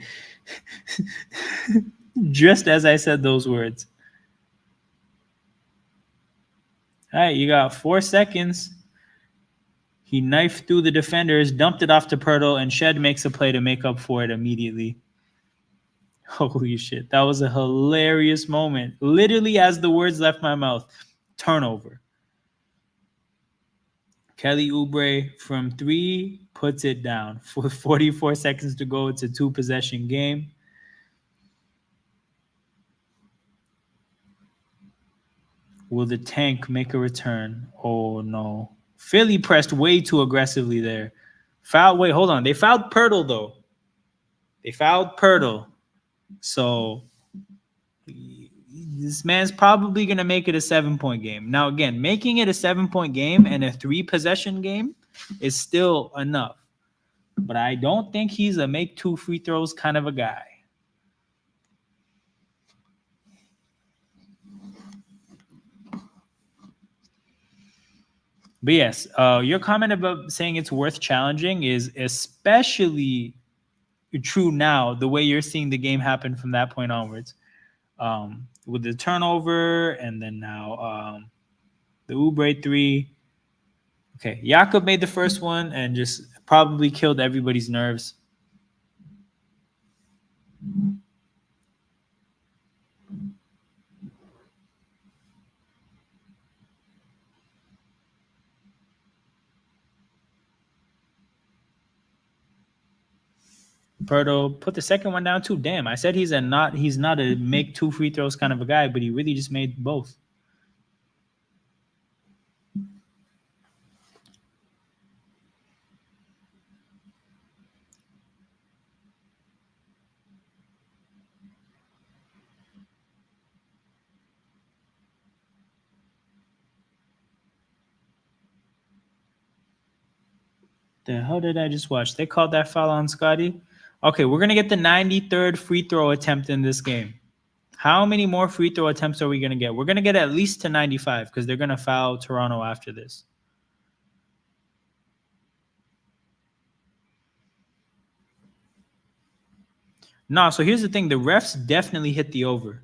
Just as I said those words. All right, you got 4 seconds. He knifed through the defenders, dumped it off to Pirtle, and Shed makes a play to make up for it immediately. Holy shit. That was a hilarious moment. Literally, as the words left my mouth, turnover. Kelly Oubre from 3 puts it down. For 44 seconds to go, it's a 2-possession game. Will the tank make a return? Oh, no. Philly pressed way too aggressively there. Wait, hold on. They fouled Pirtle, though. They fouled Pirtle. So this man's probably going to make it a 7-point game. Now, again, making it a 7-point game and a 3-possession game is still enough. But I don't think he's a make 2 free throws kind of a guy. But yes, your comment about saying it's worth challenging is especially true now, the way you're seeing the game happen from that point onwards. With the turnover and then now the Oubre 3. Okay, Jakob made the first one and just probably killed everybody's nerves. Pirtle put the second one down too. Damn, I said he's not a make 2 free throws kind of a guy, but he really just made both. The hell did I just watch? They called that foul on Scotty. Okay, we're going to get the 93rd free throw attempt in this game. How many more free throw attempts are we going to get? We're going to get at least to 95 because they're going to foul Toronto after this. No, so here's the thing. The refs definitely hit the over.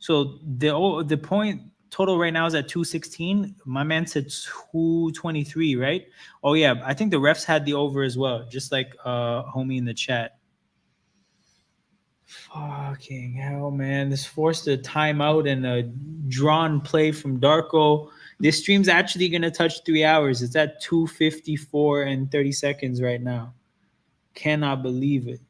So the point total right now is at 216. My man said 223, right? Oh yeah, I think the refs had the over as well, just like homie in the chat. Fucking hell, man. This forced a timeout and a drawn play from Darko. This stream's actually gonna touch 3 hours. It's at 2:54 and 30 seconds right now. Cannot believe it.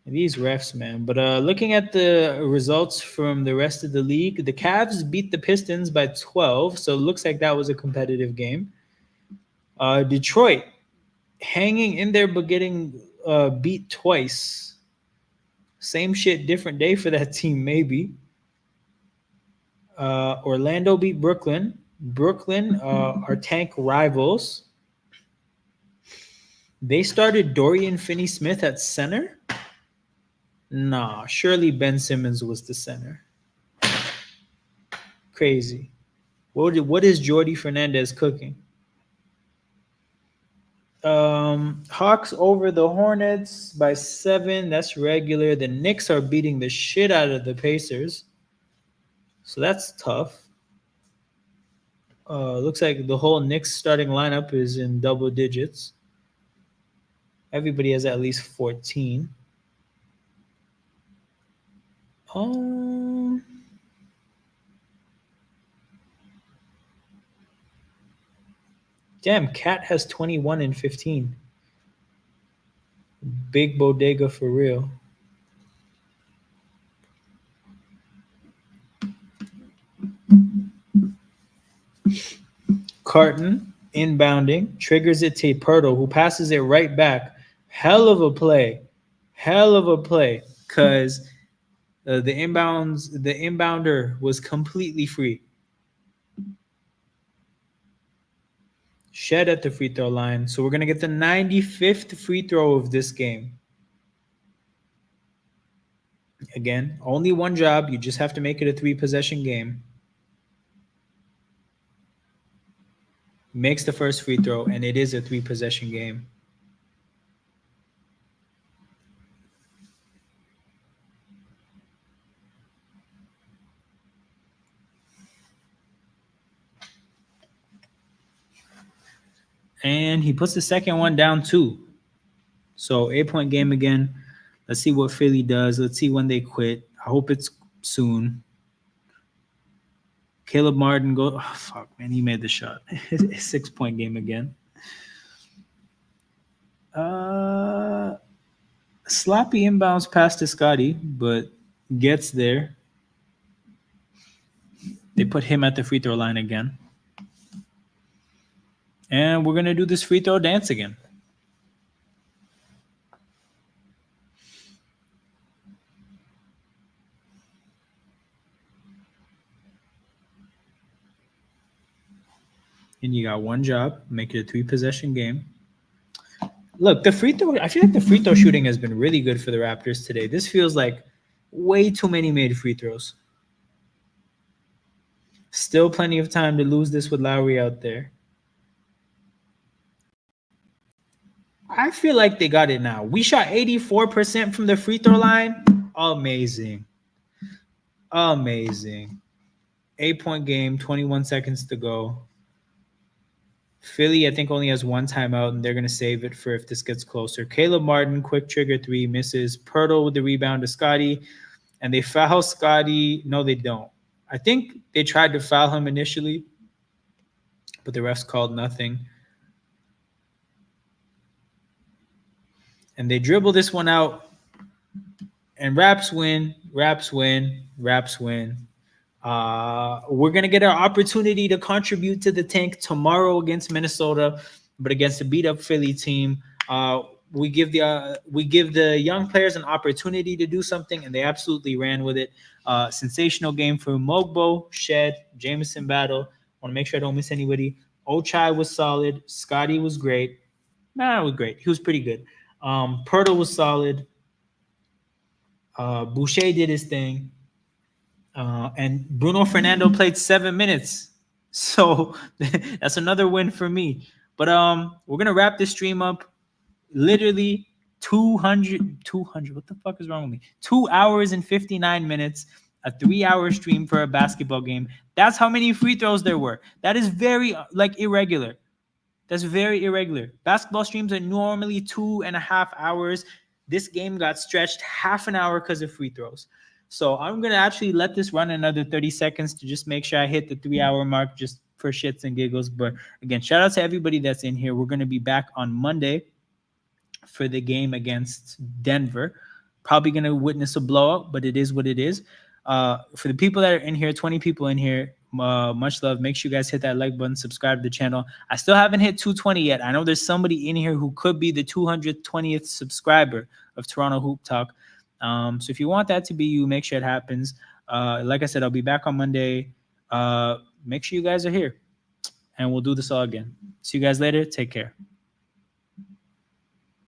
These refs, man. But looking at the results from the rest of the league, the Cavs beat the Pistons by 12, so it looks like that was a competitive game. Detroit hanging in there but getting beat twice. Same shit, different day for that team, maybe. Orlando beat Brooklyn. Brooklyn are tank rivals. They started Dorian Finney-Smith at center. Nah, surely Ben Simmons was the center. Crazy. What is Jordi Fernandez cooking? Hawks over the Hornets by 7. That's regular. The Knicks are beating the shit out of the Pacers. So that's tough. Looks like the whole Knicks starting lineup is in double digits. Everybody has at least 14. Damn, Cat has 21 and 15. Big bodega for real. Carton inbounding, triggers it to Pirtle, who passes it right back. Hell of a play. Because the inbounder was completely free. Shed at the free throw line. So we're going to get the 95th free throw of this game. Again, only one job. You just have to make it a 3-possession game. Makes the first free throw, and it is a 3-possession game. And he puts the second one down too. So 8-point game again. Let's see what Philly does. Let's see when they quit. I hope it's soon. Caleb Martin goes. Oh, fuck, man. He made the shot. 6-point game again. Sloppy inbounds pass to Scotty, but gets there. They put him at the free throw line again. And we're going to do this free throw dance again. And you got one job, make it a 3-possession game. Look, the free throw, I feel like the free throw shooting has been really good for the Raptors today. This feels like way too many made free throws. Still plenty of time to lose this with Lowry out there. I feel like they got it now. We shot 84% from the free throw line. Amazing. 8-point game, 21 seconds to go. Philly, I think, only has one timeout, and they're going to save it for if this gets closer. Caleb Martin, quick trigger 3, misses. Pirtle with the rebound to Scotty, and they foul Scotty. No, they don't. I think they tried to foul him initially, but the refs called nothing. And they dribble this one out, and Raps win. We're going to get our opportunity to contribute to the tank tomorrow against Minnesota, but against a beat-up Philly team. We give the young players an opportunity to do something, and they absolutely ran with it. Sensational game for Mogbo, Shed, Jameson Battle. I want to make sure I don't miss anybody. Ochai was solid. Scotty was great. It was great. He was pretty good. Pirtle was solid. Boucher did his thing. And Bruno Fernando played 7 minutes. So that's another win for me. But we're going to wrap this stream up literally 200. What the fuck is wrong with me? 2 hours and 59 minutes, a 3-hour stream for a basketball game. That's how many free throws there were. That is very irregular. That's very irregular. Basketball streams are normally 2.5 hours. This game got stretched half an hour because of free throws. So I'm going to actually let this run another 30 seconds to just make sure I hit the 3-hour mark just for shits and giggles. But again, shout out to everybody that's in here. We're going to be back on Monday for the game against Denver. Probably going to witness a blowout, but it is what it is. For the people that are in here, 20 people in here, much love. Make sure you guys hit that like button, subscribe to the channel. I still haven't hit 220 yet. I know there's somebody in here who could be the 220th subscriber of Toronto Hoop Talk. So if you want that to be you, make sure it happens. Like I said, I'll be back on Monday. Make sure you guys are here, and we'll do this all again. See you guys later. Take care.